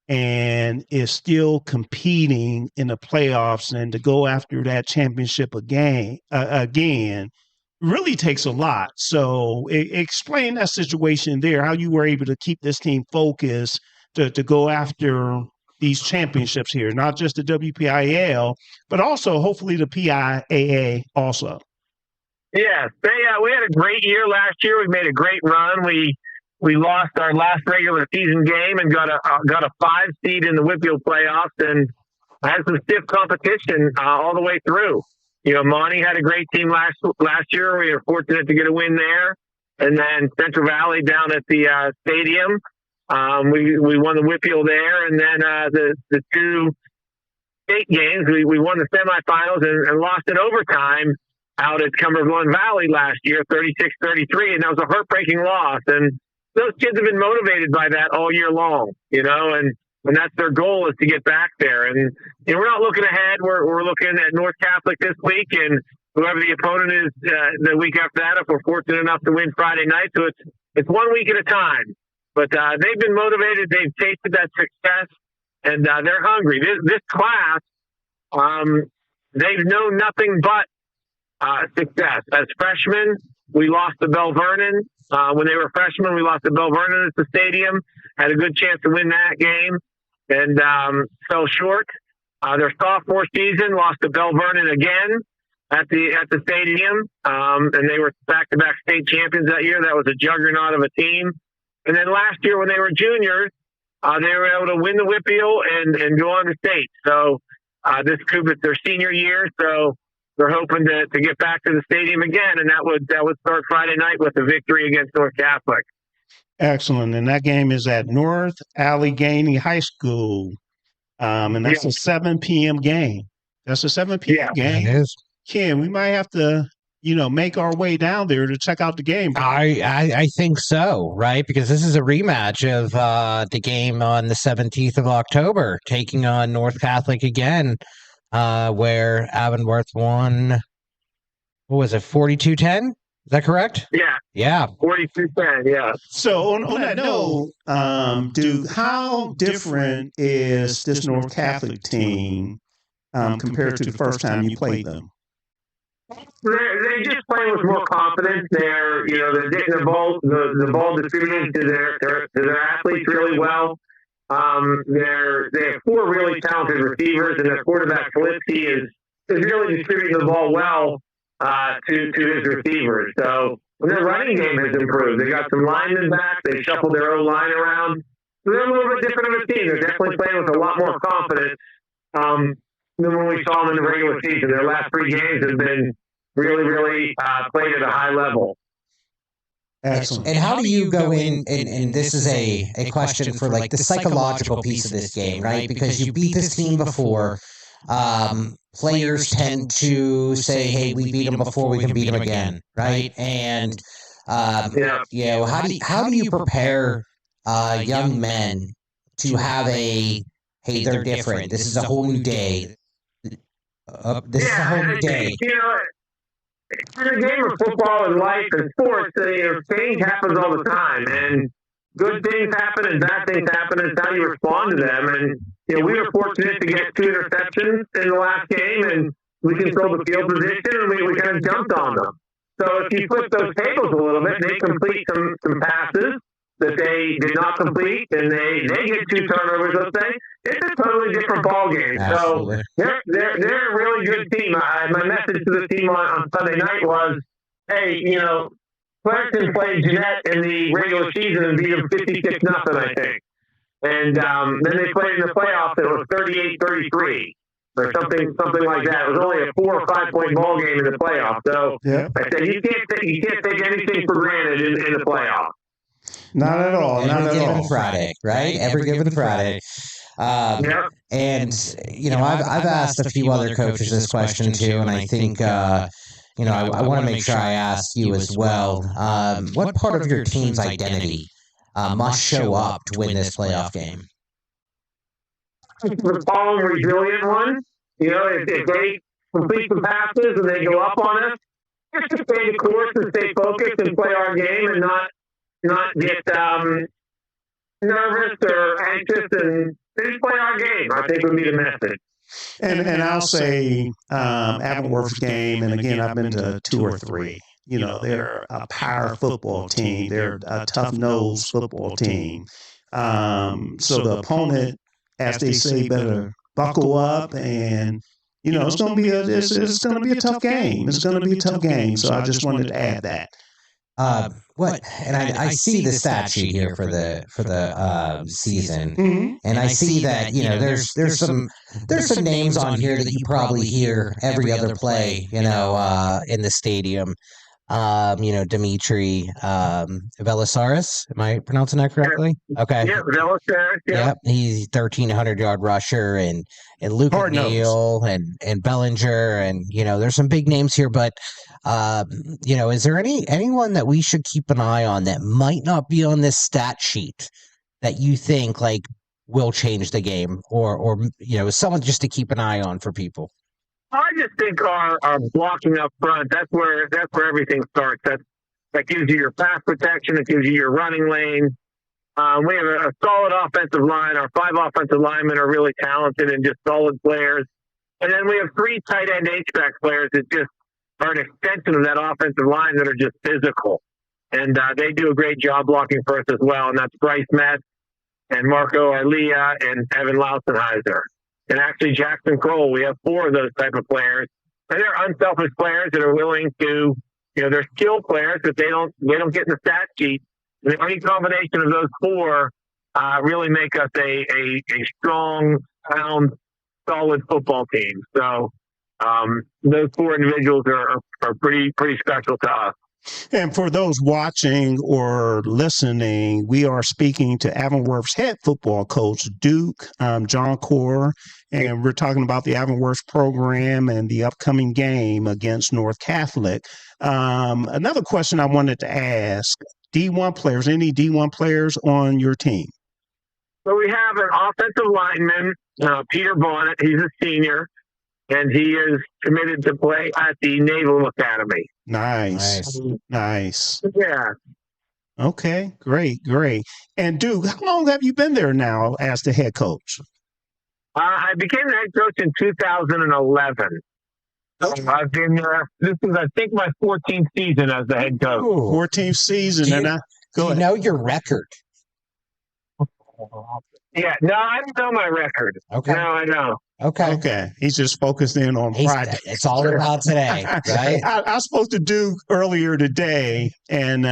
and is still competing in the playoffs and to go after that championship again really takes a lot. So explain that situation there, how you were able to keep this team focused to go after these championships here, not just the WPIAL, but also hopefully the PIAA also. Yeah, we had a great year last year. We made a great run. We lost our last regular season game and got a 5 seed in the WPIAL playoffs, and had some stiff competition all the way through. Imani had a great team last year. We were fortunate to get a win there, and then Central Valley down at the stadium. We won the WPIAL there, and then the 2 state games we won the semifinals and lost in overtime out at Cumberland Valley last year, 36-33, and that was a heartbreaking loss. And those kids have been motivated by that all year long, and that's their goal, is to get back there. And we're not looking ahead. We're looking at North Catholic this week, and whoever the opponent is the week after that, if we're fortunate enough to win Friday night. So it's 1 week at a time. But they've been motivated. They've tasted that success, and they're hungry. This class, they've known nothing but success. As freshmen, we lost to Bell Vernon. When they were freshmen, we lost to Bell Vernon at the stadium. Had a good chance to win that game and fell short. Their sophomore season, lost to Bell Vernon again at the stadium. And they were back-to-back state champions that year. That was a juggernaut of a team. And then last year when they were juniors, they were able to win the WPIAL and go on to state. So this group is their senior year, so they're hoping to get back to the stadium again, and that would start Friday night with a victory against North Catholic. Excellent. And that game is at North Allegheny High School. And that's a 7 p.m. game. That's a 7 p.m. game. It is. Ken, we might have to, make our way down there to check out the game. I think so, right? Because this is a rematch of the game on the 17th of October, taking on North Catholic again, where Avonworth won, what was it, 42-10? Is that correct? Yeah. Yeah. 42-10, yeah. So on that note, Duke, how different is this North Catholic team compared to the first time you played them? They just play with more confidence. They're getting the ball distributed to their athletes really well. They have four really talented receivers, and their quarterback Felicity is really distributing the ball well to his receivers. So their running game has improved. They got some linemen back. They shuffled their O-line around. So they're a little bit different of a team. They're definitely playing with a lot more confidence than when we saw them in the regular season. Their last three games have been really, really played at a high level. Excellent. And how do you go in, and this is a question for like the psychological piece of this game, right? Because you beat this team before. Players tend to say, hey, we beat them before, we can beat them again, right? And, how do you prepare young men to have hey, they're different. This is a whole new day. This is a whole new day. In a game of football and life and sports, change happens all the time, and good things happen and bad things happen, and it's how you respond to them. And we were fortunate to get 2 interceptions in the last game, and we controlled the field position, and we kind of jumped on them. So if you flip those tables a little bit, they complete some passes that they did not complete, and they get 2 turnovers, let's say, it's a totally different ball game. Absolutely. So they're a really good team. My message to the team on Sunday night was, hey, Clarkson played Jeanette in the regular season and beat them 56-0, I think. And then they played in the playoffs. It was 38-33 or something like that. It was only a 4 or 5 point ball game in the playoffs. So I said you can't take anything for granted in the playoffs. Not at all. Every given Friday, right? Every given Friday. And I've asked a few other coaches this question too, and I think I want to make sure I ask you as well. What part of your team's identity must show up to win this playoff game? The calm, resilient one. If they complete some passes and they go up on us, just to stay the course and stay focused and play our game and not get nervous or anxious and just play our game, I think would be the message. And I'll say Avonworth's game, and again, I've been to 2 or 3. They're a power football team. They're a tough-nosed football team. So the opponent, as they say, better buckle up, and it's going to be a tough game. It's going to be a tough game. So I just wanted to add that. And I see the stat sheet here for the season, and I see that there's some names on here that you probably hear every other play, in the stadium. Dimitri Velisaris. Am I pronouncing that correctly? Okay. Yeah, Velisaris. Yeah. Yep. He's 1,300-yard rusher, and Luke O'Neill and Bellinger, and there's some big names here. But is there anyone that we should keep an eye on that might not be on this stat sheet that you think will change the game, or someone just to keep an eye on for people? I just think our blocking up front, that's where everything starts. That gives you your pass protection. It gives you your running lane. We have a solid offensive line. Our 5 offensive linemen are really talented and just solid players. And then we have 3 tight end H-back players that just are an extension of that offensive line that are just physical. And they do a great job blocking for us as well. And that's Bryce Metz and Marco Arlia and Evan Lausenheiser. And actually Jackson Cole. We have 4 of those type of players. And they're unselfish players that are willing to, they're skilled players, but they don't get in the stat sheet. And any combination of those 4 really make us a strong, sound, solid football team. So those 4 individuals are pretty special to us. And for those watching or listening, we are speaking to Avonworth's head football coach, Duke Johncour, and we're talking about the Avonworth program and the upcoming game against North Catholic. Another question I wanted to ask, D1 players, any D1 players on your team? So we have an offensive lineman, Peter Bonnet. He's a senior, and he is committed to play at the Naval Academy. Nice. Yeah. Okay, great. And Duke, how long have you been there now as the head coach? I became the head coach in 2011. I've been there. This is, I think, my 14th season as the head coach. 14th season. Do you know your record? Yeah, no, I don't know my record. Okay. No, I don't. Okay. He's just focused in on Friday. It's all about today, right? I spoke to Duke earlier today, and,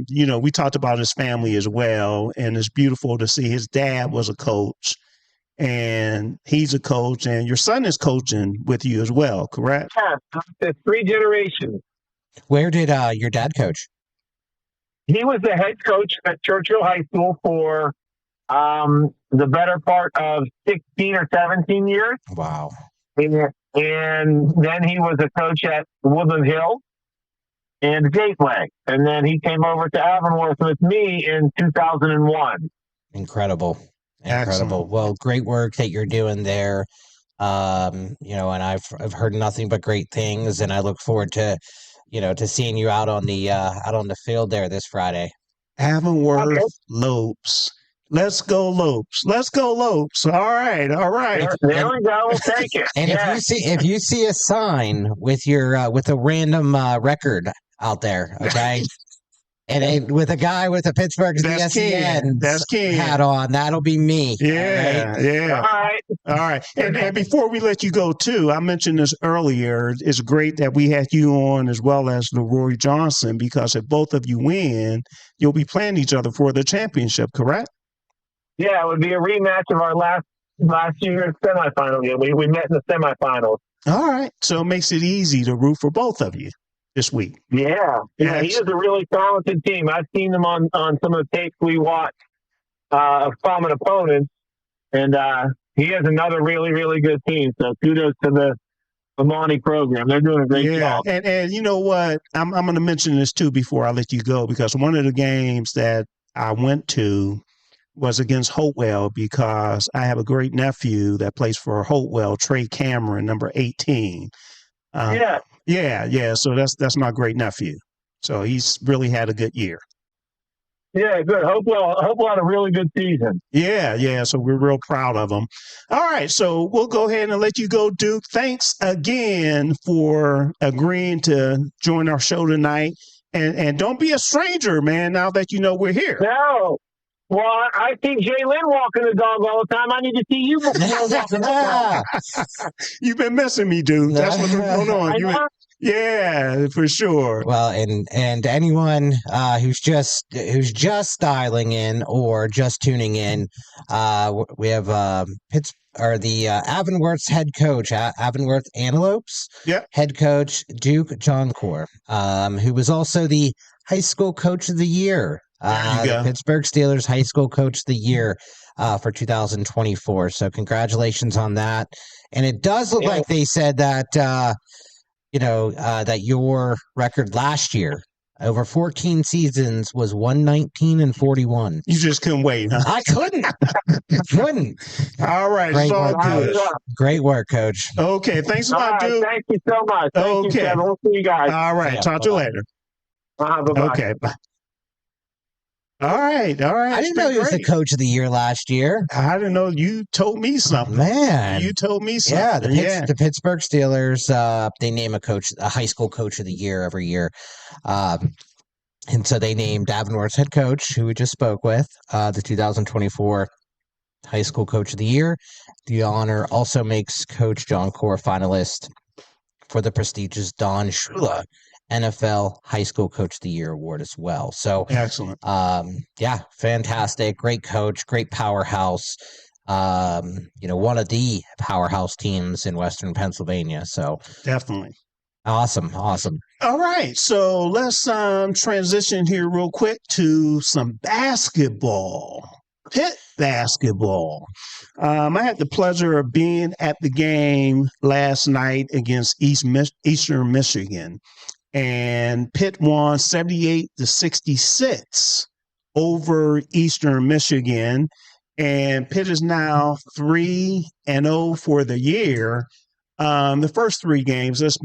we talked about his family as well, and it's beautiful to see his dad was a coach, and he's a coach, and your son is coaching with you as well, correct? Yeah, it's 3 generations. Where did your dad coach? He was the head coach at Churchill High School for the better part of 16 or 17 years. Wow. And then he was a coach at Woodland Hill and Gateway. And then he came over to Avonworth with me in 2001. Incredible. Excellent. Well, great work that you're doing there. And I've heard nothing but great things, and I look forward to seeing you out on the field there this Friday. Avonworth Lopes. Let's go Lopes. All right. There we go. We'll take it. And if you see a sign with your with a random record out there, okay, and with a guy with a Pittsburgh DSEN hat on, that'll be me. Yeah, right? yeah. All right. And before we let you go, too, I mentioned this earlier. It's great that we had you on as well as LaRoi Johnson, because if both of you win, you'll be playing each other for the championship, correct? Yeah, it would be a rematch of our last year's semifinal game. We met in the semifinals. All right. So it makes it easy to root for both of you this week. Yeah. He is a really talented team. I've seen them on some of the tapes we watch of common opponents, and he has another really, really good team. So kudos to the Imani program. They're doing a great job. And you know what? I'm going to mention this, too, before I let you go, because one of the games that I went to was against Hopewell, because I have a great nephew that plays for Hopewell, Trey Cameron, number 18. Yeah. So that's my great nephew. So he's really had a good year. Yeah, good. Hopewell had a really good season. Yeah. So we're real proud of him. All right. So we'll go ahead and let you go, Duke. Thanks again for agreeing to join our show tonight. And don't be a stranger, man, now that you know we're here. No. Well, I see Jalen walking the dog all the time. I need to see you walking the dog. You've been missing me, dude. That's what's going on. Yeah, for sure. Well, and anyone who's just dialing in or just tuning in, we have the Avonworth's head coach, Avonworth Antelopes. Yep. Head coach Duke Johncour, who was also the high school coach of the year. The Pittsburgh Steelers High School Coach of the Year for 2024. So congratulations on that. And it does look like they said that, that your record last year over 14 seasons was 119-41. You just couldn't wait, huh? I couldn't. All right. Great work, Coach. Okay. Thanks a lot, dude. Thank you so much. Thank you, Kevin. We'll see you guys. All right. Talk to you later. Bye-bye. Okay. Bye. All right. I didn't know he was the coach of the year last year. I didn't know. You told me something. Man. You told me something. Yeah, the Pittsburgh Steelers, they name a high school coach of the year every year. And so they named Avonworth's head coach, who we just spoke with, the 2024 high school coach of the year. The honor also makes Coach Johncour finalist for the prestigious Don Shula NFL High School Coach of the Year award as well. So excellent. Fantastic. Great coach, great powerhouse. One of the powerhouse teams in Western Pennsylvania. So definitely. Awesome. All right. So let's transition here real quick to some basketball. Pitt basketball. I had the pleasure of being at the game last night against Eastern Michigan. And Pitt won 78-66 over Eastern Michigan. And Pitt is now 3-0 for the year. The first three games, let's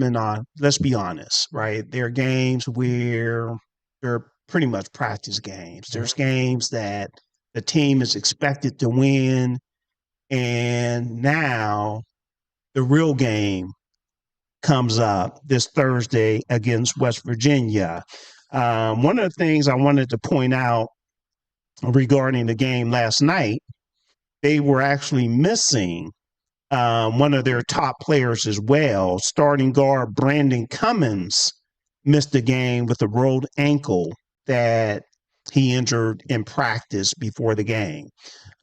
be honest, right? They're games where they're pretty much practice games. There's games that the team is expected to win. And now the real game comes up this Thursday against West Virginia. One of the things I wanted to point out regarding the game last night, they were actually missing one of their top players as well. Starting guard Brandon Cummins missed the game with a rolled ankle that he injured in practice before the game,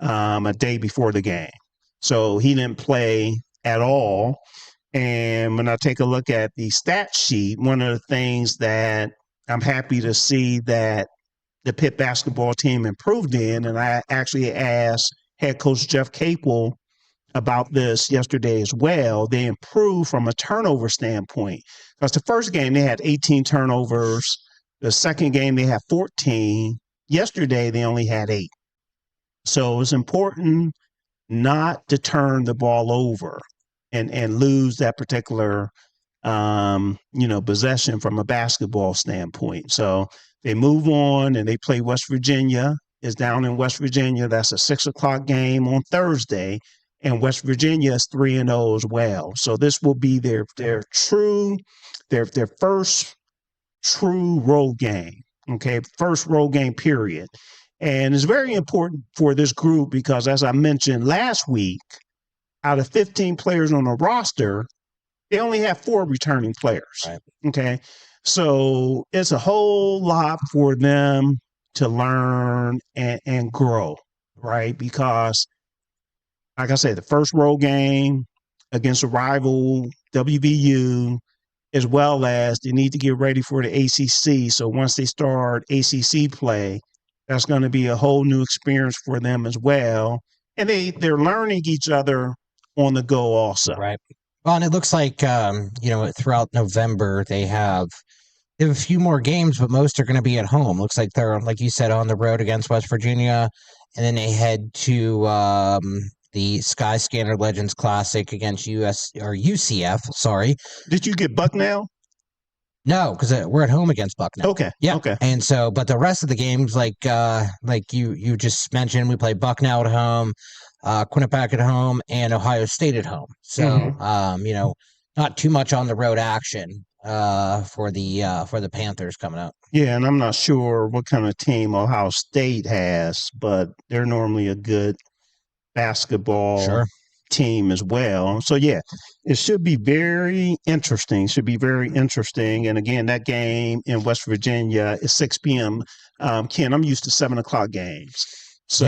a day before the game. So he didn't play at all. And when I take a look at the stat sheet, one of the things that I'm happy to see that the Pitt basketball team improved in, and I actually asked head coach Jeff Capel about this yesterday as well, they improved from a turnover standpoint. Because the first game, they had 18 turnovers. The second game, they had 14. Yesterday, they only had 8. So it's important not to turn the ball over and lose that particular, possession from a basketball standpoint. So they move on and they play West Virginia. Is down in West Virginia. That's a 6:00 game on Thursday. And West Virginia is 3-0 as well. So this will be their first true road game. Okay, first road game period. And it's very important for this group because, as I mentioned last week, out of 15 players on the roster, they only have 4 returning players. Right. Okay, so it's a whole lot for them to learn and grow, right? Because, like I said, the first road game against a rival WVU, as well as they need to get ready for the ACC. So once they start ACC play, that's going to be a whole new experience for them as well. And they're learning each other on the go also. Right. Well, and it looks like, throughout November, they have a few more games, but most are going to be at home. Looks like they're, like you said, on the road against West Virginia. And then they head to the Skyscanner Legends Classic against UCF. Sorry. Did you get Bucknell? No, because we're at home against Bucknell. Okay. Yeah. Okay. And so, but the rest of the games, like you just mentioned, we play Bucknell at home, Quinnipiac at home, and Ohio State at home. So, not too much on the road action for the Panthers coming up. Yeah, and I'm not sure what kind of team Ohio State has, but they're normally a good basketball team as well. So, yeah, it should be very interesting. And, again, that game in West Virginia is 6 p.m. Ken, I'm used to 7:00 games. So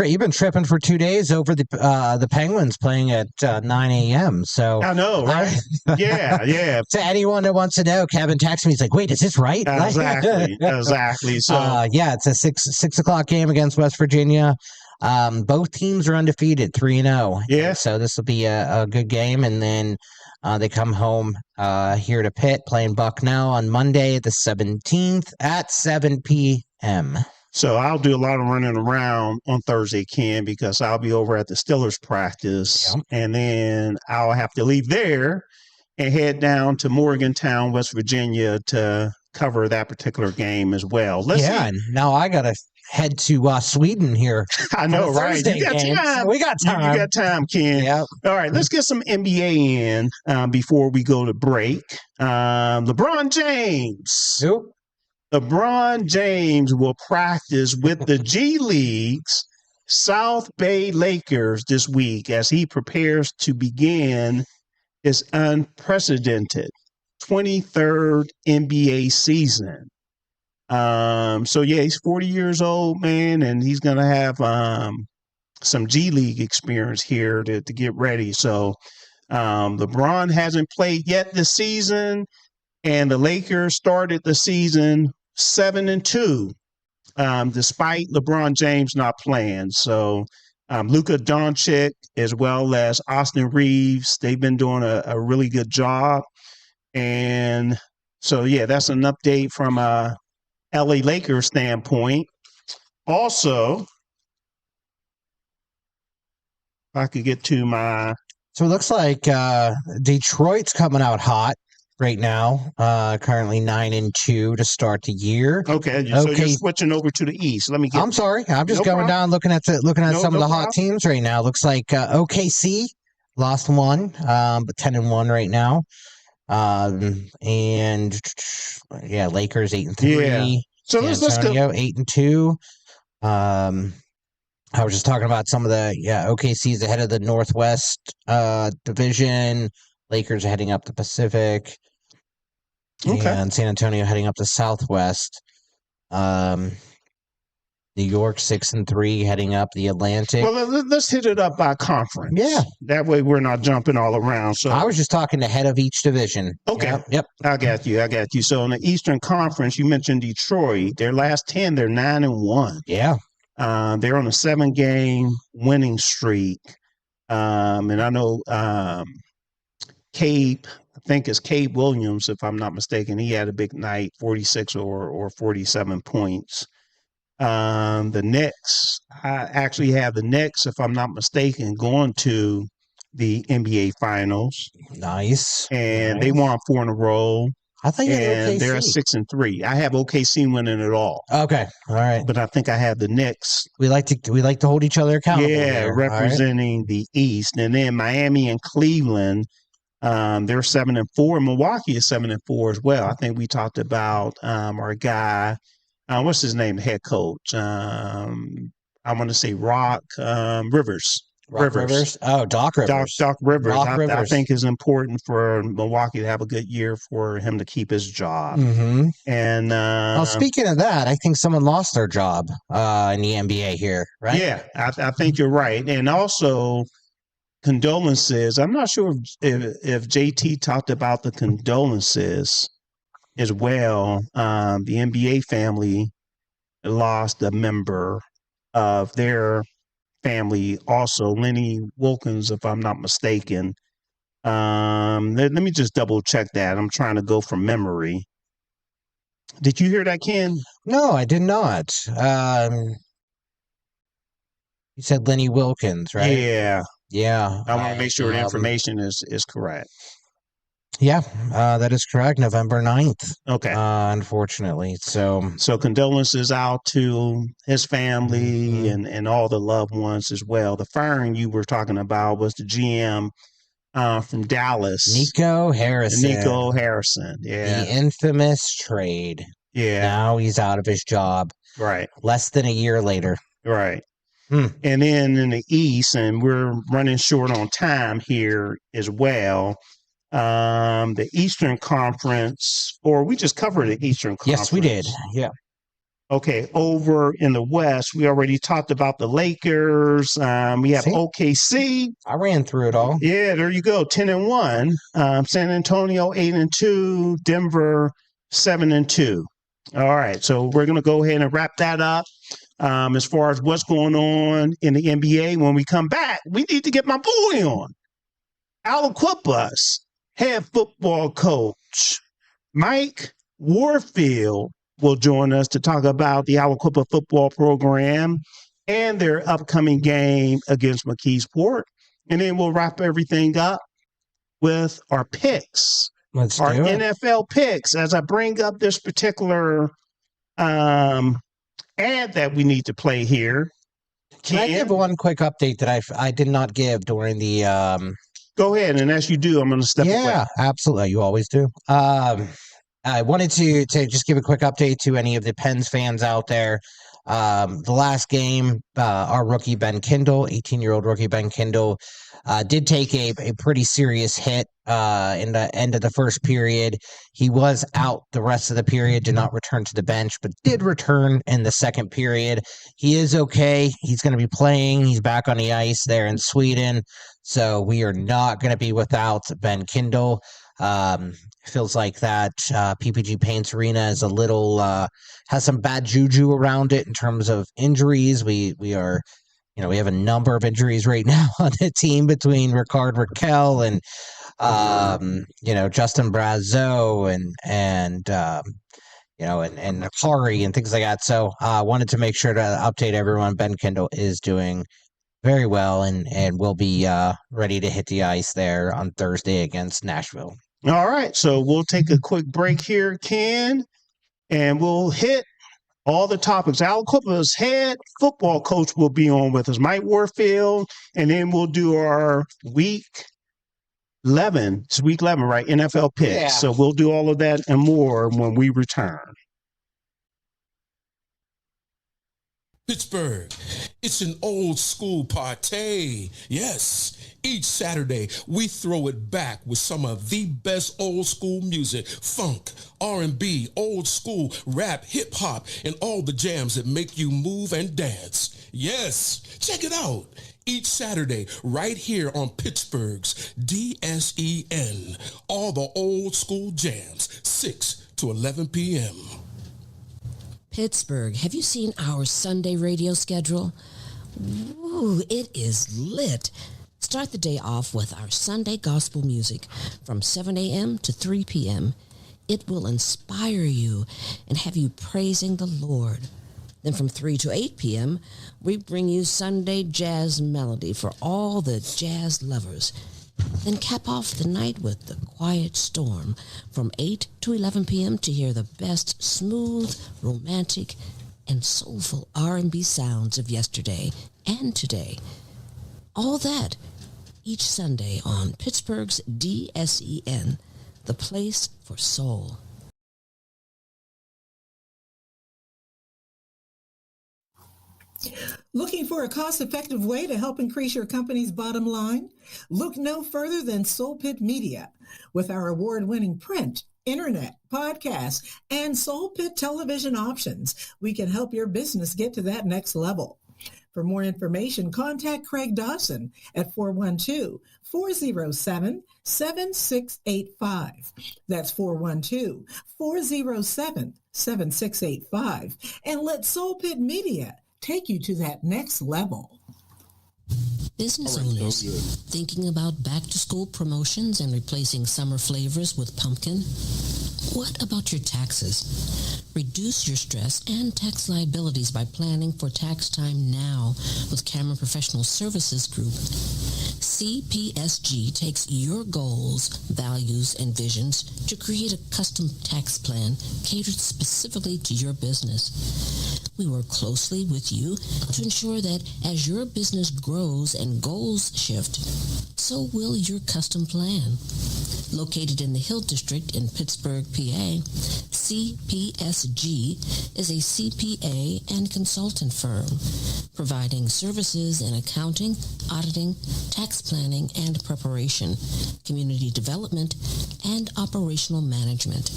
you've been tripping for 2 days over the Penguins playing at 9 a.m. So I know, right? Yeah. To anyone that wants to know, Kevin texted me. He's like, "Wait, is this right?" Exactly. So it's a 6:00 game against West Virginia. Both teams are undefeated, 3-0. Yeah. So this will be a good game, and then they come home here to Pitt, playing Bucknell on Monday the 17th at 7 p.m. So I'll do a lot of running around on Thursday, Ken, because I'll be over at the Steelers practice, and then I'll have to leave there and head down to Morgantown, West Virginia to cover that particular game as well. And now I got to head to Sweden here. I know, right? You got time. We got time. You got time, Ken. Yep. All right, let's get some NBA in before we go to break. LeBron James. Who? LeBron James will practice with the G League's South Bay Lakers this week as he prepares to begin his unprecedented 23rd NBA season. So yeah, he's 40 years old, man, and he's gonna have some G League experience here to get ready. So LeBron hasn't played yet this season, and the Lakers started the season 7-2, despite LeBron James not playing. So Luka Doncic as well as Austin Reeves, they've been doing a really good job. And so yeah, that's an update from LA Lakers standpoint. Also, if I could get to my... So it looks like Detroit's coming out hot right now, currently 9-2 to start the year. Okay, so you're switching over to the East. Let me get... I'm sorry. I'm just going down looking at some of the hot teams right now. Looks like OKC lost one, but 10-1 right now. And yeah, Lakers 8-3. Yeah. So let's go 8-2. I was just talking about some of the OKC's ahead of the Northwest division. Lakers are heading up the Pacific. Okay. And San Antonio heading up the Southwest. New York 6-3 heading up the Atlantic. Well, let's hit it up by conference. Yeah. That way we're not jumping all around. So I was just talking the head of each division. Okay. Yep. I got you. So in the Eastern Conference, you mentioned Detroit. Their last 10, they're 9-1. Yeah. They're on a 7-game winning streak. And I know Cape, I think it's Cape Williams, if I'm not mistaken. He had a big night, 46 or 47 points. The Knicks, I actually have the Knicks, if I'm not mistaken, going to the NBA Finals. Nice. And they won 4 in a row. I think they're at 6-3. I have OKC winning it all. Okay, all right. But I think I have the Knicks. We like to hold each other accountable. Yeah, here. representing the East, and then Miami and Cleveland. They're 7-4. Milwaukee is 7-4 as well. I think we talked about our guy. What's his name? Head coach. I want to say Rivers. Rivers. Oh, Doc Rivers. Doc Rivers. Rivers. I think is important for Milwaukee to have a good year for him to keep his job. Mm-hmm. And well, speaking of that, I think someone lost their job in the NBA here, right? Yeah, I think you're right. And also, condolences. I'm not sure if JT talked about the condolences as well. The NBA family lost a member of their family also, Lenny Wilkins, if I'm not mistaken. Let me just double check that. I'm trying to go from memory. Did you hear that, Ken? No, I did not. You said Lenny Wilkins, right? Yeah. I want to make sure the information is correct. Yeah, that is correct. November 9th. Okay. Unfortunately. So condolences out to his family and all the loved ones as well. The firing you were talking about was the GM from Dallas. Nico Harrison. Yeah. The infamous trade. Yeah. Now he's out of his job. Right. Less than a year later. Right. And then in the East, and we're running short on time here as well. The Eastern Conference, or we just covered the Eastern Conference. Yes, we did. Yeah. Okay. Over in the West, we already talked about the Lakers. We have OKC. I ran through it all. Yeah, there you go. 10-1. San Antonio 8-2. Denver 7-2. All right. So we're going to go ahead and wrap that up. As far as what's going on in the NBA, when we come back, we need to get my boy on. Aliquippa's head football coach, Mike Warfield, will join us to talk about the Aliquippa football program and their upcoming game against McKeesport. And then we'll wrap everything up with our picks Let's our do it. NFL picks as I bring up this particular ad that we need to play here. Can I give one quick update that I did not give during the Go ahead, and as you do, I'm going to step away. Yeah, absolutely. You always do. I wanted to just give a quick update to any of the Pens fans out there. The last game, our rookie Ben Kendall, 18-year-old rookie Ben Kendall, did take a pretty serious hit in the end of the first period. He was out the rest of the period, did not return to the bench, but did return in the second period. He is okay. He's going to be playing. He's back on the ice there in Sweden. So we are not going to be without Ben Kendall. Feels like that PPG Paints Arena is a little has some bad juju around it in terms of injuries. We are, we have a number of injuries right now on the team between Ricard Raquel and Justin Brazeau and Akari and things like that. So I wanted to make sure to update everyone. Ben Kendall is doing very well and will be ready to hit the ice there on Thursday against Nashville. All right, so we'll take a quick break here, Ken, and we'll hit all the topics. Aliquippa's head football coach will be on with us, Mike Warfield, and then we'll do our week 11. It's week 11, right? NFL picks. Yeah. So we'll do all of that and more when we return. Pittsburgh, it's an old school party. Yes, each Saturday we throw it back with some of the best old school music, funk, R&B, old school, rap, hip hop, and all the jams that make you move and dance. Yes, check it out. Each Saturday right here on Pittsburgh's DSEN. All the old school jams, 6 to 11 p.m. Pittsburgh, have you seen our Sunday radio schedule? Ooh, it is lit. Start the day off with our Sunday gospel music from 7 a.m. to 3 p.m. It will inspire you and have you praising the Lord. Then from 3 to 8 p.m., we bring you Sunday jazz melody for all the jazz lovers. Then cap off the night with The Quiet Storm from 8 to 11 p.m. to hear the best smooth, romantic, and soulful R&B sounds of yesterday and today. All that each Sunday on Pittsburgh's DSEN, the place for soul. Looking for a cost-effective way to help increase your company's bottom line? Look no further than Soul Pit Media. With our award-winning print, internet, podcast, and Soul Pit television options, we can help your business get to that next level. For more information, contact Craig Dawson at 412-407-7685. That's 412-407-7685. And let Soul Pit Media take you to that next level. Business owners thinking about back-to-school promotions and replacing summer flavors with pumpkin? What about your taxes? Reduce your stress and tax liabilities by planning for tax time now with Cameron Professional Services Group. CPSG takes your goals, values, and visions to create a custom tax plan catered specifically to your business. We work closely with you to ensure that as your business grows and goals shift, so will your custom plan. Located in the Hill District in Pittsburgh, PA, CPSG is a CPA and consultant firm, providing services in accounting, auditing, tax planning and preparation, community development, and operational management.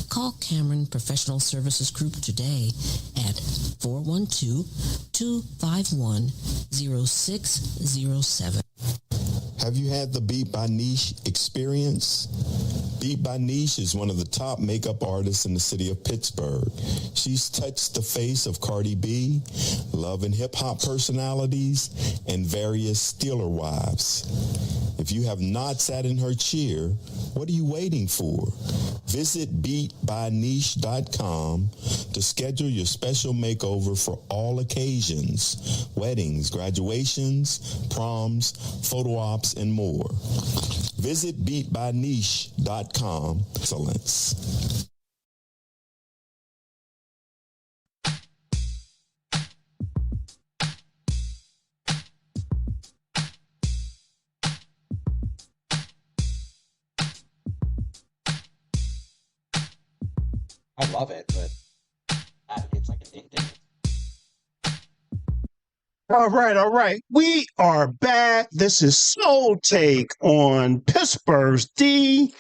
Call Cameron Professional Services Group today at 412-251-0607. Have you had the Beat by Niche experience? Beat by Niche is one of the top makeup artists in the city of Pittsburgh. She's touched the face of Cardi B, love and hip-hop personalities, and various Steeler wives. If you have not sat in her chair, what are you waiting for? Visit beatbyniche.com to schedule your special makeover for all occasions, weddings, graduations, proms, photo ops, and more. Visit beatbyniche.com. Excellence. I love it, but it's like addictive. All right. We are back. This is Soul Take on Pittsburgh's DSEN.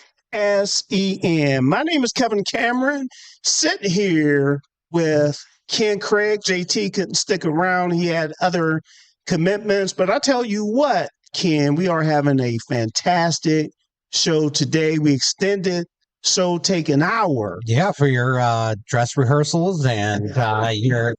My name is Kevin Cameron. Sitting here with Ken Craig. JT couldn't stick around. He had other commitments. But I tell you what, Ken, we are having a fantastic show today. We extended Soul Take an hour. Yeah, for your dress rehearsals and your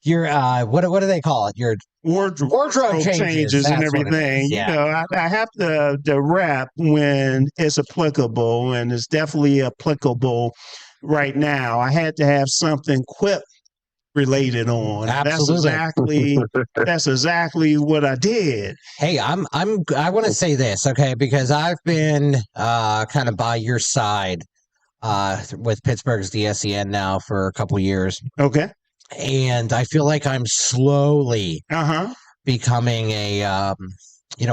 what do they call it? Your wardrobe changes and everything. Yeah. You know, I have to rap when it's applicable, and it's definitely applicable right now. I had to have something quip related on. Absolutely. That's exactly what I did. Hey, I want to say this, okay, because I've been kind of by your side with Pittsburgh's DSEN now for a couple years. Okay. And I feel like I'm slowly becoming a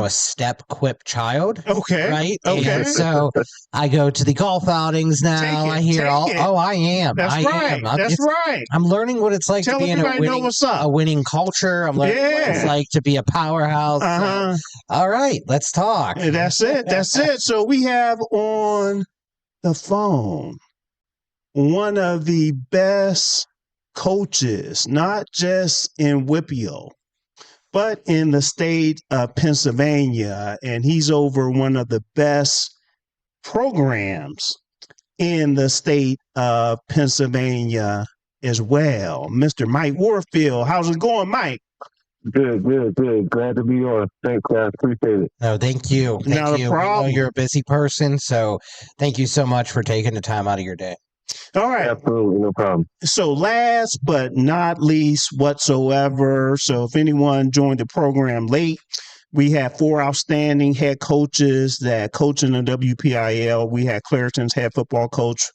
step quip child. Okay. Right. Okay. And so I go to the golf outings now. I hear I am. That's right. That's right. I'm learning what it's like to be in a winning culture. I'm learning what it's like to be a powerhouse. So, all right, let's talk. That's it. That's it. So we have on the phone one of the best coaches, not just in WPIAL, but in the state of Pennsylvania. And he's over one of the best programs in the state of Pennsylvania as well. Mr. Mike Warfield. How's it going, Mike? Good. Glad to be on. Thanks, guys. Appreciate it. No, thank you. Not a problem. You're a busy person, so thank you so much for taking the time out of your day. All right. Absolutely, no problem. So last but not least whatsoever, so if anyone joined the program late, we had 4 outstanding head coaches that coach in the WPIAL. We had Clairton's head football coach,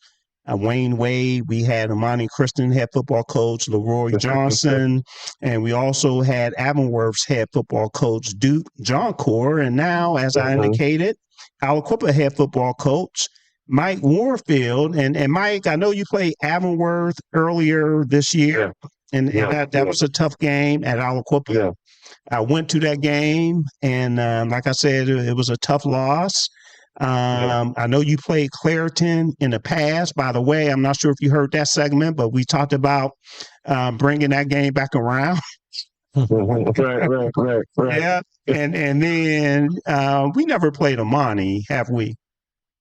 Wayne Wade. We had Imani Kristen, head football coach, LaRoi Johnson. And we also had Avonworth's head football coach, Duke Johncour. And now, as I indicated, Aliquippa head football coach, Mike Warfield. And Mike, I know you played Avonworth earlier this year, and that was a tough game at Aliquippa. Yeah. I went to that game, and like I said, it was a tough loss. I know you played Clairton in the past. By the way, I'm not sure if you heard that segment, but we talked about bringing that game back around. Right. Yeah, and then we never played Imani, have we?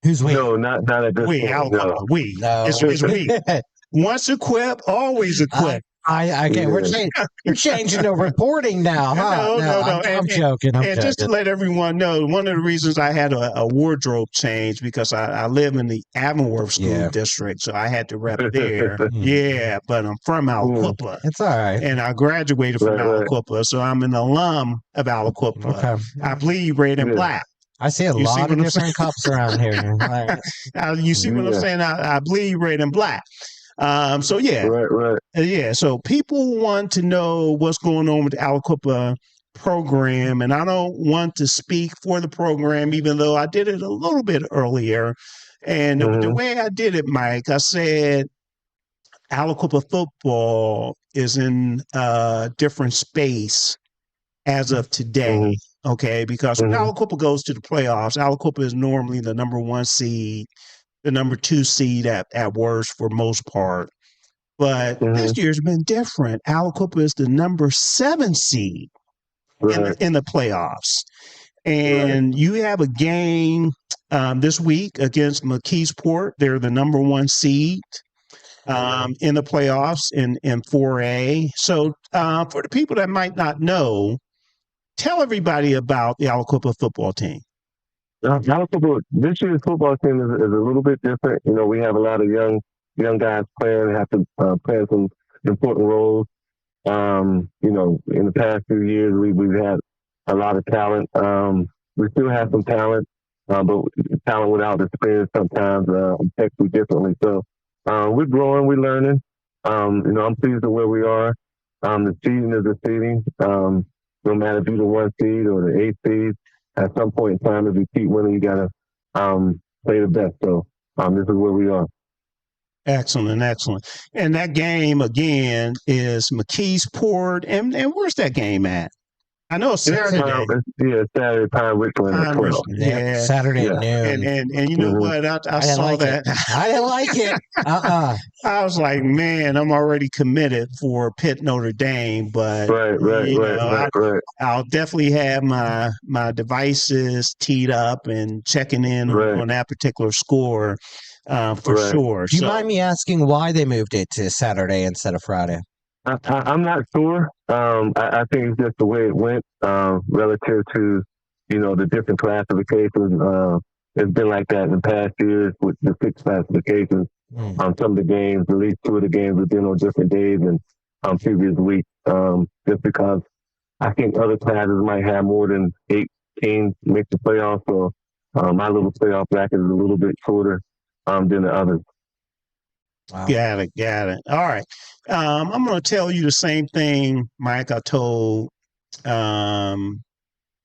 Who's we? No, not at this point. No. We. It's we. Once equipped, always equipped. Okay, you're changing the reporting now, huh? No. I'm joking. I'm joking. Just to let everyone know, one of the reasons I had a wardrobe change because I live in the Avonworth School District, so I had to rep there. But I'm from Aliquippa. It's all right. And I graduated from Aliquippa, so I'm an alum of Aliquippa. Okay. I bleed red and black. I see a lot of different cups around here. You see what I'm saying? I bleed red and black. Right. So people want to know what's going on with the Aliquippa program, and I don't want to speak for the program, even though I did it a little bit earlier. And the way I did it, Mike, I said Aliquippa football is in a different space as of today. Okay, because when Aliquippa goes to the playoffs, Aliquippa is normally the number 1 seed, the number 2 seed at worst for most part. But this year's been different. Aliquippa is the number 7 seed in the playoffs. And you have a game this week against McKeesport. They're the number 1 seed in the playoffs in 4A. So for the people that might not know, tell everybody about the Aliquippa football team. Aliquippa, this year's football team is a little bit different. You know, we have a lot of young guys playing, have to play some important roles. You know, in the past few years, we've had a lot of talent. we still have some talent, but talent without experience sometimes affects you differently. So we're growing, we're learning. I'm pleased with where we are. The season is a seeding. No matter if you're the 1 seed or the 8 seed, at some point in time, if you keep winning, you got to play the best. So this is where we are. Excellent, excellent. And that game, again, is McKeesport. And where's that game at? I know it's Saturday. Saturday, Pine Richland at 12. Yeah. Saturday at noon. And you know what? I saw like that. I didn't like it. I was like, man, I'm already committed for Pitt Notre Dame, but I'll definitely have my devices teed up and checking in on that particular score for sure. Do you mind me asking why they moved it to Saturday instead of Friday? I'm not sure. I think it's just the way it went relative to, the different classifications. It's been like that in the past years with the 6 classifications. Some of the games, at least 2 of the games, have been on different days and previous weeks. Just because I think other classes might have more than 8 teams make the playoffs. So my little playoff bracket is a little bit shorter than the others. Wow. Got it. All right. I'm going to tell you the same thing, Mike, I told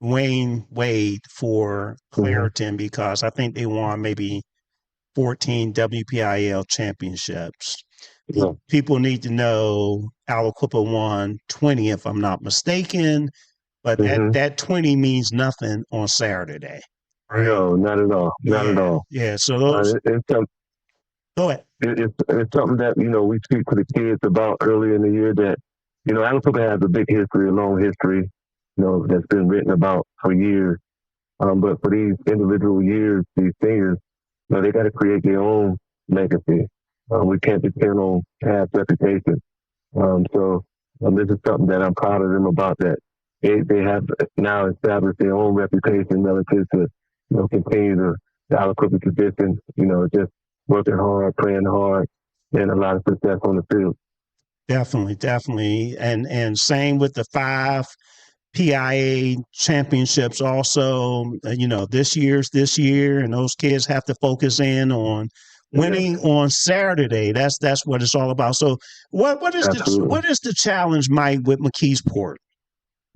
Wayne Wade for Clairton because I think they won maybe 14 WPIAL championships. Yeah. People need to know Aliquippa won 20, if I'm not mistaken, but that 20 means nothing on Saturday. Right? No, not at all. Not at all. Yeah, so those... Go ahead. It's something that, we speak to the kids about early in the year that, Aliquippa has a big history, a long history, that's been written about for years. But for these individual years, these seniors, they got to create their own legacy. We can't depend on past reputation. So this is something that I'm proud of them about, that they have now established their own reputation relative to, continue the Aliquippa tradition, just working hard, praying hard, and a lot of success on the field. Definitely. And same with the 5 PIA championships also, this year, and those kids have to focus in on winning on Saturday. That's what it's all about. So what is the challenge, Mike, with McKeesport?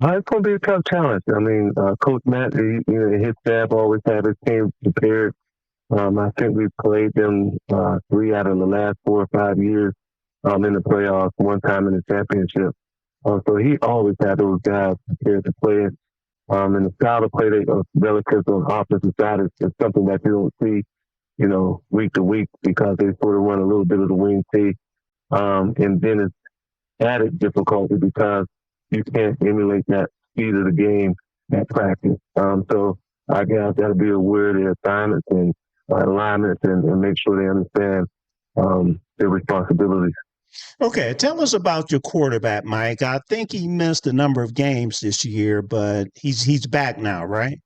It's going to be a tough challenge. I mean, Coach Matt, his staff always have his team prepared. I think we've played them 3 out of the last 4 or 5 years in the playoffs, 1 time in the championship. So he always had those guys prepared to play. And the style of play relative to the offensive side is something that you don't see, week to week because they sort of run a little bit of the wing tee. And then it's added difficulty because you can't emulate that speed of the game at practice. So our guys got to be aware of their assignments and alignments and make sure they understand their responsibilities. Okay, tell us about your quarterback, Mike. I think he missed a number of games this year, but he's back now, right?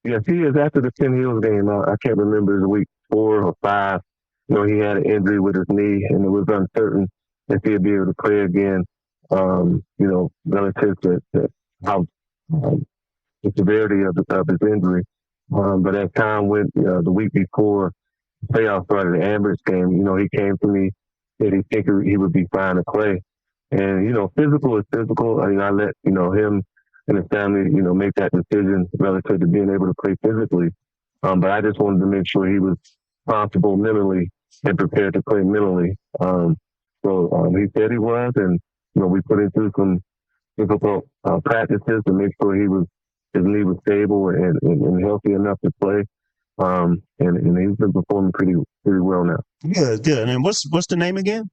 Yes, he is. After the Penn Hills game, I can't remember the week 4 or 5. He had an injury with his knee, and it was uncertain if he'd be able to play again. Relative to how the severity of his injury. But as time went, the week before the playoffs started, the Amherst game, he came to me, said he think he would be fine to play. And, physical is physical. I let, him and his family, make that decision relative to being able to play physically. But I just wanted to make sure he was comfortable mentally and prepared to play mentally. So he said he was, and, we put him through some difficult practices to make sure his knee was stable and healthy enough to play. And he's been performing pretty well now. Good. And what's the name again?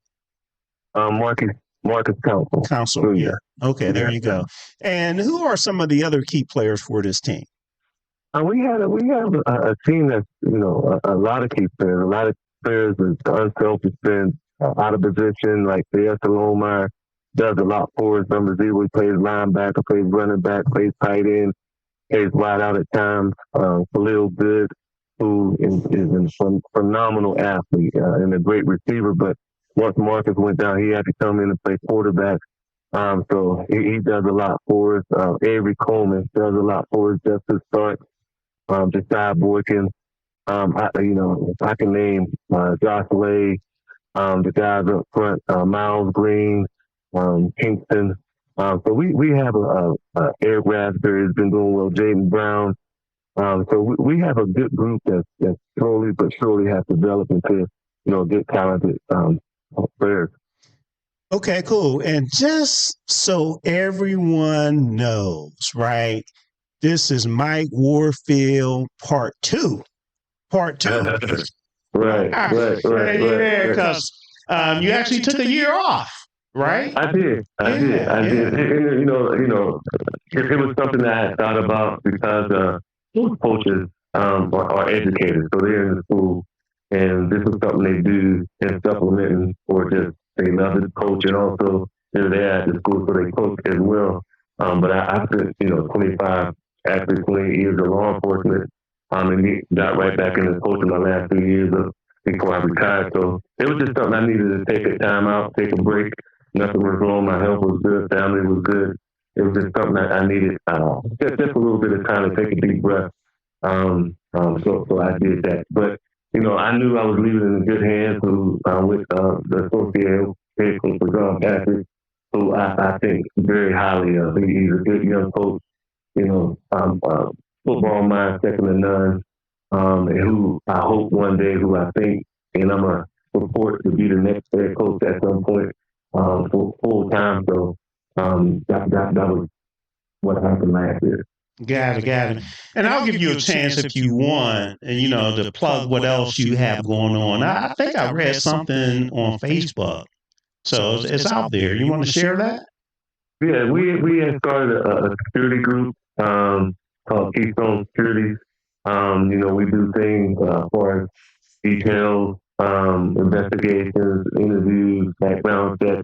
Marcus Council. Council, yeah. Okay, there you go. And who are some of the other key players for this team? We have a team that's, a lot of key players. A lot of players with unselfish, been out of position, like the Salomar does a lot for us. Number 0, he plays linebacker, plays running back, plays tight end, plays wide out at times. Khalil Good, who is a phenomenal athlete and a great receiver. But once Marcus went down, he had to come in and play quarterback. So he does a lot for us. Avery Coleman does a lot for us just to start. Josiah Boykin. If I can name Josh Way, the guys up front, Miles Green, Kingston. So we have Eric Raspberry has been doing well, Jaden Brown. So we have a good group that's slowly but surely has developed into, good talented players. Okay, cool. And just so everyone knows, right? This is Mike Warfield part 2. Part 2. Right. Yeah, because you actually took a year off, right? I did. It was something that I had thought about because coaches are educators, so they're in the school, and this is something they do in supplementing or just they love the coach, and also they're there at the school, so they coach as well. But I spent 28 years of law enforcement, and got right back into coaching my last 2 years before I retired. So it was just something I needed to take a time out, take a break. Nothing was wrong. My health was good. Family was good. It was just something that I needed just a little bit of time to take a deep breath. So I did that. But, I knew I was leaving in good hands with the associate head coach, John Patrick, who I think very highly of. He's a good young coach, football mind second to none, and who I hope one day, who I think, and I'm going to support to be the next head coach at some point for full time. So that was what happened last year. Got it. And I'll give you a chance if you want, and to plug what else you have going on. I think I read something on Facebook, so it's out there. You want to share that? Yeah, we had started a security group called Keystone Security. We do things for details, investigations, interviews, background checks,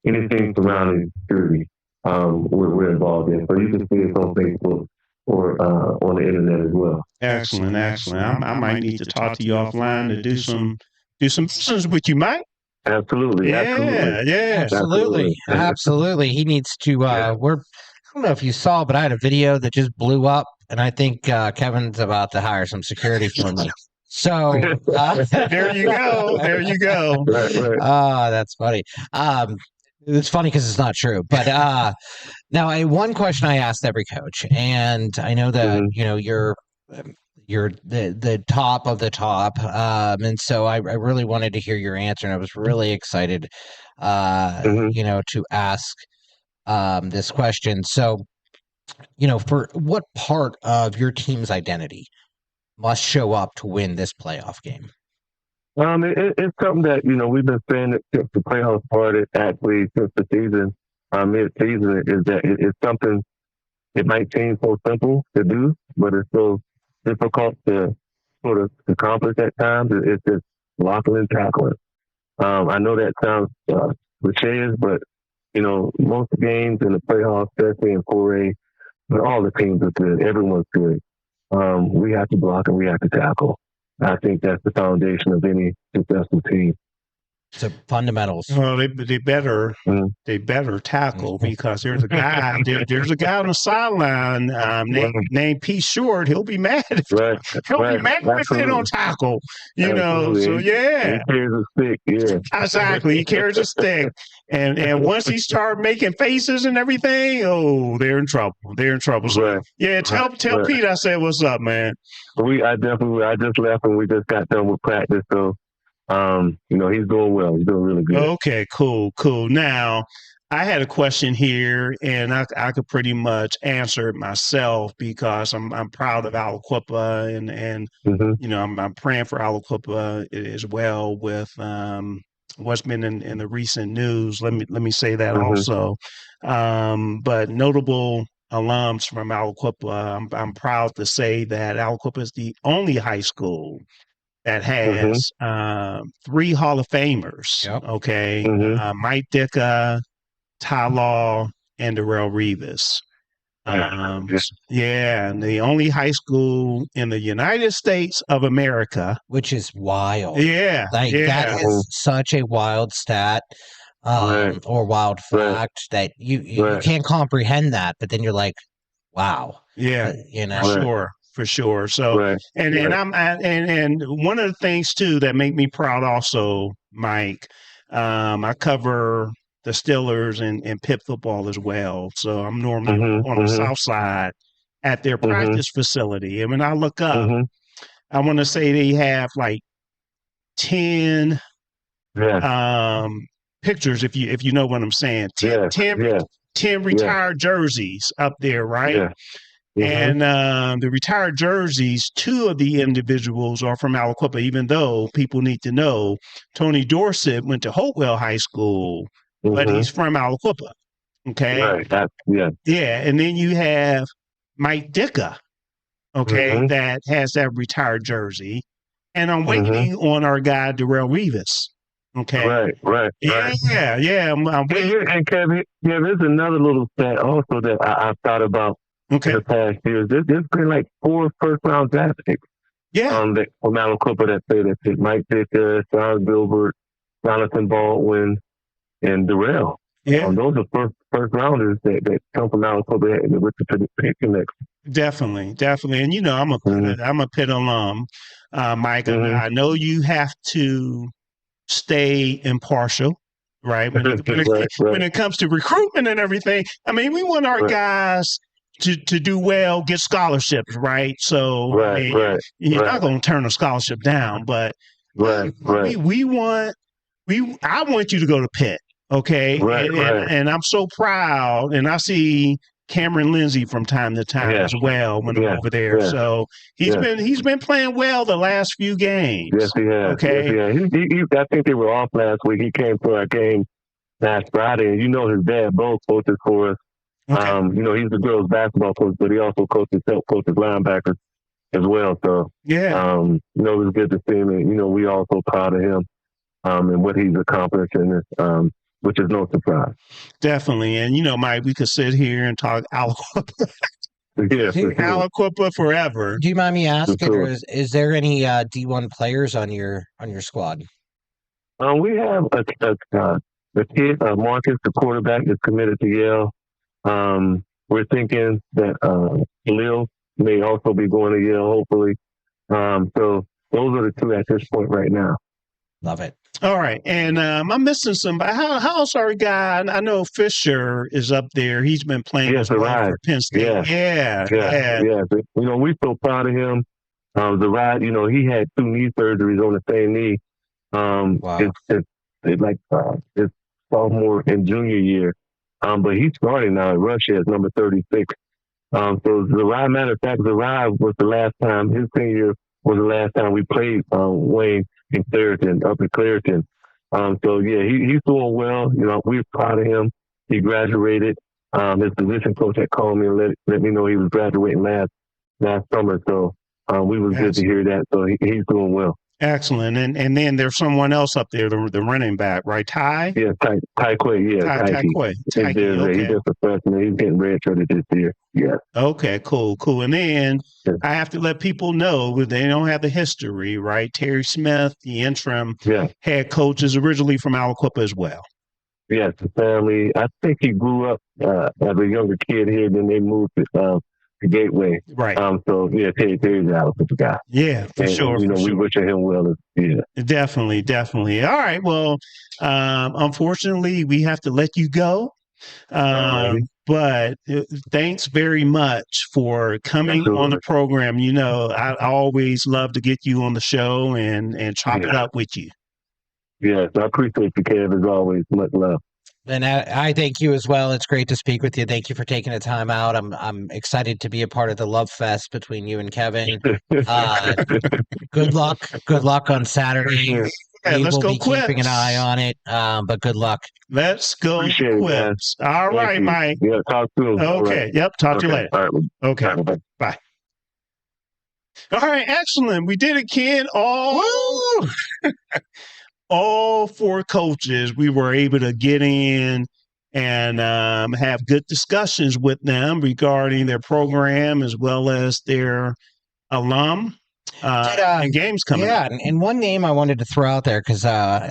anything surrounding security. We're involved in. So you can see us on Facebook or on the internet as well. Excellent. I might need to talk to you offline to do some business with you, Mike. Absolutely. Absolutely. He needs to. I don't know if you saw, but I had a video that just blew up, and I think Kevin's about to hire some security for me. So there you go. Right. That's funny. It's funny because it's not true. But now, one question I asked every coach, and I know that you're the top of the top, and so I really wanted to hear your answer, and I was really excited, to ask this question. So, for what part of your team's identity must show up to win this playoff game? It's something that, we've been saying it since the playoffs started, actually, since the season, mid-season, is that it's something, it might seem so simple to do, but it's so difficult to sort of accomplish at times. It's just blocking and tackling. I know that sounds cliche, but, most games in the playoffs, especially in 4A, but all the teams are good. Everyone's good. We have to block and we have to tackle. I think that's the foundation of any successful team. So fundamentals. Well, they better tackle, because there's a guy there's a guy on the sideline named P. Short. He'll be mad if be mad if they don't tackle. So yeah. He carries a stick. Yeah. Exactly. He carries a stick, and once he starts making faces and everything, they're in trouble. So tell Pete I said what's up, man. I just left and we just got done with practice, so. He's doing well. He's doing really good. Okay, cool. Now, I had a question here, and I could pretty much answer it myself, because I'm proud of Aliquippa, and I'm praying for Aliquippa as well with what's been in the recent news. Let me say that also. But notable alums from Aliquippa, I'm proud to say that Aliquippa is the only high school that has 3 Hall of Famers. Yep. Okay. Mike Ditka, Ty Law, and Darrell Revis. And the only high school in the United States of America. Which is wild. Yeah. That is such a wild stat or wild fact that you can't comprehend that, but then you're like, wow. Yeah. for sure. So, Right. and one of the things too that make me proud also, Mike, I cover the Steelers and Pitt football as well. So I'm normally on the south side at their practice facility. And when I look up, I want to say they have like 10 pictures, if you know what I'm saying. 10 retired jerseys up there, right? And the retired jerseys, 2 of the individuals are from Aliquippa, even though people need to know Tony Dorsett went to Hopewell High School, but he's from Aliquippa. Okay. Right. Yeah. And then you have Mike Ditka, that has that retired jersey. And I'm waiting on our guy, Darrell Revis. Okay. Right. Yeah. I'm waiting. And Kevin, there's another little stat also that I've thought about in the past years. There's been like 4 first-round draft picks. From Aliquippa that say that pick. Mike Ditka, Sean Gilbert, Jonathan Baldwin, and Darrell. Those are first rounders that come from Aliquippa with the pick next. Definitely. And I'm a Pitt alum, Mike. I know you have to stay impartial, right? When it comes to recruitment and everything. I mean, we want our guys to do well, get scholarships, right? So you're not going to turn a scholarship down, but I want you to go to Pitt. Okay. And I'm so proud. And I see Cameron Lindsay from time to time as well when I'm over there. So he's been playing well the last few games. Yes, he has. Okay. I think they were off last week. He came to our game last Friday, and his dad both coaches for us. Okay. He's the girls' basketball coach, but he also coaches linebackers as well. So it was good to see him, and we also proud of him and what he's accomplished in this. Which is no surprise. Definitely. And, Mike, we could sit here and talk Aliquippa. Aliquippa forever. Do you mind me asking, or is there any D1 players on your squad? We have a kid, Marcus, the quarterback, is committed to Yale. We're thinking that Lil may also be going to Yale, hopefully. So those are the 2 at this point right now. Love it. All right. And I'm missing somebody. How's our guy? I know Fisher is up there. He's been playing for Penn State. Yeah. We're so proud of him. Zarai, he had 2 knee surgeries on the same knee. It's sophomore and junior year. But he's starting now at Russia as number 36. So Zarai, matter of fact, Zarai was the last time, his senior was the last time we played Wayne in Clairton, up in Clairton. He's doing well. We're proud of him. He graduated. His position coach had called me and let me know he was graduating last summer. So we was good to hear that. So he's doing well. Excellent. And then there's someone else up there, the running back, right? Ty? Yeah, Ty Quay. Yeah, Ty Quay. He's just a freshman. He's getting redshirted this year. Yeah. Okay, cool. And then I have to let people know they don't have the history, right? Terry Smith, the interim head coach, is originally from Aliquippa as well. Yes, the family. I think he grew up as a younger kid here, then they moved to Gateway. Right. Terry's out with the guy. Yeah, for sure. We wish him well. Definitely. All right. Well, unfortunately, we have to let you go. But thanks very much for coming on the program. I always love to get you on the show and chop it up with you. Yes, I appreciate you, Kev, as always. Much love. And I thank you as well. It's great to speak with you. Thank you for taking the time out. I'm excited to be a part of the love fest between you and Kevin. Good luck on Saturday. Let's go Quips. Keeping an eye on it, but good luck. Let's go Quips. All right, Mike. Yeah, talk soon. Okay. Right. Yep. Talk to you later. All right. Okay. Bye. All right. Excellent. We did it, kid. All 4 coaches, we were able to get in and have good discussions with them regarding their program as well as their alum and games coming up. And one name I wanted to throw out there because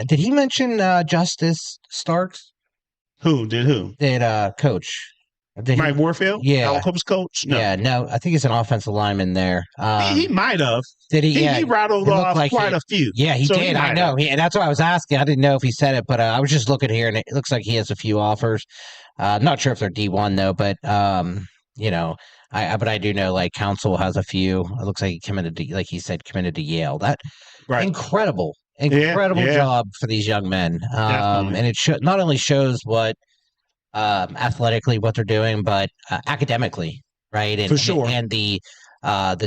did he mention Justice Starks? Who? Did Coach? Mike Warfield? Yeah. Aliquippa's coach? No. Yeah, no, I think he's an offensive lineman there. He might have. Did he? He rattled off quite a few. Yeah, he So did. I know. And that's why I was asking. I didn't know if he said it, but I was just looking here, and it looks like he has a few offers. Not sure if they're D1 though, but but I do know like Council has a few. It looks like he committed to Yale. That incredible job for these young men. And it not only shows what athletically what they're doing, but academically, right? And, for sure. And the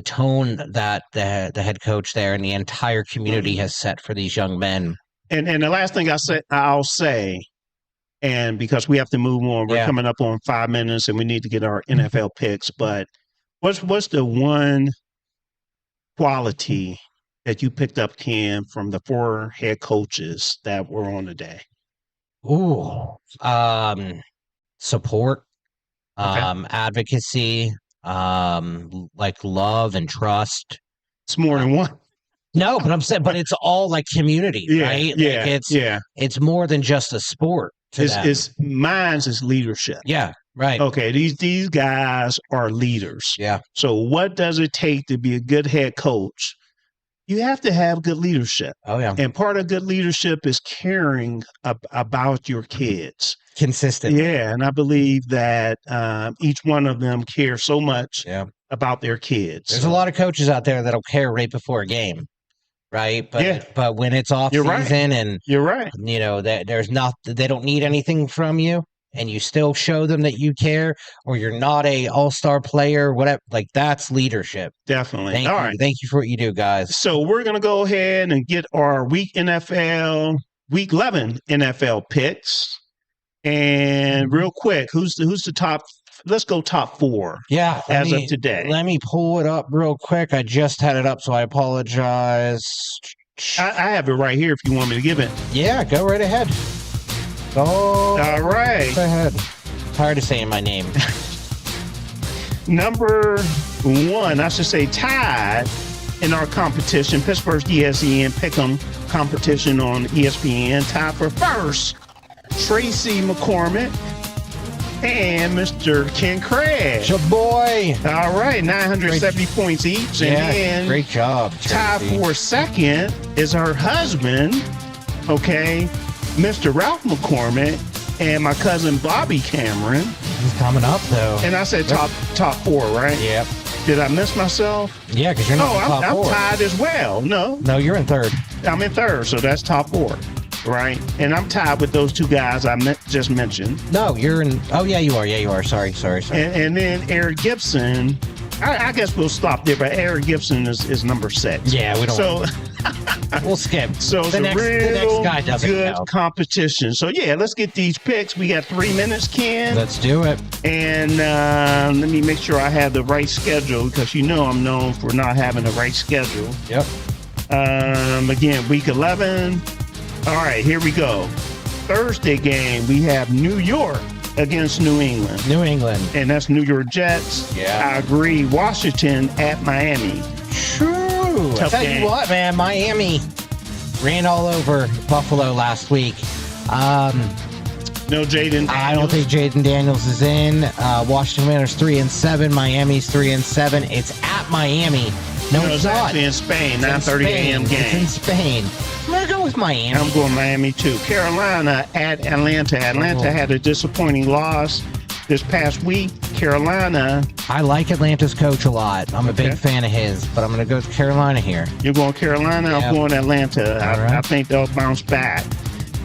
tone that the head coach there and the entire community has set for these young men. And the last thing I'll say, and because we have to move on, we're coming up on 5 minutes, and we need to get our NFL picks. But what's the one quality that you picked up, Ken, from the 4 head coaches that were on today? Ooh, support, advocacy, like love and trust. It's more than one. No, but I'm saying, but it's all like community, right? Like it's more than just a sport. Mine's is leadership. Yeah, right. Okay, these guys are leaders. Yeah. So what does it take to be a good head coach? You have to have good leadership. Oh, yeah. And part of good leadership is caring about your kids. Consistently. Yeah, and I believe that each one of them cares so much about their kids. There's a lot of coaches out there that'll care right before a game, right? But when it's off season and you're right, they don't need anything from you, and you still show them that you care, or you're not a all-star player, whatever. Like that's leadership. Definitely. Thank you for what you do, guys. So we're gonna go ahead and get our week 11 NFL picks. And real quick, who's the top? Let's go top 4. Yeah, of today. Let me pull it up real quick. I just had it up, so I apologize. I have it right here if you want me to give it. Yeah, go right ahead. All right. Go ahead. Tired of saying my name. Number 1, I should say tied in our competition, Pittsburgh's DSEN Pick'em competition on ESPN, tied for first. Tracy McCormick and Mr. Ken Craig. Your boy. All right, 970 points each. And great job. Tied for second is her husband, Mr. Ralph McCormick, and my cousin Bobby Cameron. He's coming up, though. And I said top 4, right? Yep. Did I miss myself? Yeah, because you're not in top 4. I'm tied as well. No, you're in third. I'm in third, so that's top 4. Right, and I'm tied with those 2 guys I just mentioned. No, you're in. Oh yeah, you are. Yeah, you are. Sorry. And then Eric Gibson. I guess we'll stop there. But Eric Gibson is number 6. Yeah, we don't. So we'll skip. So it's the next guy doesn't good know. competition. So yeah, let's get these picks. We got 3 minutes, Ken. Let's do it. And let me make sure I have the right schedule because I'm known for not having the right schedule. Yep. Again, week 11. All right, here we go. Thursday game, we have New York against New England. New England. And that's New York Jets. Yeah. I agree. Washington at Miami. True. Tough Tell game. you what, man, Miami ran all over Buffalo last week. No Jaden Daniels. I don't think Jaden Daniels is in. Washington Commanders 3-7. Miami's 3-7. It's at Miami. No, it's not. Actually in Spain. 9:30 a.m. game. It's in Spain. I'm going to go with Miami. I'm going Miami, too. Carolina at Atlanta. Atlanta had a disappointing loss this past week. Carolina. I like Atlanta's coach a lot. I'm a big fan of his, but I'm going to go with Carolina here. You're going Carolina? Yeah. I'm going Atlanta. I think they'll bounce back.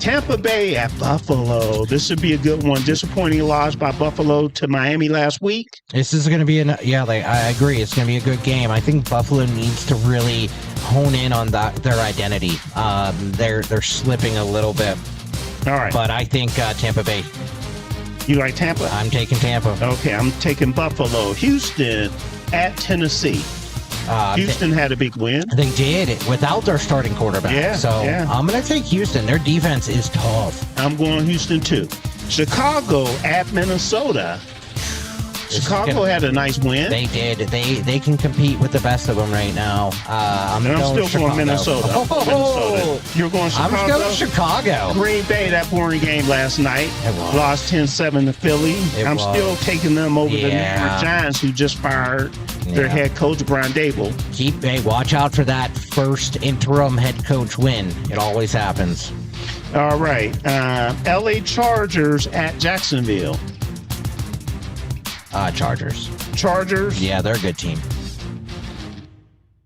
Tampa Bay at Buffalo. This would be a good one. Disappointing loss by Buffalo to Miami last week. This is going to be I agree. It's going to be a good game. I think Buffalo needs to really hone in on their identity. They're slipping a little bit. All right. But I think Tampa Bay. You like Tampa? I'm taking Tampa. Okay, I'm taking Buffalo. Houston at Tennessee. Houston had a big win. They did it without their starting quarterback. I'm going to take Houston. Their defense is tough. I'm going Houston too. Chicago at Minnesota. Chicago had a nice win. They did. They can compete with the best of them right now. I'm still Chicago. going Minnesota. Minnesota. You're going Chicago? I'm going Chicago. Green Bay, that boring game last night. Lost 10-7 to Philly. I'm still taking them over the New York Giants, who just fired their head coach, Brian Daboll. Watch out for that first interim head coach win. It always happens. All right. LA Chargers at Jacksonville. Chargers. Chargers? Yeah, they're a good team.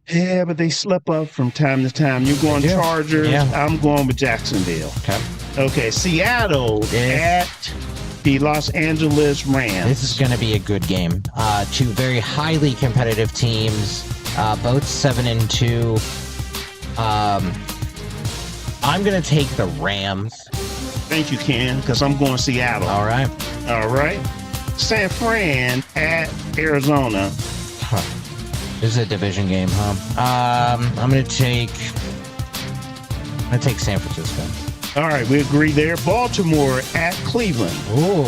Yeah, but they slip up from time to time. You're going Chargers. Yeah. I'm going with Jacksonville. Okay. Seattle at the Los Angeles Rams. This is going to be a good game. Two very highly competitive teams, both 7-2. I'm going to take the Rams. Thank you, Ken, because I'm going Seattle. All right. San Fran at Arizona. This is a division game, huh? I'm going to take San Francisco. All right, we agree there. Baltimore at Cleveland. Ooh,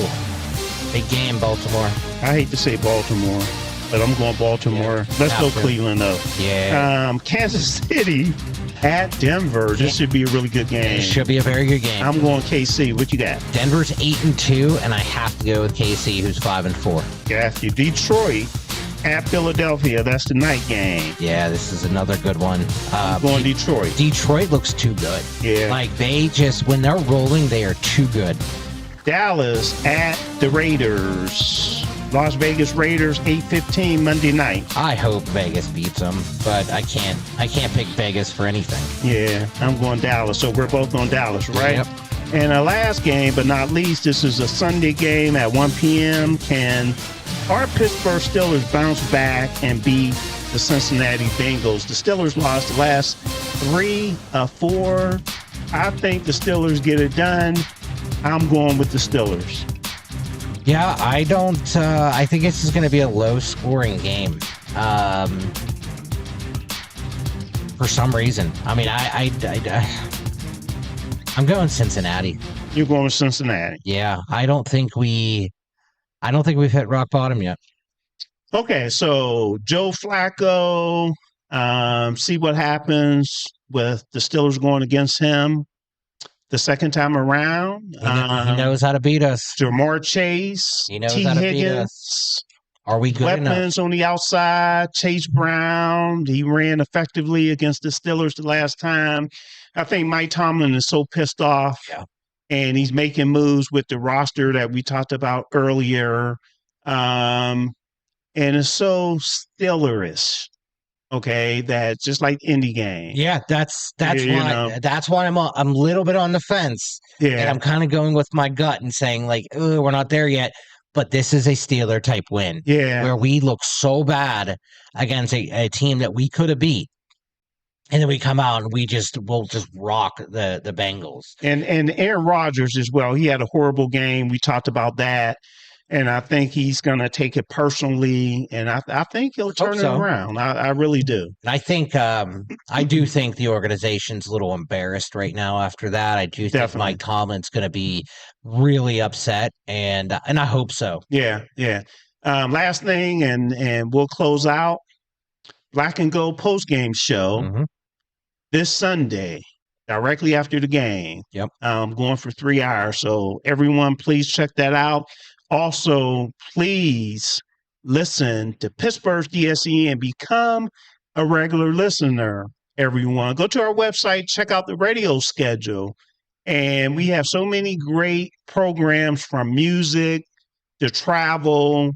big game, Baltimore. I hate to say Baltimore, but I'm going Baltimore. Yeah, let's go Cleveland, though. Yeah. Kansas City at Denver. This should be a really good game. It should be a very good game. I'm going KC. What you got? Denver's 8-2, and I have to go with KC, who's 5-4. Got you. Detroit at Philadelphia. That's the night game. Yeah, this is another good one. I'm going Detroit. Detroit looks too good. Yeah. Like, they just, when they're rolling, they are too good. Dallas at the Raiders. Las Vegas Raiders, 8:15 Monday night. I hope Vegas beats them, but I can't pick Vegas for anything. Yeah, I'm going Dallas. So we're both on Dallas, right? Yep. And our last game, but not least, this is a Sunday game at 1 p.m. Can our Pittsburgh Steelers bounce back and beat the Cincinnati Bengals? The Steelers lost the last 3 of 4. I think the Steelers get it done. I'm going with the Steelers. Yeah, I don't. I think this is going to be a low-scoring game. For some reason, I mean, I'm going Cincinnati. You're going with Cincinnati. Yeah, I don't think we've hit rock bottom yet. Okay, so Joe Flacco. See what happens with the Steelers going against him the second time around. He knows how to beat us. Jamar Chase, he knows T. how to Higgins. beat us. Are we good Weapons enough? on the outside. Chase Brown. He ran effectively against the Steelers the last time. I think Mike Tomlin is so pissed off, and he's making moves with the roster that we talked about earlier, and it's so Steelerish. Okay, that just like indie game. Yeah, that's why I'm a little bit on the fence. Yeah, and I'm kind of going with my gut and saying like, oh, we're not there yet. But this is a Steeler type win. Yeah, where we look so bad against a team that we could have beat, and then we come out and we'll just rock the Bengals. And Aaron Rodgers as well. He had a horrible game. We talked about that. And I think he's going to take it personally, and I think he'll turn it around. I really do. And I think I do think the organization's a little embarrassed right now after that. I do think Mike Tomlin's going to be really upset, and I hope so. Yeah. Last thing, and we'll close out. Black and Gold post-game show this Sunday, directly after the game. Yep. Going for 3 hours. So everyone, please check that out. Also, please listen to Pittsburgh's DSE and become a regular listener, everyone. Go to our website, check out the radio schedule. And we have so many great programs, from music to travel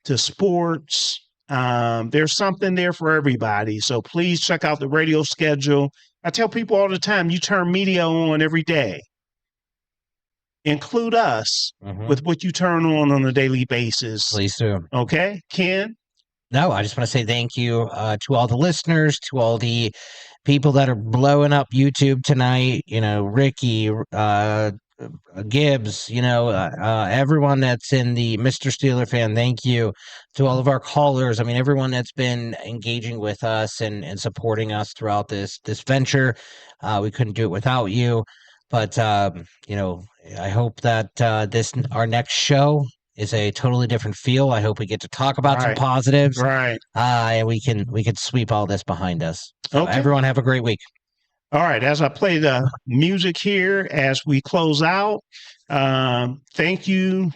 to sports. There's something there for everybody. So please check out the radio schedule. I tell people all the time, you turn media on every day. Include us with what you turn on a daily basis. Please do. Okay, Ken? No, I just want to say thank you to all the listeners, to all the people that are blowing up YouTube tonight. You know, Ricky, Gibbs, everyone that's in the Mr. Steeler fan, thank you. To all of our callers, I mean, everyone that's been engaging with us and supporting us throughout this venture. We couldn't do it without you. But, I hope that our next show is a totally different feel. I hope we get to talk about some positives. Right. And we can sweep all this behind us. So Okay. everyone have a great week. All right. As I play the music here as we close out, thank you,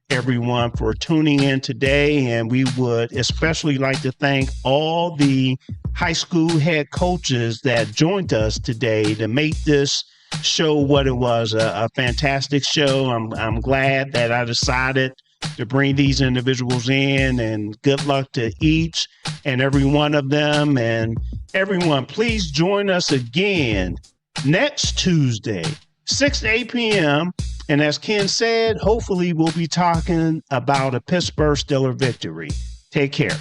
everyone, for tuning in today. And we would especially like to thank all the high school head coaches that joined us today to make this show what it was, a fantastic show. I'm glad that I decided to bring these individuals in, and good luck to each and every one of them. And everyone, please join us again next Tuesday, 6 to 8 p.m. And as Ken said, hopefully we'll be talking about a Pittsburgh Steelers victory. Take care.